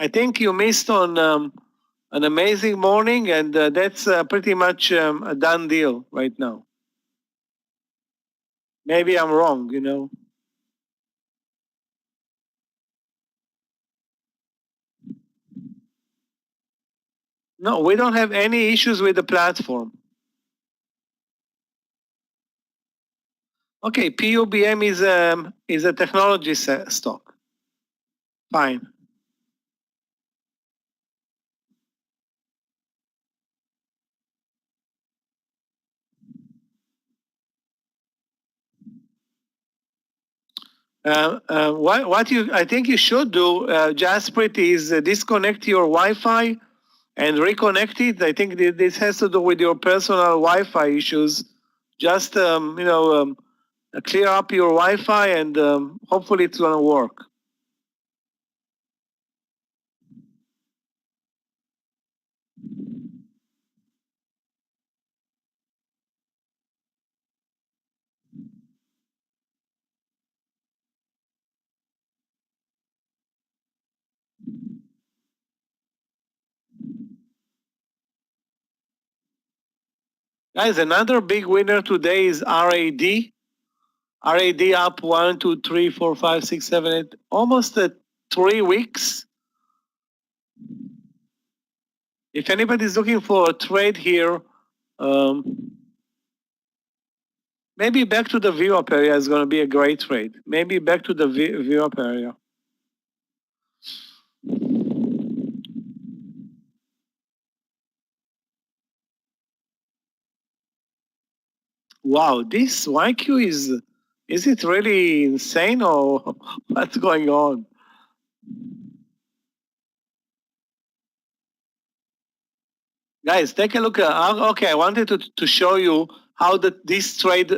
I think you missed on an amazing morning, and that's pretty much a done deal right now. Maybe I'm wrong, No, we don't have any issues with the platform. Okay, PUBM is a technology stock. Fine. What I think you should do, Jasprit, is disconnect your Wi-Fi and reconnect it. I think this has to do with your personal Wi-Fi issues. Just clear up your Wi-Fi, and hopefully it's gonna work. Guys, another big winner today is RAD. RAD up 1, 2, 3, 4, 5, 6, 7, 8, almost 3 weeks. If anybody's looking for a trade here, maybe back to the view up area is going to be a great trade. Maybe back to the view up area. Wow, this YQ is it really insane, or what's going on? Guys, take a look. Okay, I wanted to show you how this trade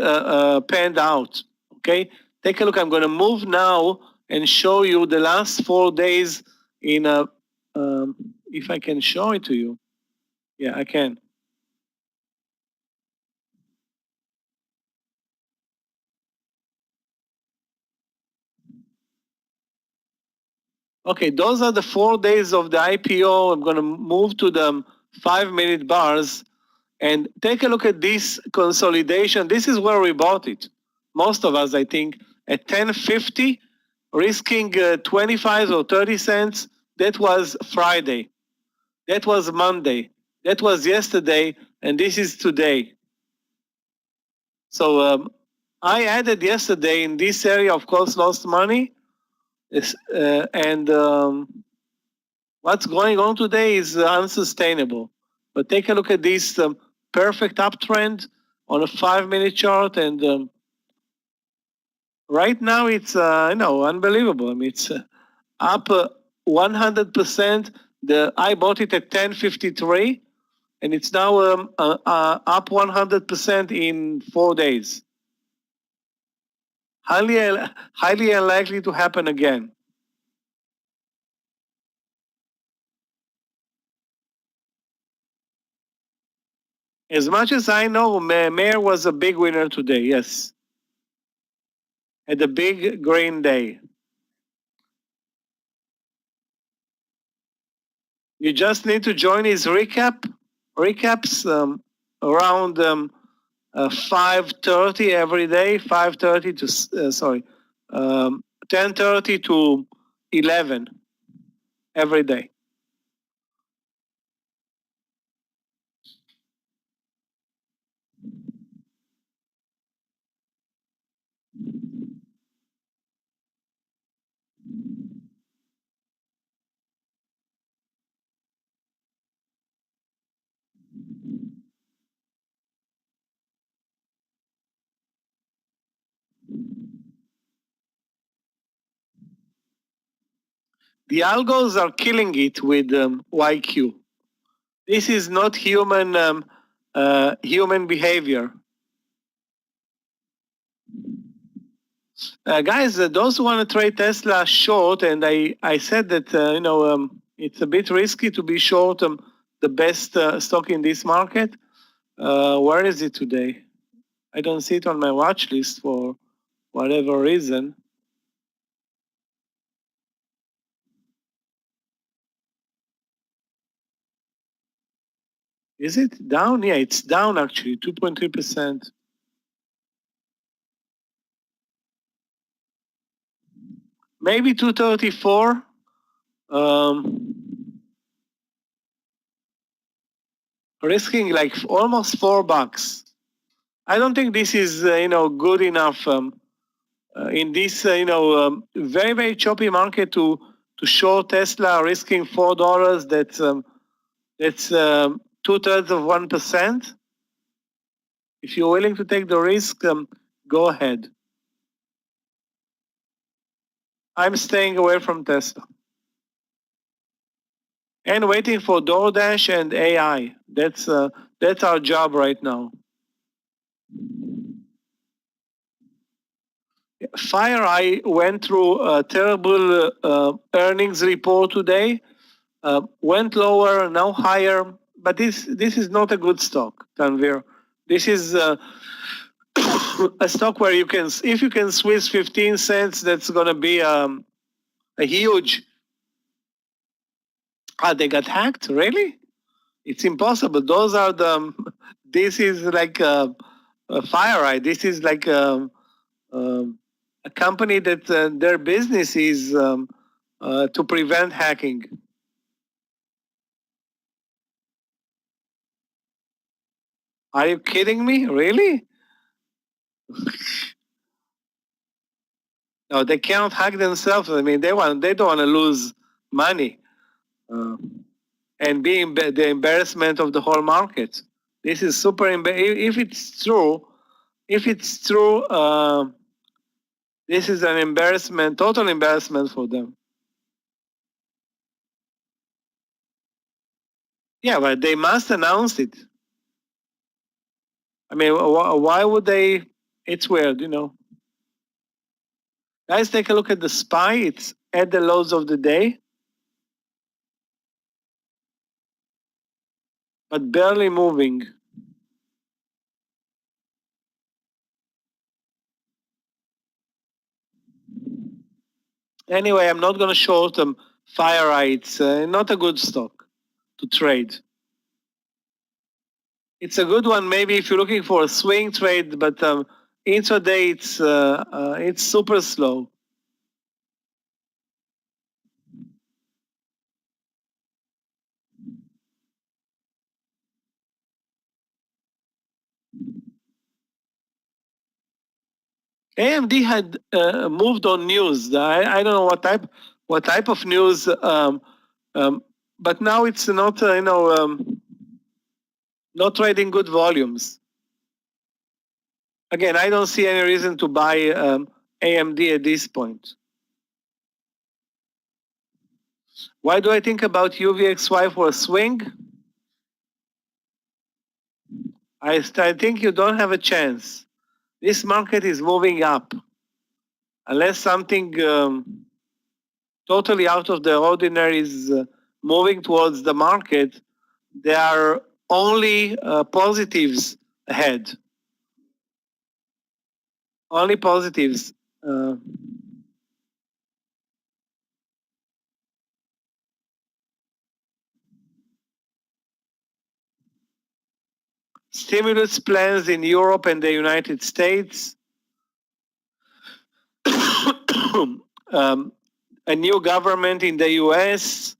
panned out. Okay, take a look. I'm going to move now and show you the last 4 days in a. If I can show it to you, yeah, I can. Okay, those are the 4 days of the IPO. I'm going to move to the 5-minute bars and take a look at this consolidation. This is where we bought it. Most of us, I think, at 10.50, risking 25 or 30 cents. That was Friday. That was Monday. That was yesterday, and this is today. So I added yesterday in this area, of course, lost money. And what's going on today is unsustainable. But take a look at this perfect uptrend on a 5-minute chart, and right now it's unbelievable. I mean, it's up 100%. I bought it at 10.53, and it's now up 100% in 4 days. Highly unlikely to happen again. As much as I know, Meir was a big winner today, yes. Had a big green day. You just need to join his recaps around 5:30 every day, 5:30 to 10:30 to 11 every day. The algos are killing it with YQ. This is not human behavior. Guys, those who want to trade Tesla short, and I said that it's a bit risky to be short the best stock in this market. Where is it today? I don't see it on my watch list for whatever reason. Is it down? Yeah, it's down actually, 2.3%. Maybe 234. Risking like almost $4. I don't think this is good enough in this very very choppy market to short Tesla, risking $4. That's 2/3 of 1%. If you're willing to take the risk, go ahead. I'm staying away from Tesla and waiting for DoorDash and AI. That's our job right now. FireEye went through a terrible earnings report today. Went lower, now higher, but this is not a good stock, Tanvir. This is a stock where if you can squeeze 15 cents, that's going to be a huge. They got hacked, really? It's impossible. Those are the. This is like a FireEye. This is like a company that their business is to prevent hacking. Are you kidding me? Really? No, they cannot hack themselves. I mean, they don't want to lose money and be the embarrassment of the whole market. This is super. If it's true, this is an embarrassment, total embarrassment for them. Yeah, but they must announce it. I mean, why would they? It's weird, Guys, take a look at the SPY. It's at the lows of the day, but barely moving. Anyway, I'm not going to short them. FireEye, it's not a good stock to trade. It's a good one maybe if you're looking for a swing trade, but intraday it's super slow. AMD had moved on news. I don't know what type of news, but now it's not not trading good volumes. Again, I don't see any reason to buy AMD at this point. Why do I think about UVXY for a swing? I think you don't have a chance. This market is moving up. Unless something totally out of the ordinary is moving towards the market, there are only positives ahead. Only positives. Stimulus plans in Europe and the United States. A new government in the US.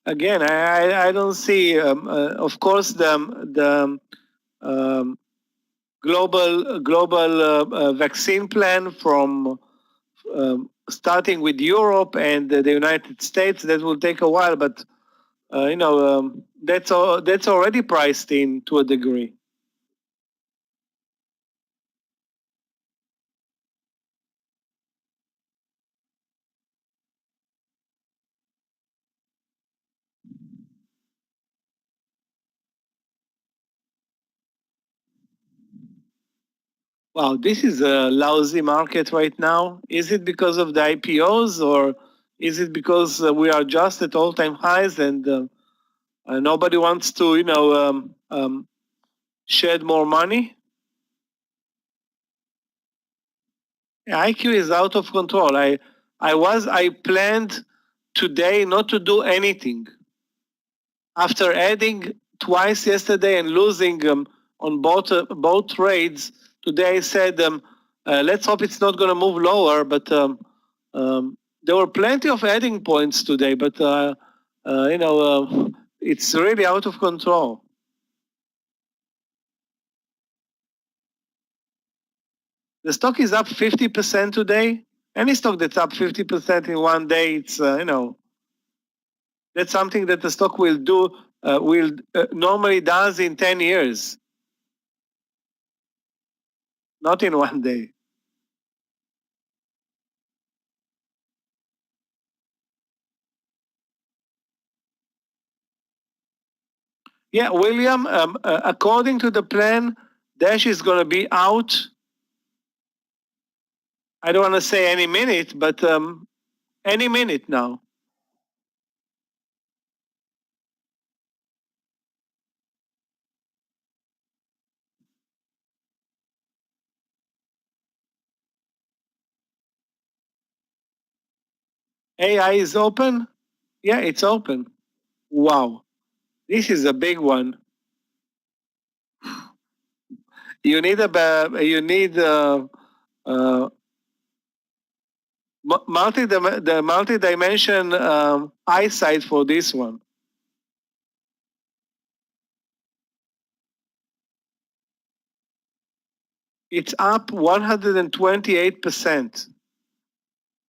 Again, I don't see. Of course, the global vaccine plan from starting with Europe and the United States, that will take a while, but that's already priced in to a degree. Wow, this is a lousy market right now. Is it because of the IPOs, or is it because we are just at all-time highs and nobody wants to, shed more money? IQ is out of control. I planned today not to do anything. After adding twice yesterday and losing on both trades, today I said, let's hope it's not going to move lower. But there were plenty of adding points today, but it's really out of control. The stock is up 50% today. Any stock that's up 50% in one day, it's that's something that the stock will do, normally does in 10 years. Not in one day. Yeah, William, according to the plan, Dash is going to be out. I don't want to say any minute, but any minute now. AI is open? Yeah, it's open. Wow. This is a big one. You need the multi-dimension eyesight for this one. It's up 128%.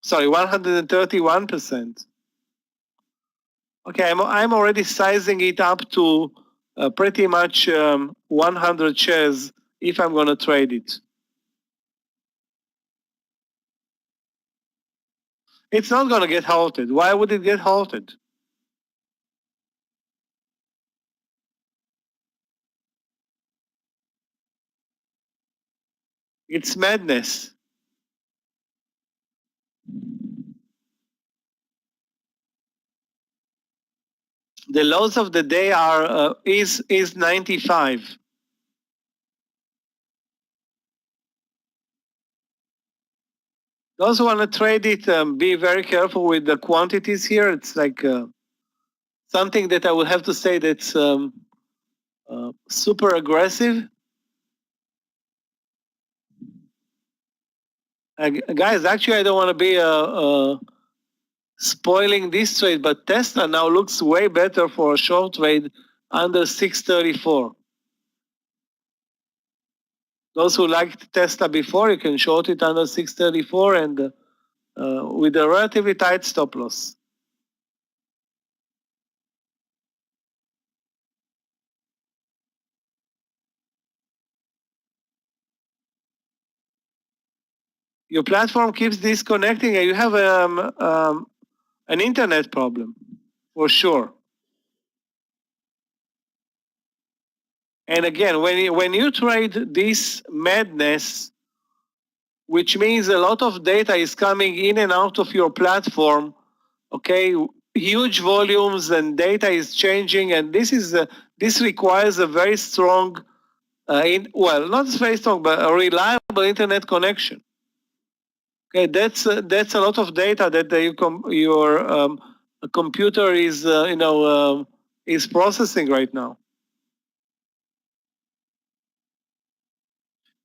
Sorry, 131%. Okay, I'm already sizing it up to pretty much 100 shares if I'm going to trade it. It's not going to get halted. Why would it get halted? It's madness. The lows of the day are is 95. Those who want to trade it, be very careful with the quantities here. It's like something that I will have to say that's super aggressive. Guys, actually, I don't want to be spoiling this trade, but Tesla now looks way better for a short trade under 634. Those who liked Tesla before, you can short it under 634 and with a relatively tight stop loss. Your platform keeps disconnecting and you have an internet problem, for sure. And again, when you trade this madness, which means a lot of data is coming in and out of your platform, okay, huge volumes and data is changing, and this requires a very strong, well, not very strong, but a reliable internet connection. Okay, that's a lot of data that your computer is is processing right now.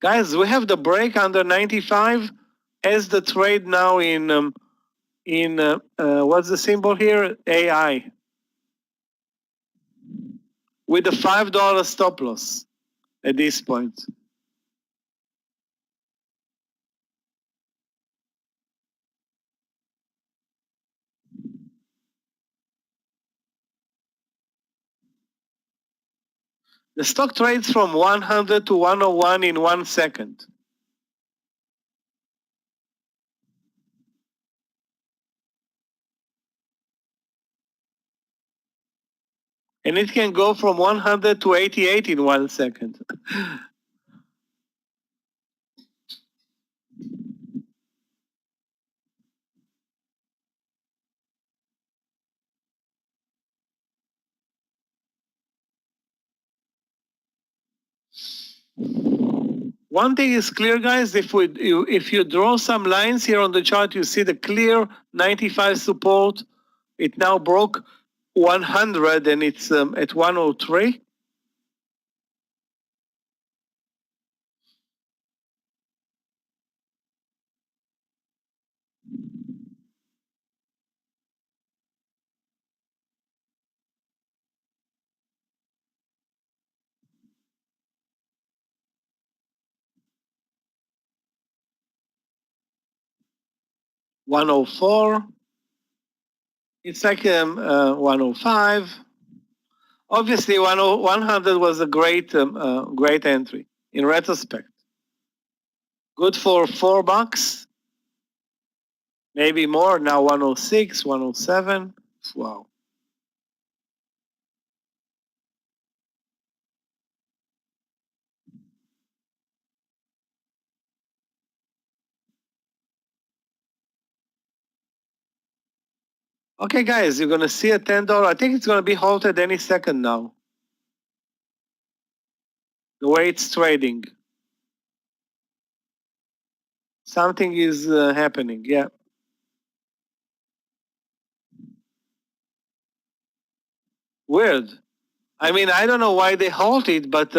Guys, we have the break under 95 as the trade now in what's the symbol here? AI. With the $5 stop loss at this point. The stock trades from 100 to 101 in 1 second. And it can go from 100 to 88 in 1 second. One thing is clear, guys. If you draw some lines here on the chart, you see the clear 95 support. It now broke 100 and it's at 103. $104. It's like 105. Obviously, 100 was a great entry in retrospect. Good for $4, maybe more. Now 106, 107. Wow. Okay, guys, you're gonna see a $10. I think it's gonna be halted any second now. The way it's trading. Something is happening, yeah. Weird. I mean, I don't know why they halted, but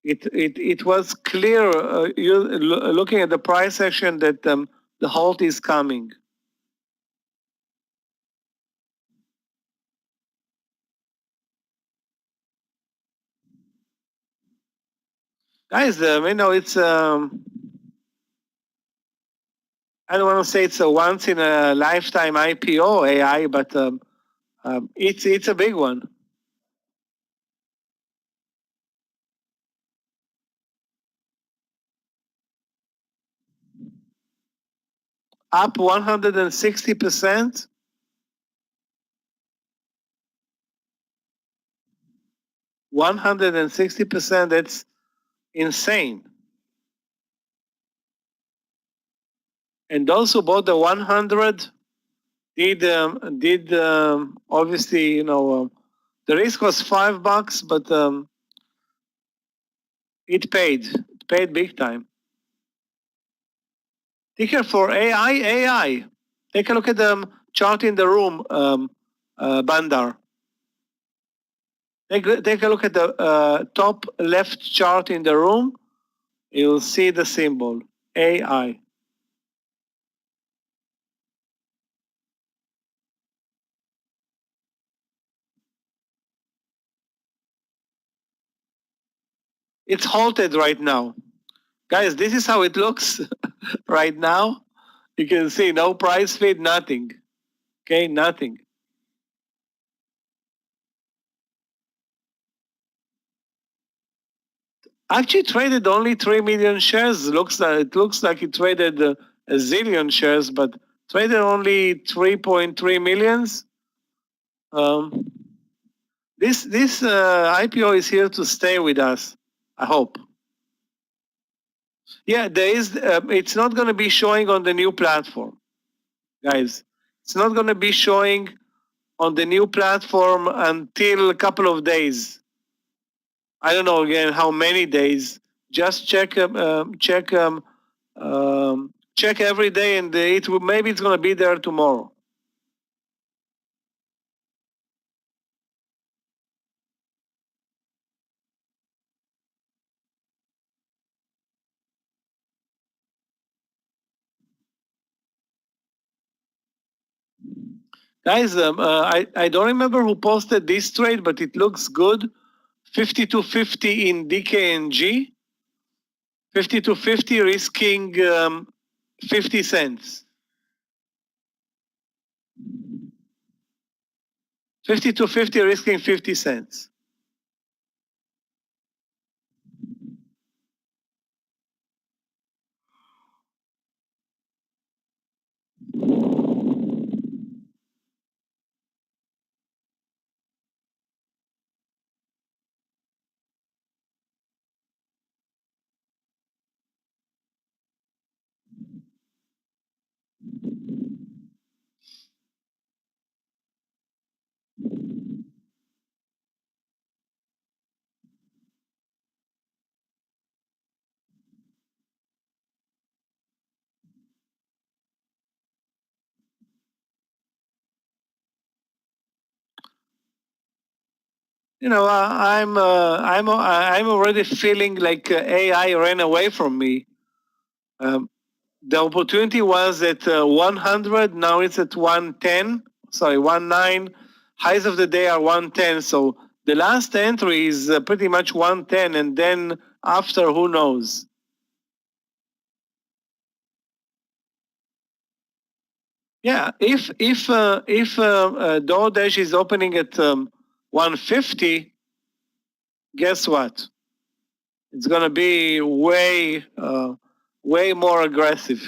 it was clear, you looking at the price action, that the halt is coming. Guys, it's I don't want to say it's a once in a lifetime IPO AI, but it's a big one. Up 160%. 160%, that's insane. And those who bought the 100 did obviously, the risk was $5, but it paid big time. Ticker for AI. Take a look at the chart in the room, Bandar. Take a look at the top left chart in the room. You'll see the symbol, AI. It's halted right now. Guys, this is how it looks right now. You can see no price feed, nothing. Okay, nothing. Actually traded only 3 million shares. It looks like it traded a zillion shares, but traded only 3.3 millions. This IPO is here to stay with us, I hope. Yeah, there is. It's not going to be showing on the new platform, guys. It's not going to be showing on the new platform until a couple of days. I don't know again how many days. Just check check every day, and maybe it's going to be there tomorrow. Guys, I don't remember who posted this trade, but it looks good. 52.50 in DKNG. 52.50 risking 50 cents. 52.50 risking 50 cents. I'm already feeling like AI ran away from me. The opportunity was at 100. Now it's at 110. Sorry, 19. Highs of the day are 110. So the last entry is pretty much 110, and then after, who knows? Yeah, if DoorDash is opening at 150, guess what? It's going to be way more aggressive.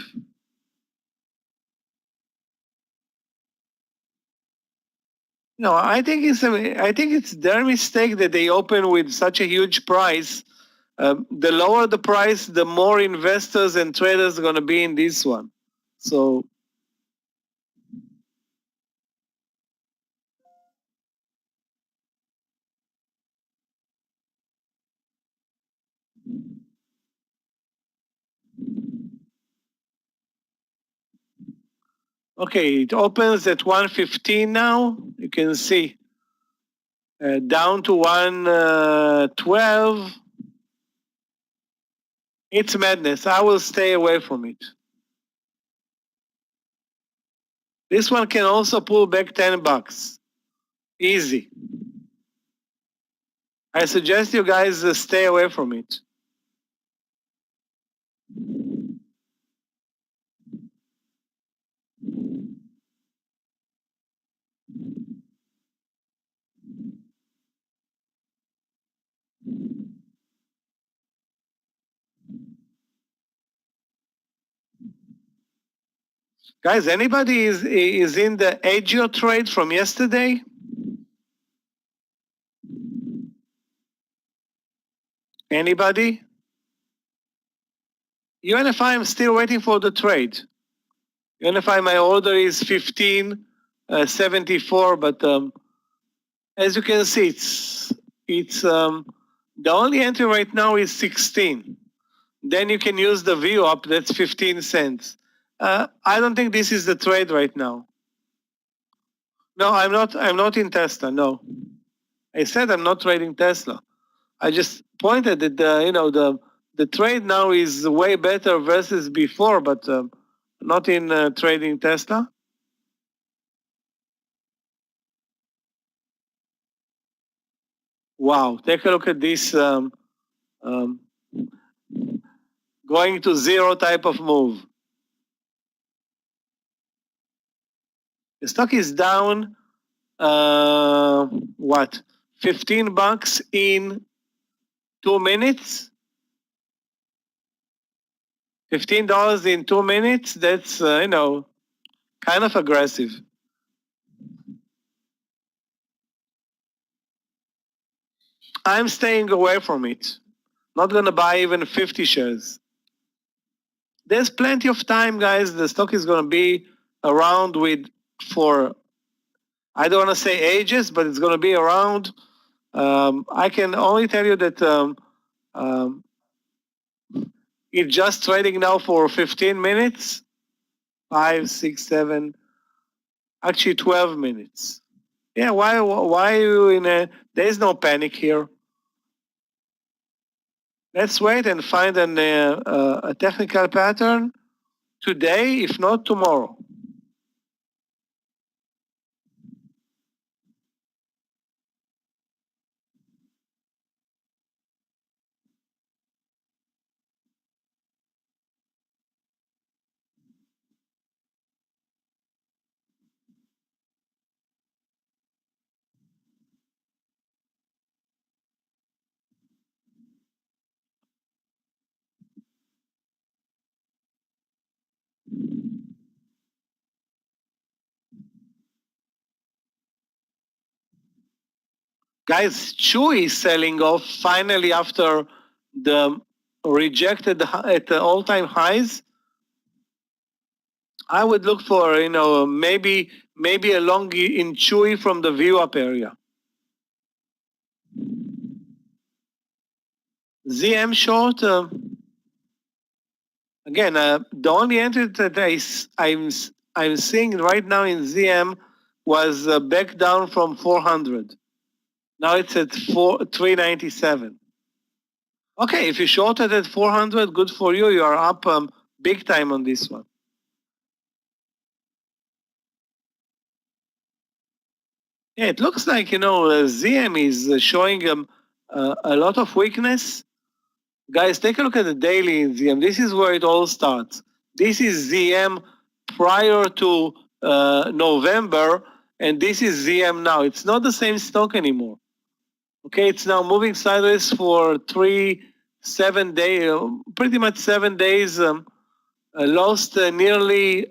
No, I think it's their mistake that they open with such a huge price. The lower the price, the more investors and traders are going to be in this one. So okay, it opens at 115 now. You can see down to 112. It's madness. I will stay away from it. This one can also pull back $10. Easy. I suggest you guys stay away from it. Guys, anybody is in the Agio trade from yesterday? Anybody? UNFI, I'm still waiting for the trade. UNFI, my order is 15.74, but as you can see, it's the only entry right now is 16. Then you can use the view up, that's 15 cents. I don't think this is the trade right now. No, I'm not in Tesla, no. I said I'm not trading Tesla. I just pointed that the trade now is way better versus before, but not in trading Tesla. Wow, take a look at this going to zero type of move. The stock is down, what, $15 in 2 minutes? $15 in 2 minutes, that's, kind of aggressive. I'm staying away from it. Not gonna buy even 50 shares. There's plenty of time, guys. The stock is gonna be around for, I don't wanna say ages, but it's gonna be around. I can only tell you that it's just trading now for 15 minutes, 5, 6, 7, actually 12 minutes. Yeah, why are you there is no panic here. Let's wait and find a technical pattern today, if not tomorrow. Guys, Chewy is selling off finally after the rejected at the all-time highs. I would look for, maybe a long in Chewy from the view up area. ZM short, again, the only entry that I'm seeing right now in ZM was back down from 400. Now it's at 397. Okay, if you shorted at 400, good for you. You are up big time on this one. Yeah, it looks like, ZM is showing a lot of weakness. Guys, take a look at the daily in ZM. This is where it all starts. This is ZM prior to November, and this is ZM now. It's not the same stock anymore. Okay, it's now moving sideways for 7 days, pretty much 7 days, lost nearly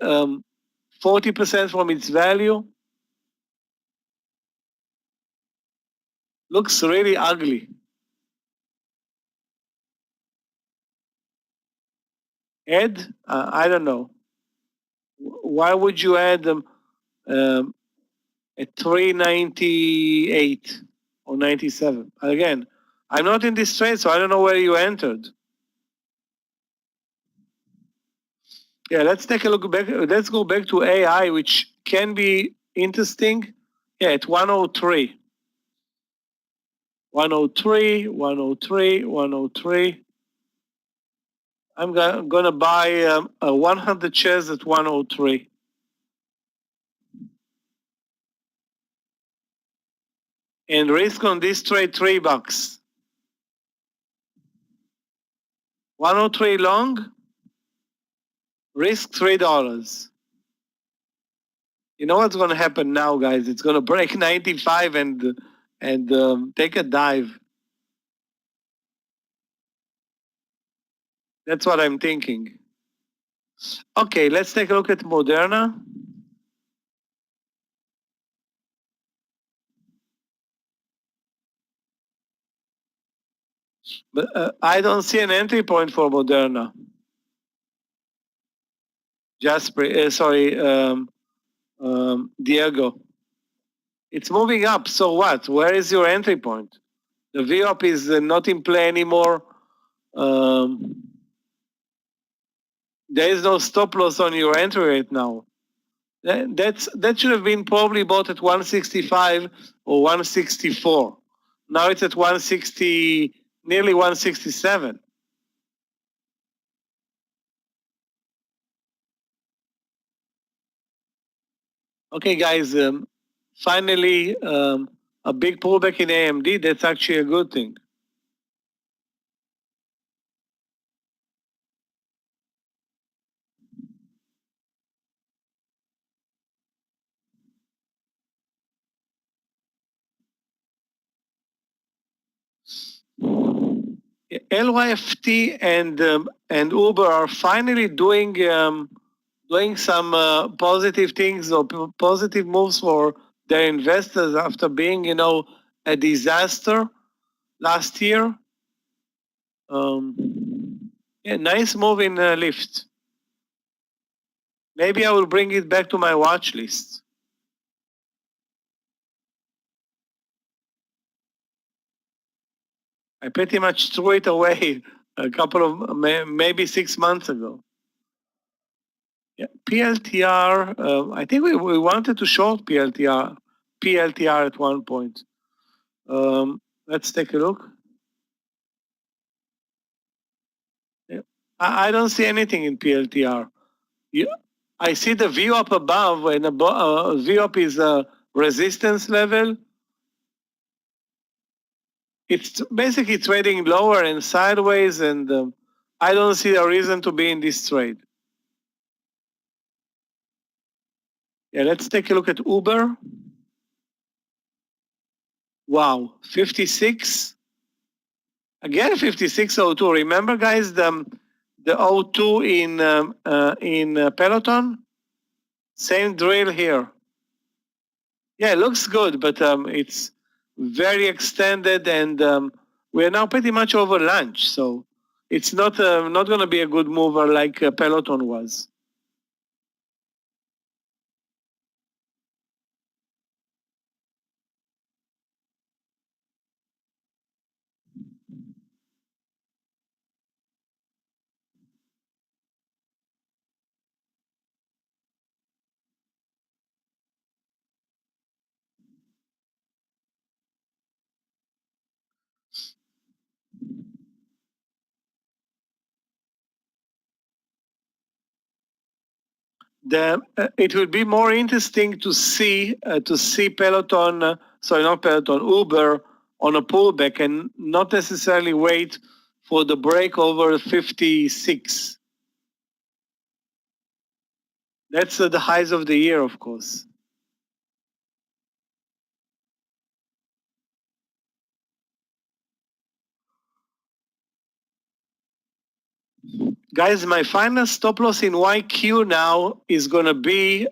40% from its value. Looks really ugly. Add? I don't know. Why would you add them at 398 or 97? Again, I'm not in this trade, so I don't know where you entered. Yeah, let's take a look back. Let's go back to AI, which can be interesting. Yeah, at 103. 103, 103, 103. I'm gonna buy 100 shares at 103. And risk on this trade $3. 103 long, risk $3. You know what's gonna happen now, guys? It's gonna break 95 and take a dive. That's what I'm thinking. Okay, let's take a look at Moderna. But I don't see an entry point for Moderna. Diego. It's moving up. So what? Where is your entry point? The VOP is not in play anymore. There is no stop loss on your entry right now. That should have been probably bought at 165 or 164. Now it's at 160, nearly 167. Okay, guys. Finally, a big pullback in AMD. That's actually a good thing. LYFT and Uber are finally doing some positive things or positive moves for their investors after being, a disaster last year. Nice move in Lyft. Maybe I will bring it back to my watch list. I pretty much threw it away a couple of, maybe 6 months ago. Yeah, PLTR, I think we wanted to short PLTR at one point. Let's take a look. Yeah. I don't see anything in PLTR. I see the VWAP above, and VWAP is a resistance level. It's basically trading lower and sideways, and I don't see a reason to be in this trade. Yeah, let's take a look at Uber. Wow, 56. Again, 56.02. Remember, guys, the 02 in Peloton? Same drill here. Yeah, it looks good, but it's very extended, and we're now pretty much over lunch, so it's not going to be a good mover like Peloton was. It will be more interesting to see Peloton, sorry, not Peloton, Uber on a pullback and not necessarily wait for the break over 56. That's the highs of the year, of course. Guys, my final stop loss in YQ now is going to be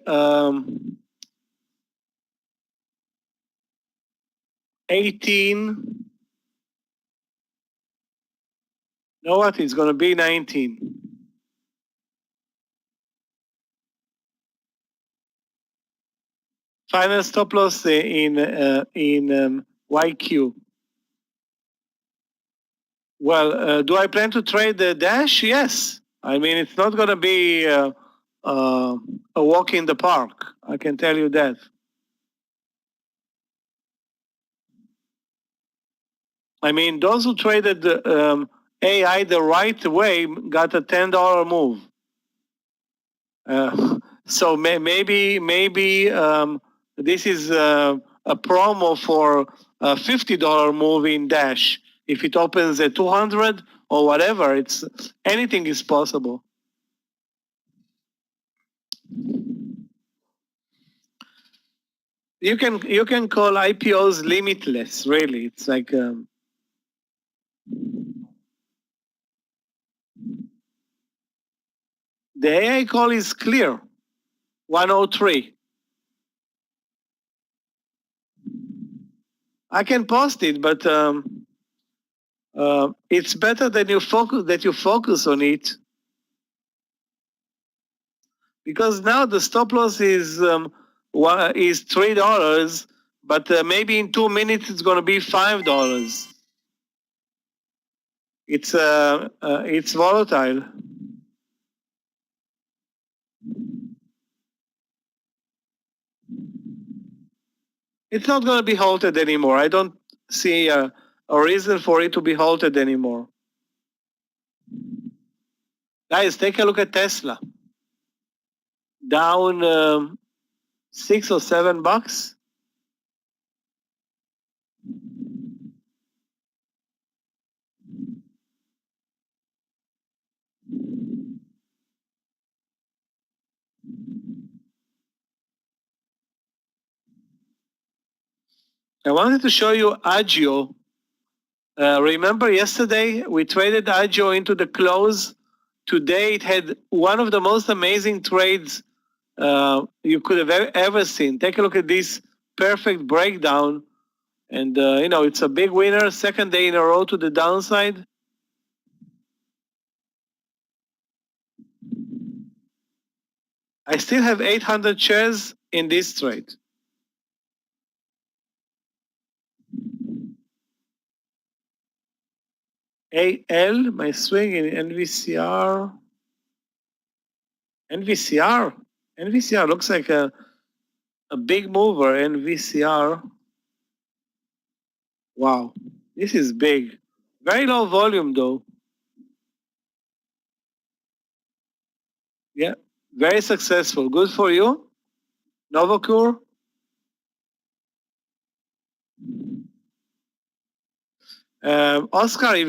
18. You know what? It's going to be 19. Final stop loss in YQ. Well, do I plan to trade the Dash? Yes. I mean, it's not going to be a walk in the park. I can tell you that. I mean, those who traded AI the right way got a $10 move. So maybe this is a promo for a $50 move in Dash. If it opens at 200 or whatever, anything is possible. You can call IPOs limitless. Really, it's like. The AI call is clear, 103. I can post it, but It's better that you focus on it, because now the stop loss is $3, but maybe in 2 minutes it's going to be $5. It's volatile. It's not going to be halted anymore. I don't see a reason for it to be halted anymore. Guys, take a look at Tesla. Down $6 or $7. I wanted to show you Agio. Remember yesterday we traded Agio into the close. Today it had one of the most amazing trades you could have ever seen. Take a look at this perfect breakdown. And, it's a big winner, second day in a row to the downside. I still have 800 shares in this trade. AL, my swing in NVCR. NVCR looks like a big mover, NVCR. Wow, this is big. Very low volume though. Yeah, very successful. Good for you. Novocure. Oscar, if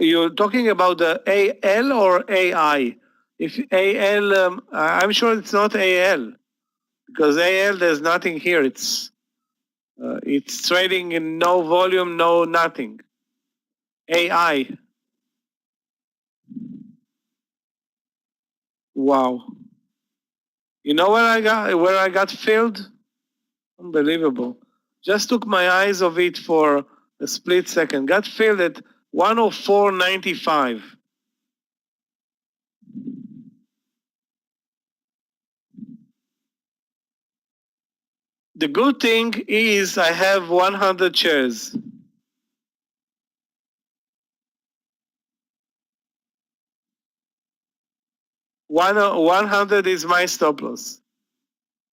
you're talking about the AL or AI? If AL, I'm sure it's not AL, because AL there's nothing here. It's trading in no volume, no nothing. AI. Wow. You know where I got filled? Unbelievable. Just took my eyes off it for a split second. Got filled at 104.95. The good thing is I have 100 shares. 100 is my stop loss.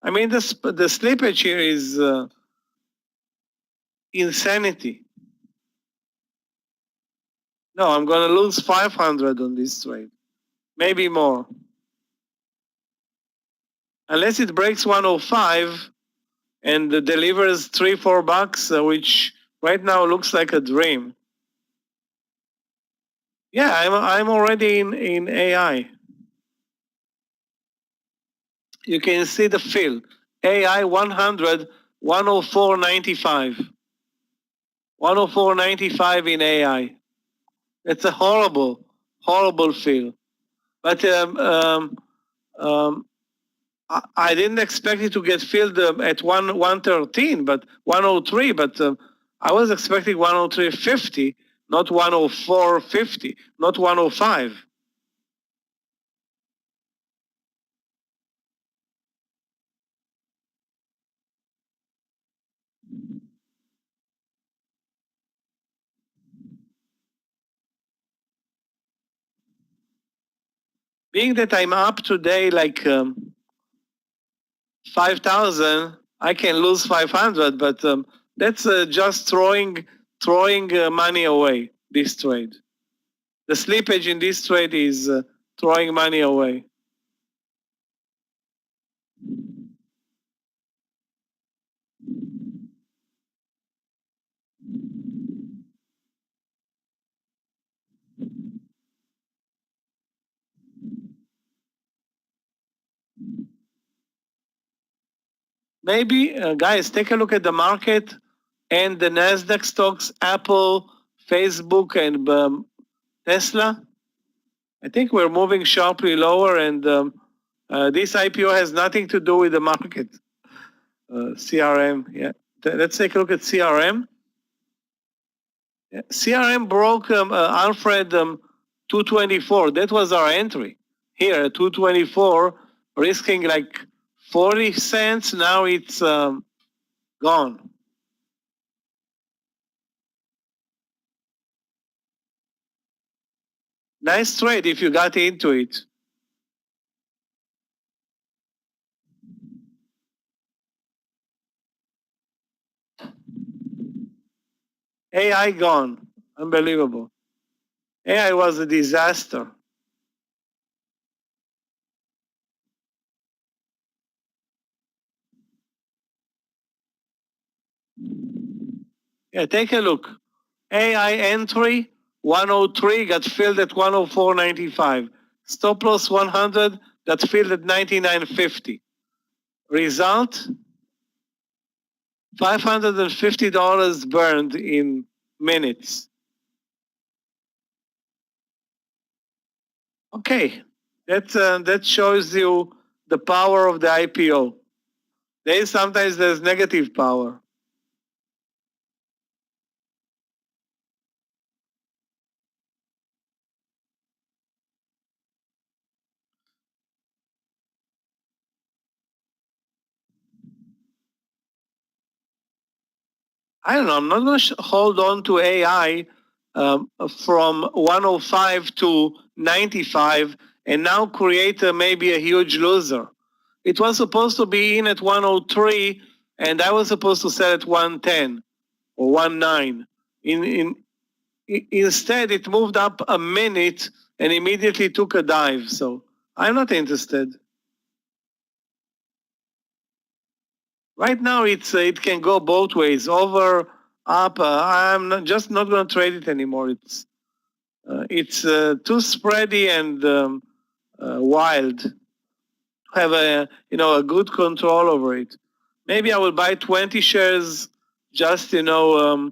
I mean, the slippage here is insanity. No, I'm going to lose 500 on this trade. Maybe more. Unless it breaks 105 and delivers $3-4, which right now looks like a dream. Yeah, I'm already in AI. You can see the fill. AI 100, 104.95. 104.95 in AI. It's a horrible fill. But I didn't expect it to get filled at 113, but 103. But I was expecting 103.50, not 104.50, not 105. Being that I'm up today like 5,000, I can lose 500, but that's just throwing money away, this trade. The slippage in this trade is throwing money away. Maybe, guys, take a look at the market and the NASDAQ stocks, Apple, Facebook, and Tesla. I think we're moving sharply lower, and this IPO has nothing to do with the market. CRM, yeah. Let's take a look at CRM. CRM broke Alfred 224. That was our entry here at 224, risking like 40 cents. Now it's gone. Nice trade if you got into it. AI gone. Unbelievable. AI was a disaster. Yeah, take a look. AI entry 103 got filled at 104.95. Stop loss 100 got filled at 99.50. Result $550 burned in minutes. Okay, that shows you the power of the IPO. Sometimes there's negative power. I don't know. I'm not going to hold on to AI from 105 to 95 and now create maybe a huge loser. It was supposed to be in at 103 and I was supposed to sell at 110 or 19. Instead, it moved up a minute and immediately took a dive. So I'm not interested. Right now, it can go both ways, over, up. I'm just not going to trade it anymore. It's too spready and wild. Have a good control over it. Maybe I will buy 20 shares just to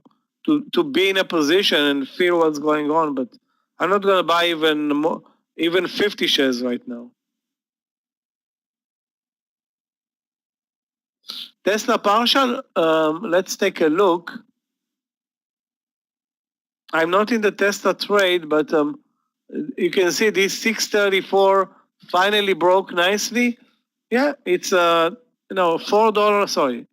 be in a position and feel what's going on. But I'm not going to buy even 50 shares right now. Tesla partial. Let's take a look. I'm not in the Tesla trade, but you can see this 634 finally broke nicely. Yeah, it's $4. Sorry,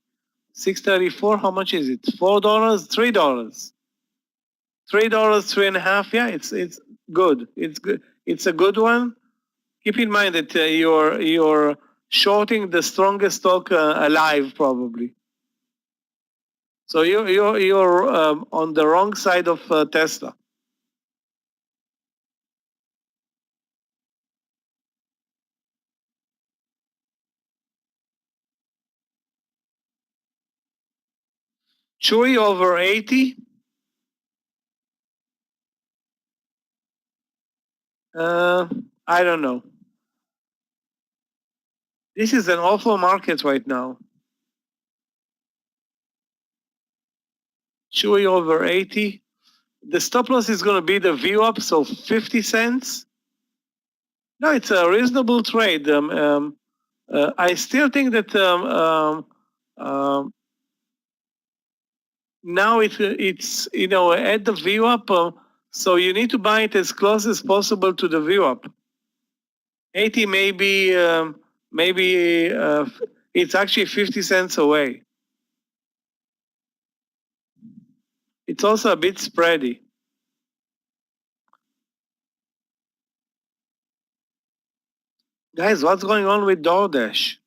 634. How much is it? $4, $3, $3, $3.50. Yeah, it's good. It's good. It's a good one. Keep in mind that you're shorting the strongest stock alive, probably. So you're on the wrong side of Tesla. Chewy over 80. I don't know. This is an awful market right now. Chewy over 80. The stop loss is going to be the view up, so 50 cents. No, it's a reasonable trade. I still think that now it's at the view up, so you need to buy it as close as possible to the view up. 80 maybe it's actually 50 cents away. It's also a bit spready. Guys, what's going on with DoorDash?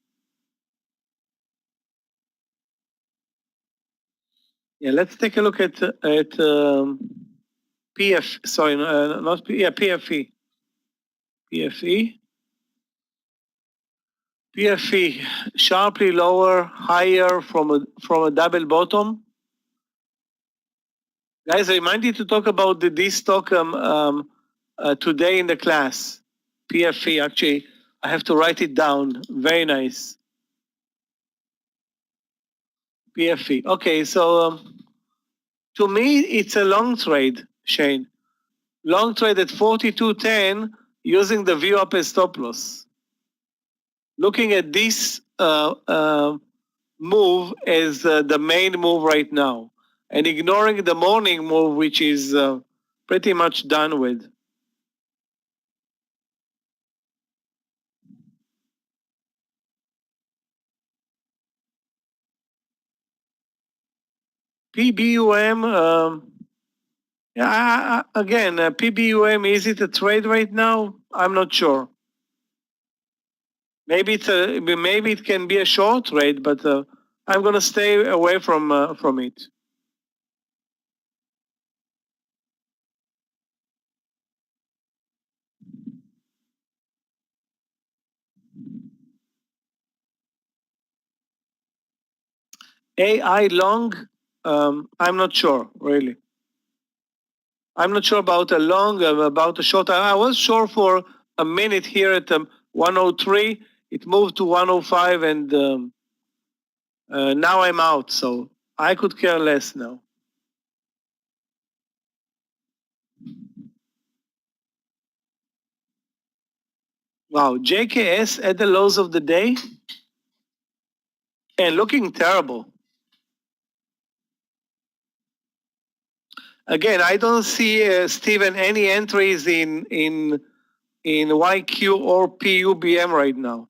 Yeah, let's take a look at PF. Sorry, not P. Yeah, PFE. PFE. PFE sharply lower, higher from a double bottom. Guys, I remind you to talk about this stock today in the class. PFE. Actually, I have to write it down. Very nice. PFE. Okay, so to me, it's a long trade, Shane. Long trade at 42.10 using the view up as stop loss. Looking at this move as the main move right now. and ignoring the morning move, which is pretty much done with. PBUM, again, PBUM, is it a trade right now? I'm not sure. Maybe it can be a short trade, but I'm gonna stay away from it. AI long, I'm not sure really. I'm not sure about a long, about a short. I was sure for a minute here at 103. It moved to 105, and now I'm out. So I could care less now. Wow, JKS at the lows of the day and looking terrible. Again, I don't see, Stephen, any entries in YQ or PUBM right now.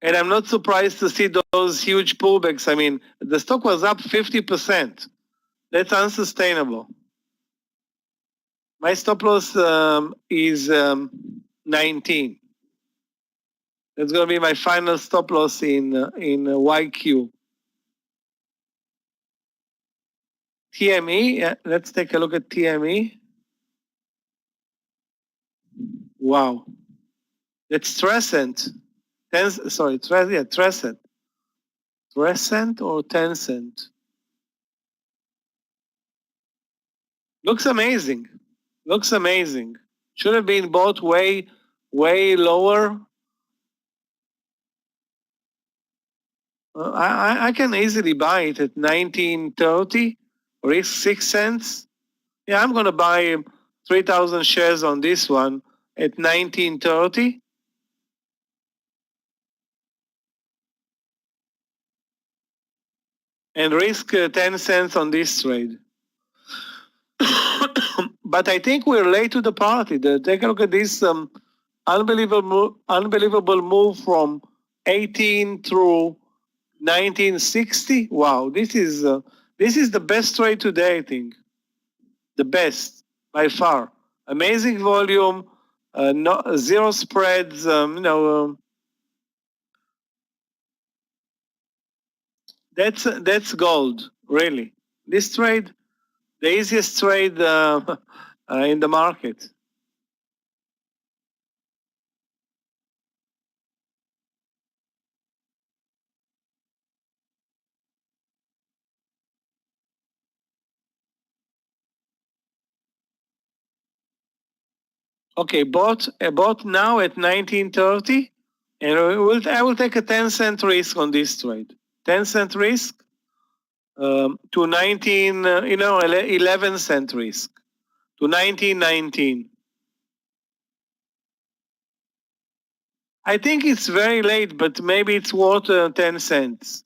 And I'm not surprised to see those huge pullbacks. I mean, the stock was up 50%. That's unsustainable. My stop loss is 19. That's going to be my final stop loss in YQ. TME, let's take a look at TME. Wow. It's Trescent. Trescent. Trescent or Tencent? Looks amazing. Looks amazing. Should have been bought way lower. I can easily buy it at 19.30, risk 6 cents. Yeah, I'm going to buy 3,000 shares on this one at 19.30. And risk 10 cents on this trade. But I think we're late to the party. Take a look at this unbelievable move from 18 through 1960. Wow, this is the best trade today, I think. The best by far. Amazing volume, zero spreads. That's gold, really. This trade, the easiest trade in the market. Okay, bought now at 19.30, and I will take a 10-cent risk on this trade. 10-cent risk to 11-cent risk to 19.19. I think it's very late, but maybe it's worth 10 cents.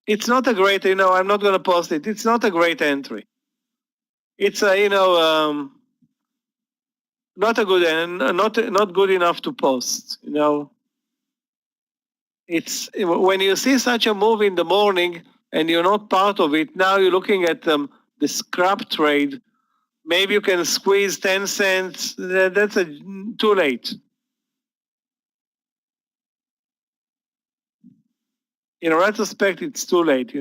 It's not a great, I'm not going to post it. It's not a great entry. It's a, not a good, not good enough to post. It's when you see such a move in the morning and you're not part of it. Now you're looking at the scrap trade. Maybe you can squeeze 10 cents. That's too late. In retrospect, it's too late.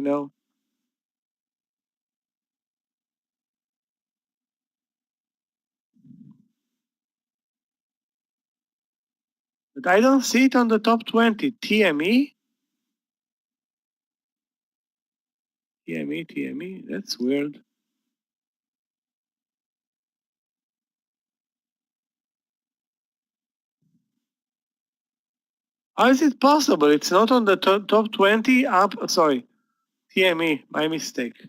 But I don't see it on the top 20. TME? TME. That's weird. How is it possible? It's not on the top 20 up. Sorry, TME, my mistake.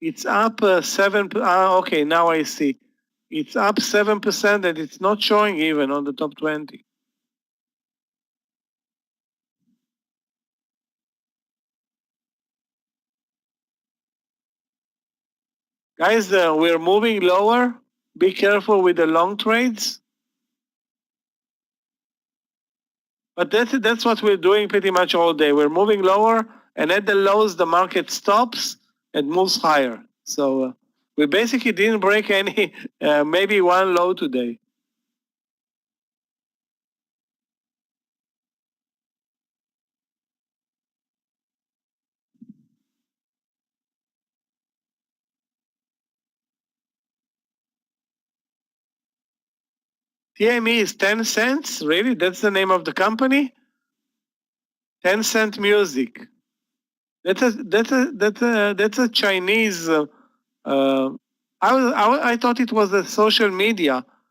It's up 7. Okay, now I see. It's up 7% and it's not showing even on the top 20. Guys, we're moving lower. Be careful with the long trades. But that's what we're doing pretty much all day. We're moving lower, and at the lows, the market stops and moves higher. So we basically didn't break any, maybe one low today. TME is 10 cents? Really? That's the name of the company? 10-cent music. That's a Chinese. I thought it was a social media